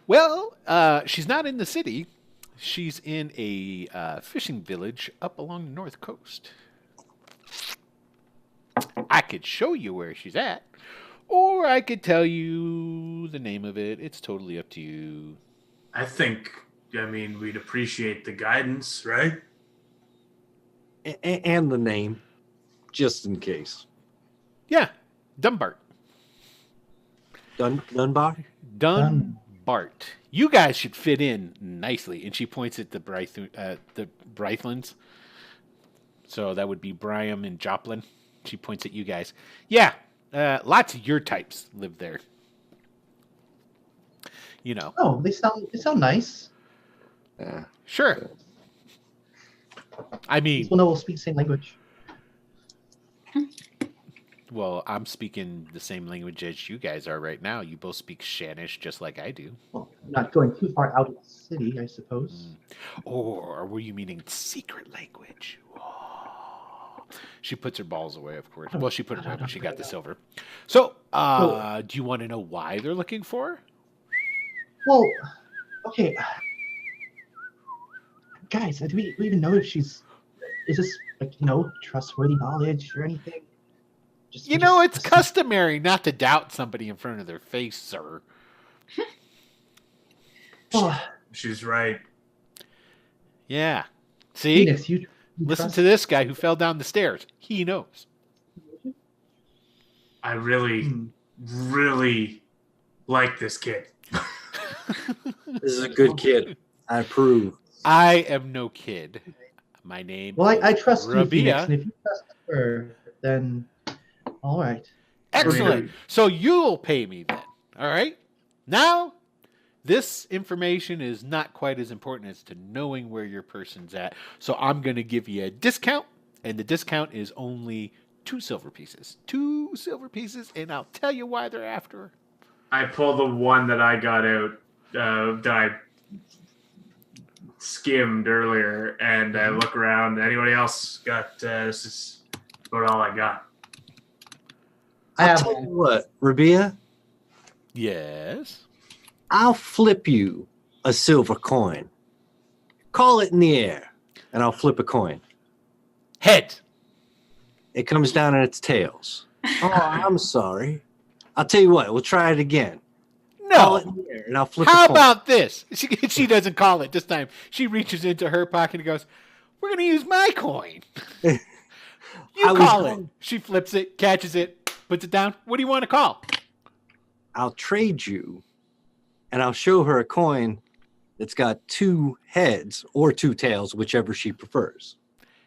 "Well, she's not in the city. She's in a fishing village up along the north coast. I could show you where she's at, or I could tell you the name of it. It's totally up to you." I mean, we'd appreciate the guidance, right? And the name, just in case. Yeah, Dunbart. Dunbar? Dunbart. You guys should fit in nicely. And she points at the Brythlands. So that would be Brian and Joplin. She points at you guys. Yeah, lots of your types live there. You know. Oh, they sound nice. Yeah. Sure. I mean, People know we'll speak the same language. well, I'm speaking the same language as you guys are right now. You both speak Shanish just like I do. Well, not going too far out of the city, I suppose. Or were you meaning secret language? Oh. She puts her balls away, of course. Well, she put them away, but she got the silver. So, do you want to know why they're looking for her? Well, okay. Guys, do we even know if is this like, trustworthy knowledge or anything? It's customary not to doubt somebody in front of their face, sir. Oh, She's right. Yeah. See? Phoenix, you Listen trust- to this guy who fell down the stairs. He knows. I really, really like this kid. This is a good kid. I approve. I am no kid. My name Well, I is trust you, Phoenix, Rabia. and if you trust her, then all right. Excellent. So you'll pay me then. All right? Now, this information is not quite as important as to knowing where your person's at. So I'm going to give you a discount, and the discount is only 2 silver pieces. 2 silver pieces, and I'll tell you why they're after her. I pull the one that I got out that I skimmed earlier, and I look around. Anybody else got? This is about all I got. I'll tell you what, Rabia, Yes. I'll flip you a silver coin. Call it in the air, and I'll flip a coin. Head. It comes down on its tails. Oh, I'm sorry. I'll tell you what, we'll try it again. Call it No. in the air, and I'll flip How a coin. about this? She doesn't call it this time. She reaches into her pocket and goes, "We're going to use my coin." I You was call it. going- She flips it, catches it, puts it down. What do you want to call? I'll trade you, and I'll show her a coin that's got 2 heads or 2 tails, whichever she prefers.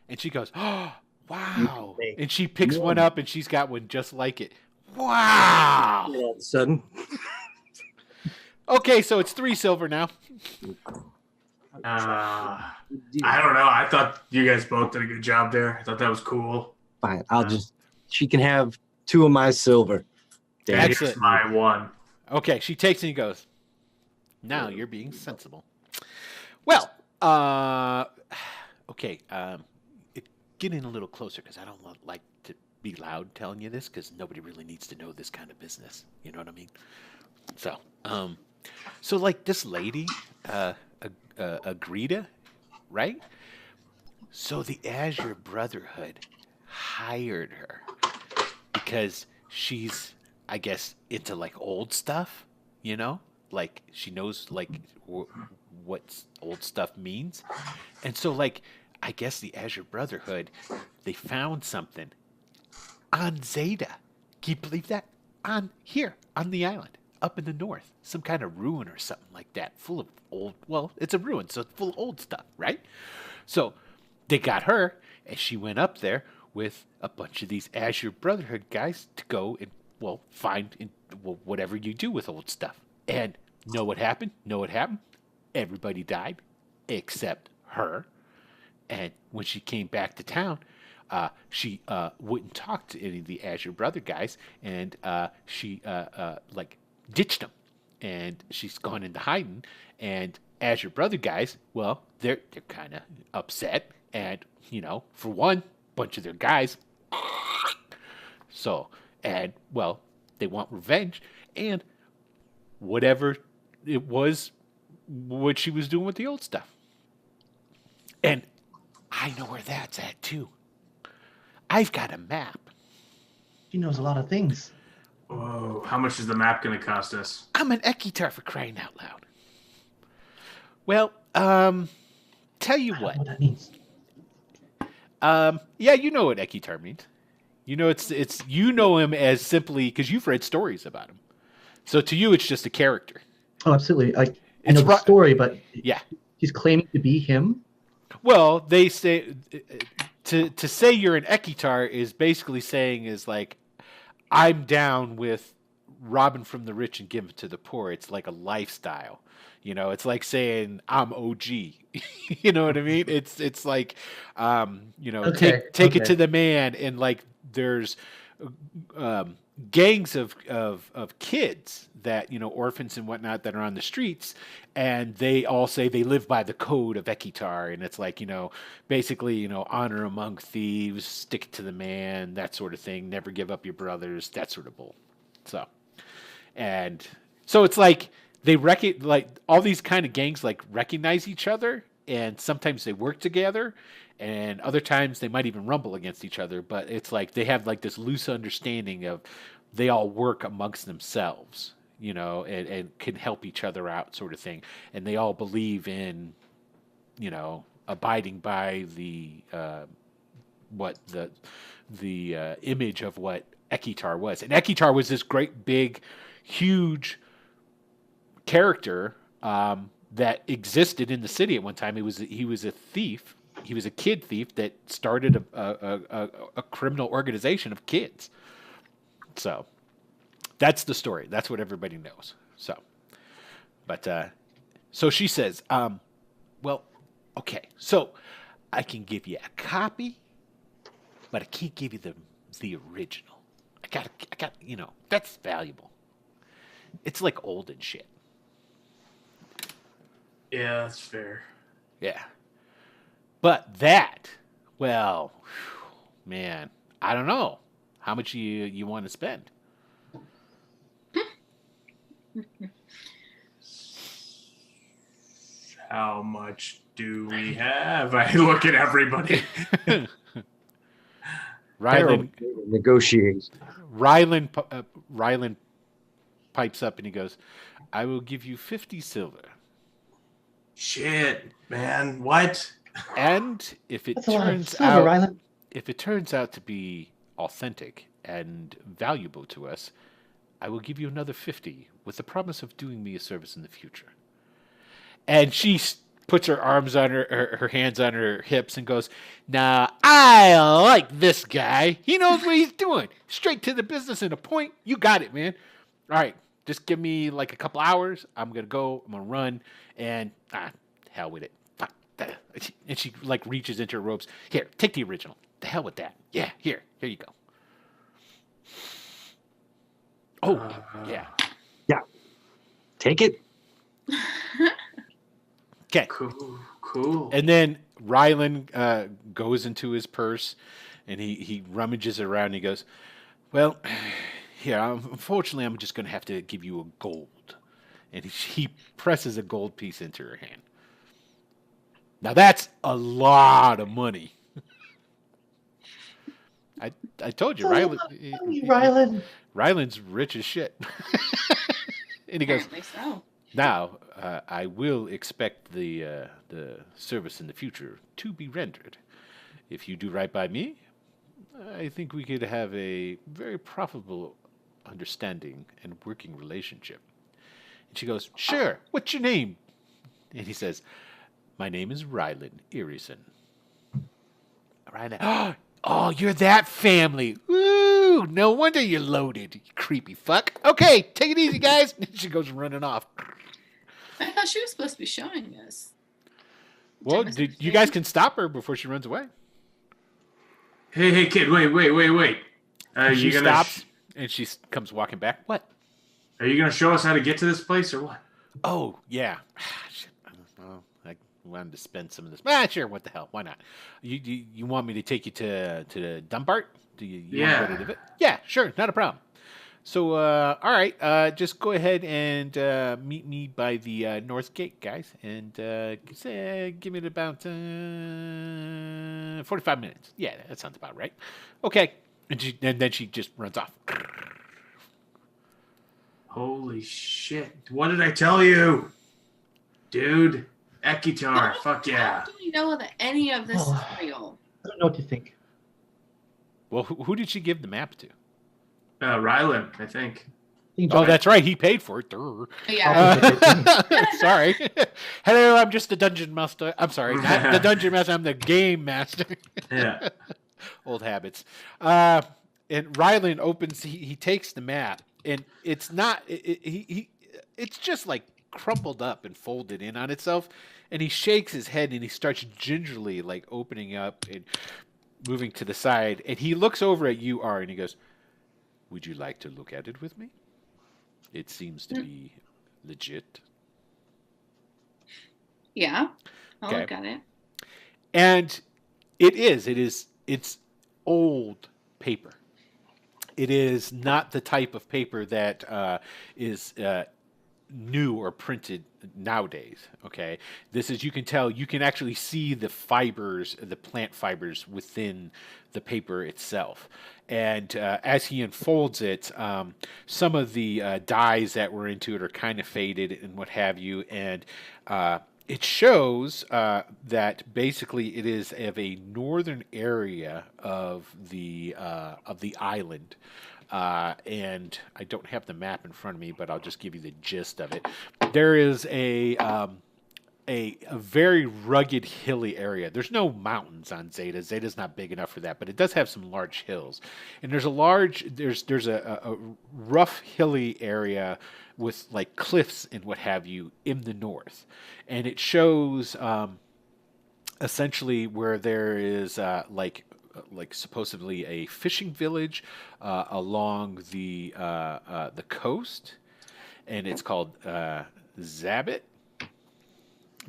And she goes, "Oh, wow." make And she picks more one up and she's got one just like it. Wow. And all of a sudden, Okay, so it's 3 silver now. I don't know. I thought you guys both did a good job there. I thought that was cool. fine. She can have 2 of my silver. And Excellent. here's my one. Okay, she takes it and goes, "Now you're being sensible." Well, okay, get in a little closer because I don't like to be loud telling you this because nobody really needs to know this kind of business. You know what I mean? So like this lady, Agrita, right? So the Azure Brotherhood hired her because she's, I guess, into like old stuff, like she knows like what old stuff means. And so like, I guess the Azure Brotherhood, they found something on Zeta. Can you believe that? On the island, up in the north, some kind of ruin or something like that, full of old, well, it's a ruin, so it's full of old stuff, right? So they got her, and she went up there with a bunch of these Azure Brotherhood guys to go and, well, find whatever you do with old stuff. And know what happened? Everybody died except her. And when she came back to town, she wouldn't talk to any of the Azure Brother guys, and she like ditched them, and she's gone into hiding. And Azure Brother guys, well, they're kind of upset, and for one, bunch of their guys. So, and well, they want revenge, and whatever it was, what she was doing with the old stuff. And I know where that's at too. I've got a map. She knows a lot of things. Whoa, how much is the map going to cost us? I'm an Ekitar for crying out loud. Well, tell you I don't know what. what that means. Yeah, you know what Ekitar means. It's you know him as simply because you've read stories about him. So to you, it's just a character. Oh, absolutely. I It's know the story, but Yeah. he's claiming to be him. Well, they say to say you're an Ekitar is basically saying is like, I'm down with robbing from the rich and giving to the poor. It's like a lifestyle. It's like saying I'm OG. You know what I mean? It's like, Okay, take it okay. to the man, and like there's, gangs of kids that, orphans and whatnot that are on the streets, and they all say they live by the code of Ekitar, and it's like, basically, honor among thieves, stick it to the man, that sort of thing, never give up your brothers, that sort of bull. So it's like like all these kind of gangs like recognize each other, and sometimes they work together, and other times they might even rumble against each other, but it's like they have like this loose understanding of they all work amongst themselves, and can help each other out, sort of thing. And they all believe in, abiding by the image of what Ekitar was. And Ekitar was this great, big, huge character that existed in the city at one time. He was a thief. He was a kid thief that started a criminal organization of kids. So that's the story. That's what everybody knows. So she says, well, okay, so I can give you a copy, but I can't give you the original. I got, that's valuable. It's like old and shit. Yeah, that's fair. Yeah. But that, well, man, I don't know how much you want to spend. How much do we have? I look at everybody. Rylan negotiate. Rylan pipes up and he goes, I will give you 50 silver. Shit, man, what? And if it That's a lot of turns silver, out Rylan. if it turns out to be authentic and valuable to us, I will give you another 50 with the promise of doing me a service in the future. And she puts her arms on her hands on her hips and goes, nah, I like this guy. He knows what he's doing. Straight to the business and a point. You got it, man. All right, just give me like a couple hours. I'm going to go. I'm going to run. And hell with it. Fuck that. And she like reaches into her robes. Here, take the original. The hell with that. Yeah, here you go. Oh, yeah. Yeah. Take it. Okay. Cool. And then Rylan goes into his purse and he rummages around and he goes, well, yeah, unfortunately, I'm just going to have to give you a gold. And he presses a gold piece into her hand. Now, that's a lot of money. I told you, Rylan. Rylan's rich as shit. And he goes, Apparently so. now, I will expect the service in the future to be rendered. If you do right by me, I think we could have a very profitable understanding and working relationship. And she goes, sure, what's your name? And he says, my name is Rylan Irison. Rylan, oh, you're that family. Woo, no wonder you're loaded, you creepy fuck. Okay, take it easy, guys. And she goes running off. I thought she was supposed to be showing us. Well, you guys can stop her before she runs away. Hey, kid, wait. She stops and she comes walking back. What? Are you gonna show us how to get to this place or what? Oh, yeah. Shit. Well, I wanted to spend some of this. Sure, what the hell? Why not? You want me to take you to Dumbart? Do you Yeah. want to go to yeah, sure, not a problem. So, all right, just go ahead and meet me by the north gate, guys, and give it about 45 minutes. Yeah, that sounds about right. Okay, and then she just runs off. Holy shit! What did I tell you, dude? Ekitar, fuck yeah! How do we know that any of this is real? I don't know what to think. Well, who did she give the map to? Rylan, I think. Oh, that's right. He paid for it. Durr. Yeah. Sorry. Hello, I'm just the dungeon master. I'm sorry, not the dungeon master. I'm the game master. Yeah. Old habits. And Rylan opens. He takes the map, and it's not. It's just like crumpled up and folded in on itself. And he shakes his head, and he starts gingerly like opening up and moving to the side. And he looks over at you, R, and he goes, Would you like to look at it with me? It seems to be legit. Yeah, I'll Okay. look at it. And it's old paper. It is not the type of paper that is new or printed nowadays. Okay, this is, you can tell, you can actually see the fibers, the plant fibers within the paper itself. And as he unfolds it, some of the dyes that were into it are kind of faded and what have you. And it shows that basically it is of a northern area of the island. And I don't have the map in front of me, but I'll just give you the gist of it. There is a very rugged, hilly area. There's no mountains on Zeta. Zeta's not big enough for that, but it does have some large hills. And there's a rough, hilly area with like cliffs and what have you in the north. And it shows essentially where there is like supposedly a fishing village along the coast, and it's called Zabit.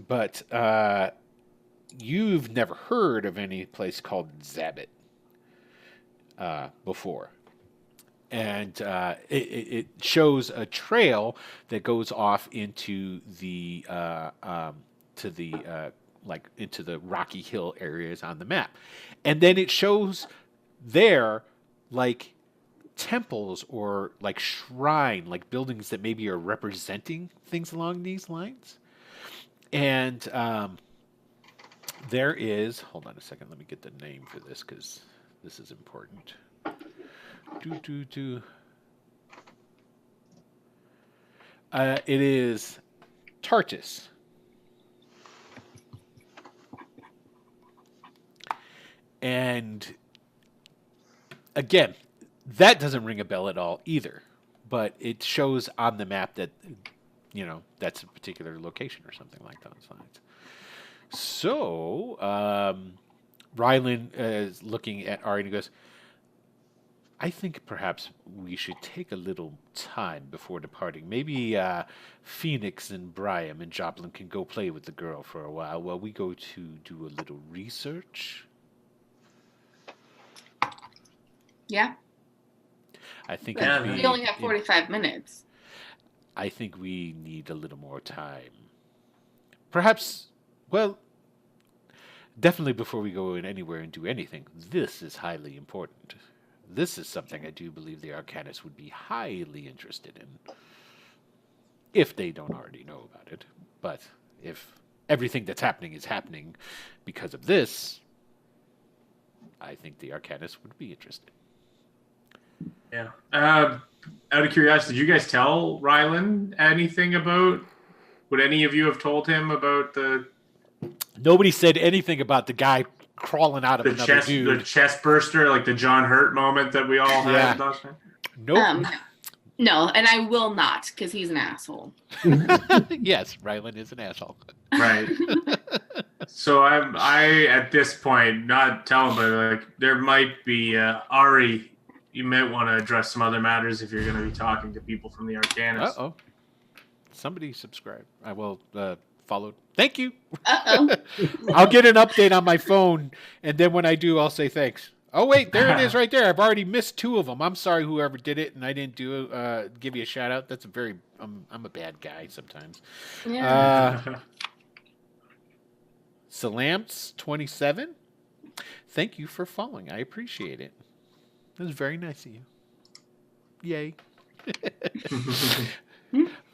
But you've never heard of any place called Zabit before. And it shows a trail that goes off into the into the Rocky Hill areas on the map. And then it shows there like temples or like shrine, like buildings that maybe are representing things along these lines. And there is, hold on a second, let me get the name for this because this is important. It is Tartus. And again, that doesn't ring a bell at all either, but it shows on the map that, you know, that's a particular location or something like those lines. So, Rylan is looking at Ari and he goes, I think perhaps we should take a little time before departing. Maybe Phoenix and Brian and Joplin can go play with the girl for a while we go to do a little research. Yeah. I think We only have 45 minutes. I think we need a little more time. Perhaps, well, definitely before we go in anywhere and do anything. This is highly important. This is something I do believe the Arcanists would be highly interested in. If they don't already know about it. But if everything that's happening is happening because of this, I think the Arcanists would be interested. Yeah. Out of curiosity, did you guys tell Rylan anything about? Would any of you have told him about the? Nobody said anything about the guy crawling out of another dude. The chest burster, like the John Hurt moment that we all had last night. Nope. No, and I will not, because he's an asshole. Yes, Rylan is an asshole. Right. So I at this point not tell him, but like there might be Ari. You might want to address some other matters if you're going to be talking to people from the Arcanists. Uh-oh. Somebody subscribe. I will follow. Thank you. Uh-oh. I'll get an update on my phone, and then when I do, I'll say thanks. Oh, wait, there it is right there. I've already missed 2 of them. I'm sorry whoever did it, and I didn't give you a shout-out. That's I'm a bad guy sometimes. Yeah. Salamps27, thank you for following. I appreciate it. That was very nice of you. Yay.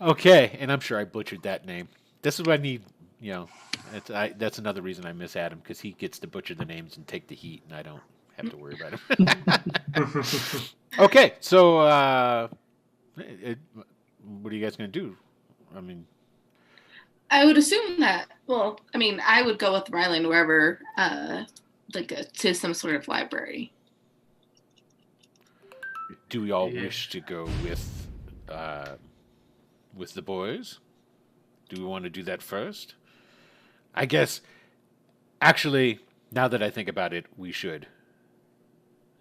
Okay, and I'm sure I butchered that name. This is what I need, you know. That's another reason I miss Adam, because he gets to butcher the names and take the heat, and I don't have to worry about him. Okay, so what are you guys going to do? I mean, I would assume that, well, I mean, I would go with Rylan wherever, to some sort of library. do we all wish to go with the boys? Do we want to do that first? I guess, actually, now that I think about it, we should.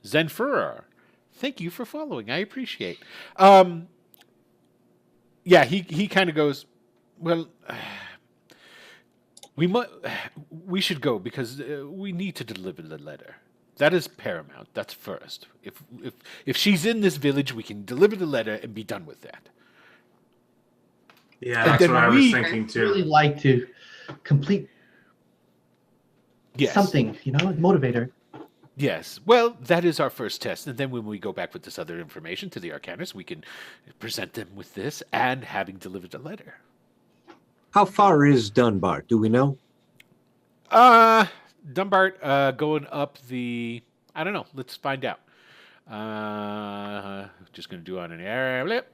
Zenfuror, Thank you for following. I appreciate. Yeah, he kind of goes, well, we should go because we need to deliver the letter. That is paramount. That's first. If she's in this village, we can deliver the letter and be done with that. Yeah, And that's then what I was we- thinking Really too. like to complete Yes. something, you know, motivator. Yes. Well, that is our first test, and then when we go back with this other information to the Arcanists, we can present them with this and having delivered the letter. How far is Dunbar? Do we know? Dunbart, going up the. I don't know. Let's find out. Just going to do on an air blip.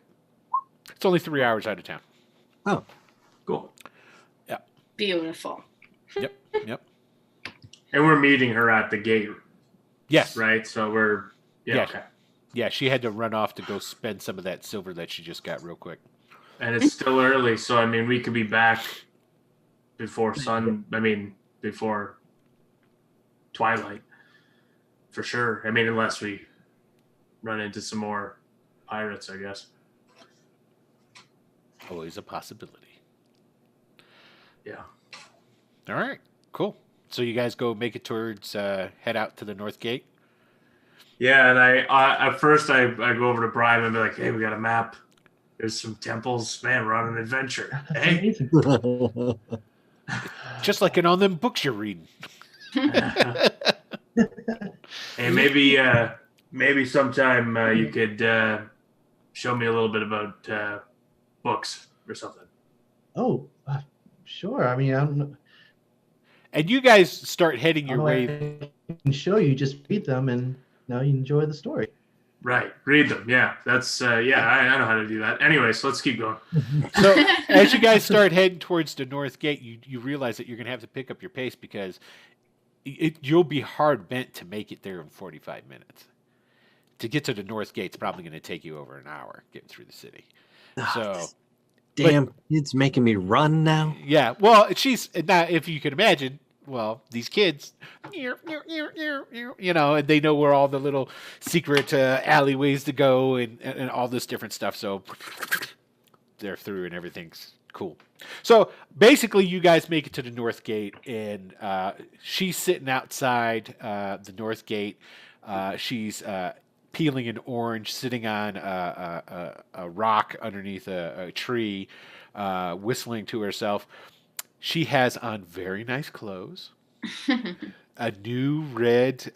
It's only 3 hours out of town. Oh, Cool. Yeah. Beautiful. Yep. Yep. And we're meeting her at the gate, Yes. right? So we're Yeah. okay. Yeah. She had to run off to go spend some of that silver that she just got real quick. And it's still early, so I mean, we could be back before sun. I mean, before twilight, for sure. I mean, unless we run into some more pirates, I guess. Always a possibility. Yeah. All right. Cool. So you guys go make it towards head out to the north gate. Yeah, and I at first I go over to Brian and be like, "Hey, we got a map. There's some temples. Man, we're on an adventure. That's Hey." amazing. Just like in all them books you're reading. Hey, maybe sometime you could show me a little bit about books or something. Oh, sure. I mean, I don't know. And you guys start heading I your don't know way. I can show you. Just read them, and now you enjoy the story. Right, read them. Yeah, that's I know how to do that. Anyway, so let's keep going. So as you guys start heading towards the north gate, you realize that you're going to have to pick up your pace because you'll be hard bent to make it there in 45 minutes. To get to the north gate's probably going to take you over an hour getting through the city. So damn kid's making me run now. yeah, well, she's now if you can imagine. Well, these kids, you know, and they know where all the little secret alleyways to go and all this different stuff. So they're through and everything's cool. So basically, you guys make it to the north gate, and she's sitting outside the north gate. She's peeling an orange, sitting on a rock underneath a tree, whistling to herself. She has on very nice clothes, a new red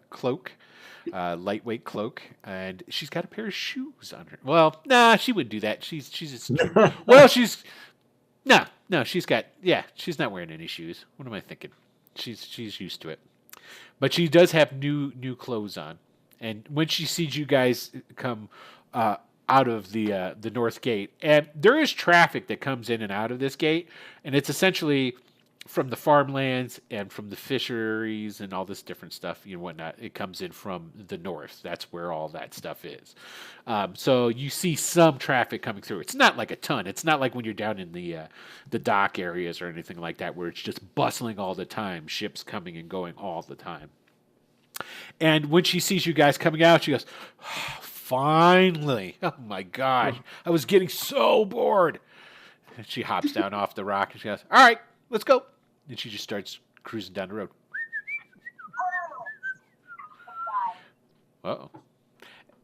cloak, lightweight cloak, and she's got a pair of shoes on her. Well, nah, she wouldn't do that. She's she's not wearing any shoes. What am I thinking? She's used to it, but she does have new clothes on. And when she sees you guys come out of the north gate, and there is traffic that comes in and out of this gate, and it's essentially from the farmlands and from the fisheries and all this different stuff, you know, whatnot. It comes in from the north. That's where all that stuff is. So you see some traffic coming through. It's not like a ton. It's not like when you're down in the dock areas or anything like that, where it's just bustling all the time, ships coming and going all the time. And when she sees you guys coming out, she goes, finally. Oh my gosh. I was getting so bored. And she hops down off the rock and she goes, all right, let's go. And she just starts cruising down the road. Uh-oh.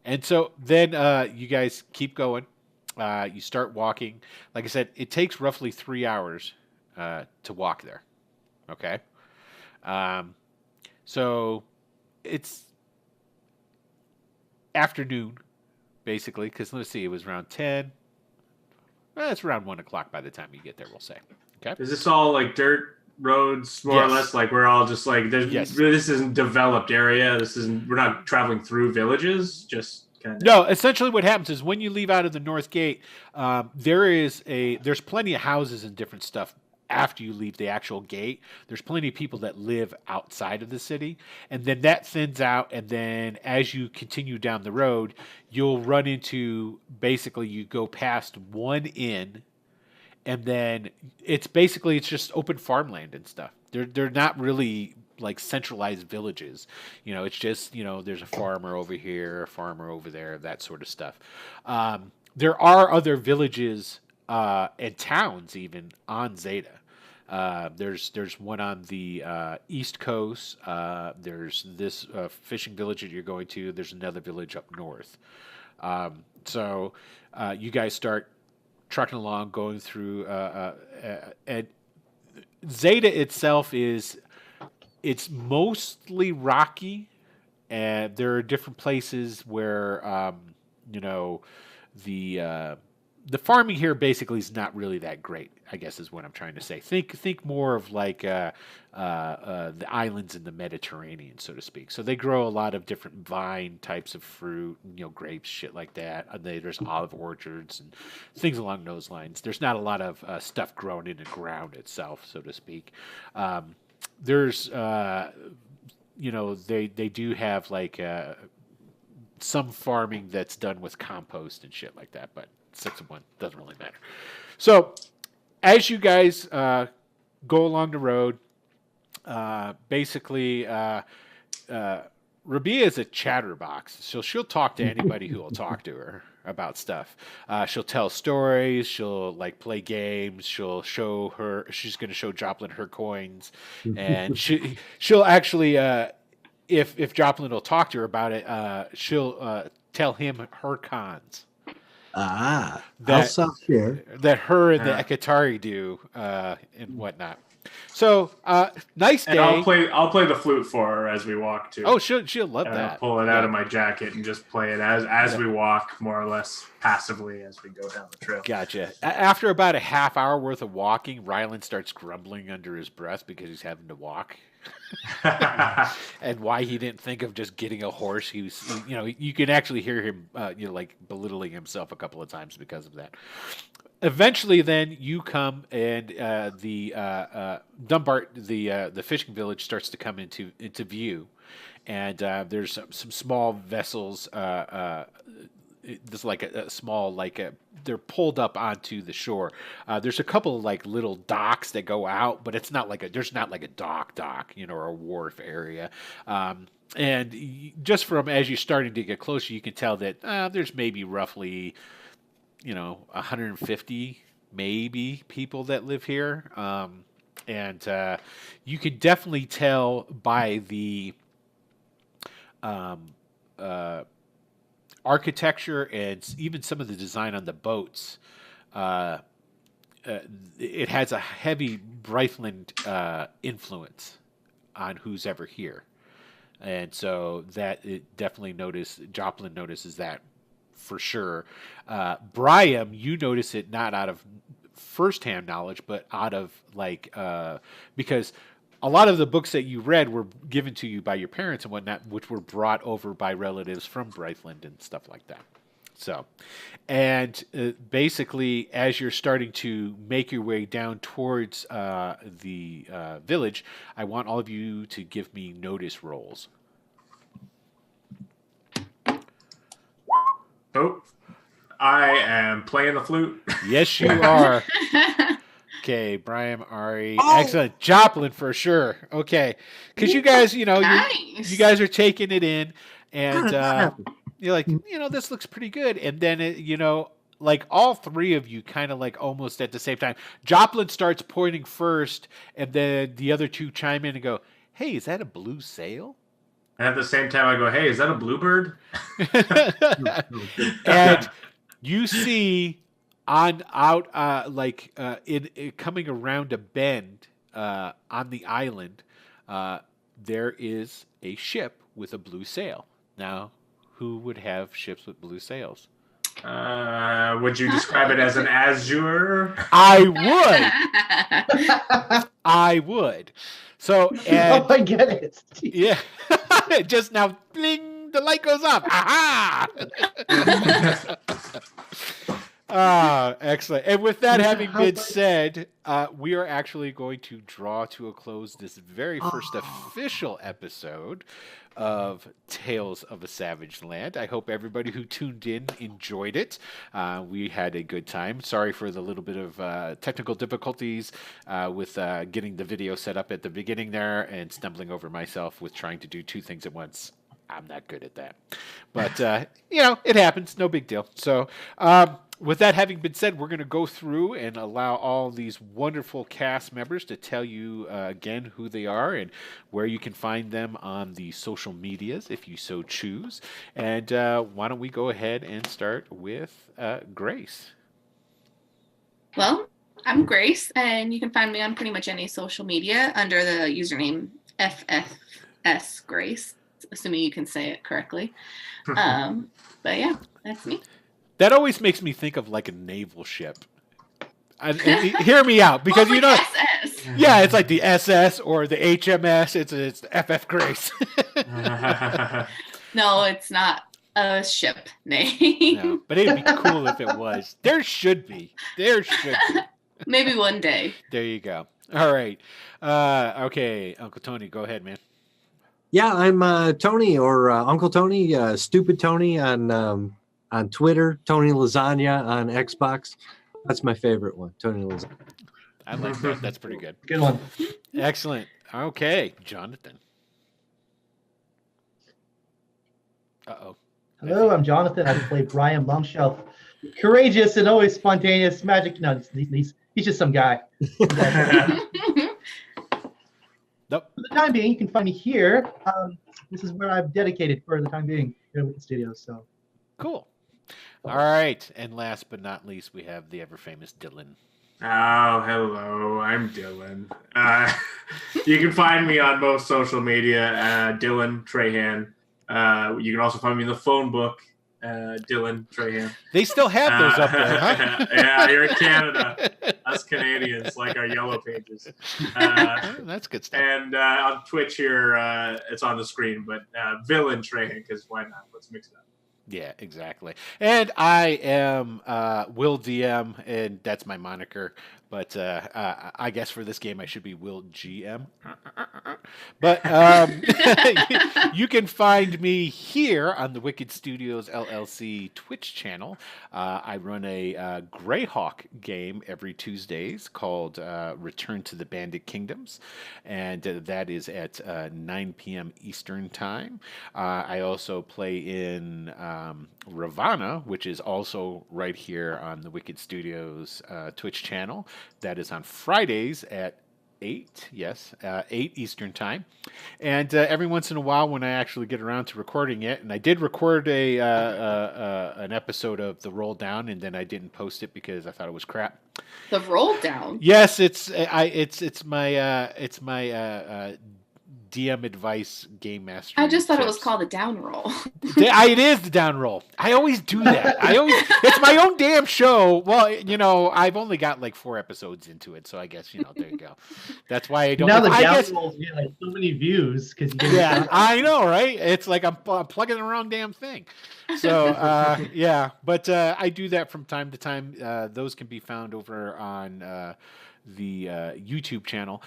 And so then you guys keep going. You start walking. Like I said, it takes roughly 3 hours to walk there. Okay? So it's afternoon, basically, because let's see, it was around 10. Well, it's around 1 o'clock by the time you get there, we'll say. Okay. Is this all like dirt roads, more or Yes. less? Like we're all just like there's Yes. this isn't developed area. We're not traveling through villages. Just kind of. No, essentially what happens is when you leave out of the north gate, there's plenty of houses and different stuff after you leave the actual gate. There's plenty of people that live outside of the city, and then that thins out, and then as you continue down the road, you'll run into, basically you go past one inn, and then it's just open farmland and stuff. They're not really like centralized villages. It's just there's a farmer over here, a farmer over there, that sort of stuff. There are other villages and towns even on Zeta. There's one on the east coast. There's this fishing village that you're going to. There's another village up north. So you guys start trucking along, going through. And Zeta itself it's mostly rocky, and there are different places where the farming here basically is not really that great, I guess is what I'm trying to say. Think more of like the islands in the Mediterranean, so to speak. So they grow a lot of different vine types of fruit, grapes, shit like that. There's olive orchards and things along those lines. There's not a lot of stuff growing in the ground itself, so to speak. There's, they do have like some farming that's done with compost and shit like that, but 6 of 1 doesn't really matter. So as you guys go along the road, basically Rabia is a chatterbox, so she'll talk to anybody who will talk to her about stuff. She'll tell stories, she'll like play games, she's going to show Joplin her coins, and she'll actually if Joplin will talk to her about it, she'll tell him her cons. I'll share. That her and the Ekatari do and whatnot. So nice day. And I'll play the flute for her as we walk too. Oh, she'll love that. I'll pull it out of my jacket and just play it as we walk, more or less passively as we go down the trail. Gotcha. After about a half hour worth of walking, Ryland starts grumbling under his breath because he's having to walk. And why he didn't think of just getting a horse. He was, you can actually hear him, like belittling himself a couple of times because of that. Eventually, then you come and the Dumbart, the fishing village, starts to come into view, and there's some small vessels. This is like a small they're pulled up onto the shore. There's a couple of like little docks that go out, but it's not like there's not like a dock, or a wharf area. And just from as you're starting to get closer, you can tell that there's maybe roughly 150 maybe people that live here. And you can definitely tell by the architecture and even some of the design on the boats. It has a heavy Brythland influence on who's ever here. And so that it definitely Joplin notices that for sure. Briam, you notice it not out of firsthand knowledge, but out of because a lot of the books that you read were given to you by your parents and whatnot, which were brought over by relatives from Brythland and stuff like that. So, and basically, as you're starting to make your way down towards the village, I want all of you to give me notice rolls. Oh, I am playing the flute. Yes, you are. Okay, Brian, Ari, excellent. Joplin for sure. Okay, because you guys, you guys are taking it in, and you're like, this looks pretty good. And then, like all three of you kind of like almost at the same time. Joplin starts pointing first, and then the other two chime in and go, "Hey, is that a blue sail?" And at the same time, I go, "Hey, is that a bluebird?" And you see coming around a bend on the island, there is a ship with a blue sail. Now, who would have ships with blue sails? Would you describe it as an azure? I would. So, and, oh, I get it. Yeah. Just now, bling, the light goes off. Aha! Excellent. And with that having How's been life? said, we are actually going to draw to a close this very first official episode of Tales of a Savage Land. I hope everybody who tuned in enjoyed it. We had a good time. Sorry for the little bit of technical difficulties with getting the video set up at the beginning there and stumbling over myself with trying to do two things at once. I'm not good at that. But, it happens. No big deal. So, with that having been said, we're going to go through and allow all these wonderful cast members to tell you again who they are and where you can find them on the social medias if you so choose. And why don't we go ahead and start with Grace? Well, I'm Grace, and you can find me on pretty much any social media under the username FFS Grace, assuming you can say it correctly. But yeah, that's me. That always makes me think of like a naval ship. And hear me out, because well, like SS. Yeah, it's like the SS or the HMS. It's FF Grace. No, it's not a ship name. No, but it'd be cool if it was. There should be. Maybe one day. There you go. All right. Okay, Uncle Tony, go ahead, man. Yeah, I'm Tony, or Uncle Tony, Stupid Tony on Twitter, Tony Lasagna on Xbox. That's my favorite one, Tony Lasagna. I like that. That's pretty good. Good one. Excellent. Okay, Jonathan. Uh-oh. Hello, I'm Jonathan. I play Brian Longshelf. Courageous and always spontaneous magic. No, he's just some guy. Nope. For the time being, you can find me here. This is where I've dedicated for the time being here with the studios. So cool. All right. And last but not least, we have the ever-famous Dylan. Oh, hello. I'm Dylan. You can find me on most social media, Dylan Trahan. You can also find me in the phone book, Dylan Trahan. They still have those up there, huh? Yeah, you're in Canada. Us Canadians like our yellow pages. That's good stuff. And on Twitch here, it's on the screen, but Villain Trahan, because why not? Let's mix it up. Yeah, exactly. And I am Will DM, and that's my moniker. But I guess for this game, I should be Will GM. But you can find me here on the Wicked Studios LLC Twitch channel. I run a Greyhawk game every Tuesdays called Return to the Bandit Kingdoms, and that is at 9 p.m. Eastern Time. I also play in Ravana, which is also right here on the Wicked Studios Twitch channel. That is on Fridays at 8 Eastern Time. And every once in a while when I actually get around to recording it, and I did record an episode of The Roll Down, and then I didn't post it because I thought it was crap. The Roll Down? Yes, it's my DM advice game master. I just thought it was called a down roll. It is the down roll. I always do that. It's my own damn show. Well, I've only got like 4 episodes into it, so I guess there you go. That's why I don't. Now the down rolls get like so many views because yeah, I know, right? It's like I'm plugging the wrong damn thing. So yeah, but I do that from time to time. Those can be found over on the YouTube channel.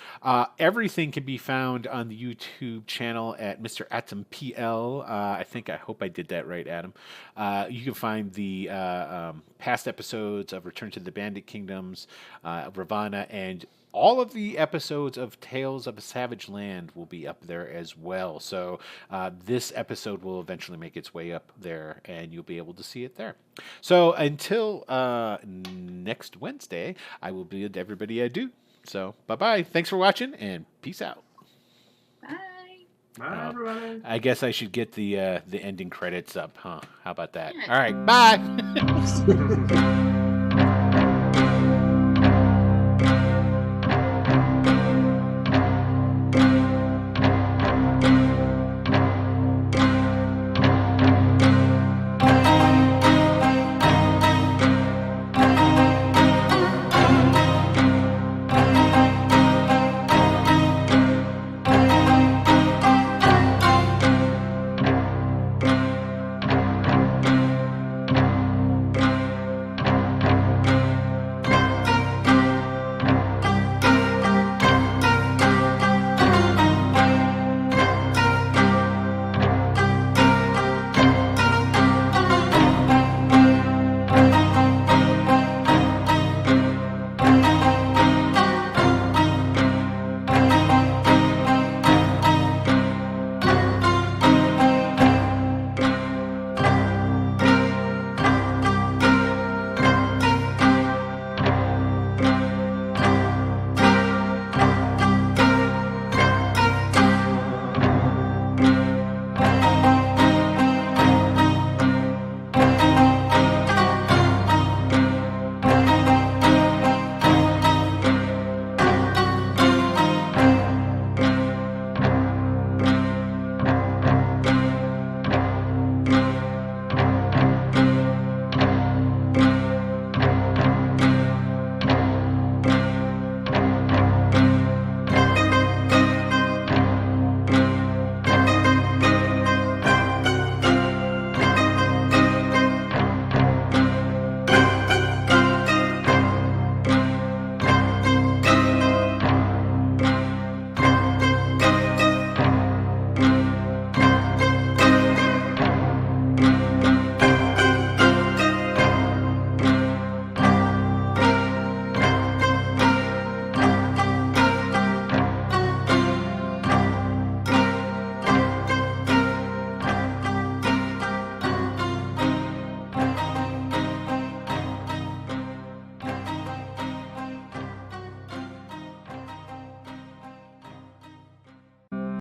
Everything can be found on the YouTube channel at Mr. Atom PL. I hope I did that right, Adam. You can find the past episodes of Return to the Bandit Kingdoms, Ravana, and all of the episodes of Tales of a Savage Land will be up there as well. So this episode will eventually make its way up there, and you'll be able to see it there. So until next Wednesday, I will bid everybody adieu. So bye-bye. Thanks for watching, and peace out. Bye. Bye, everybody. I guess I should get the ending credits up, huh? How about that? All right, bye.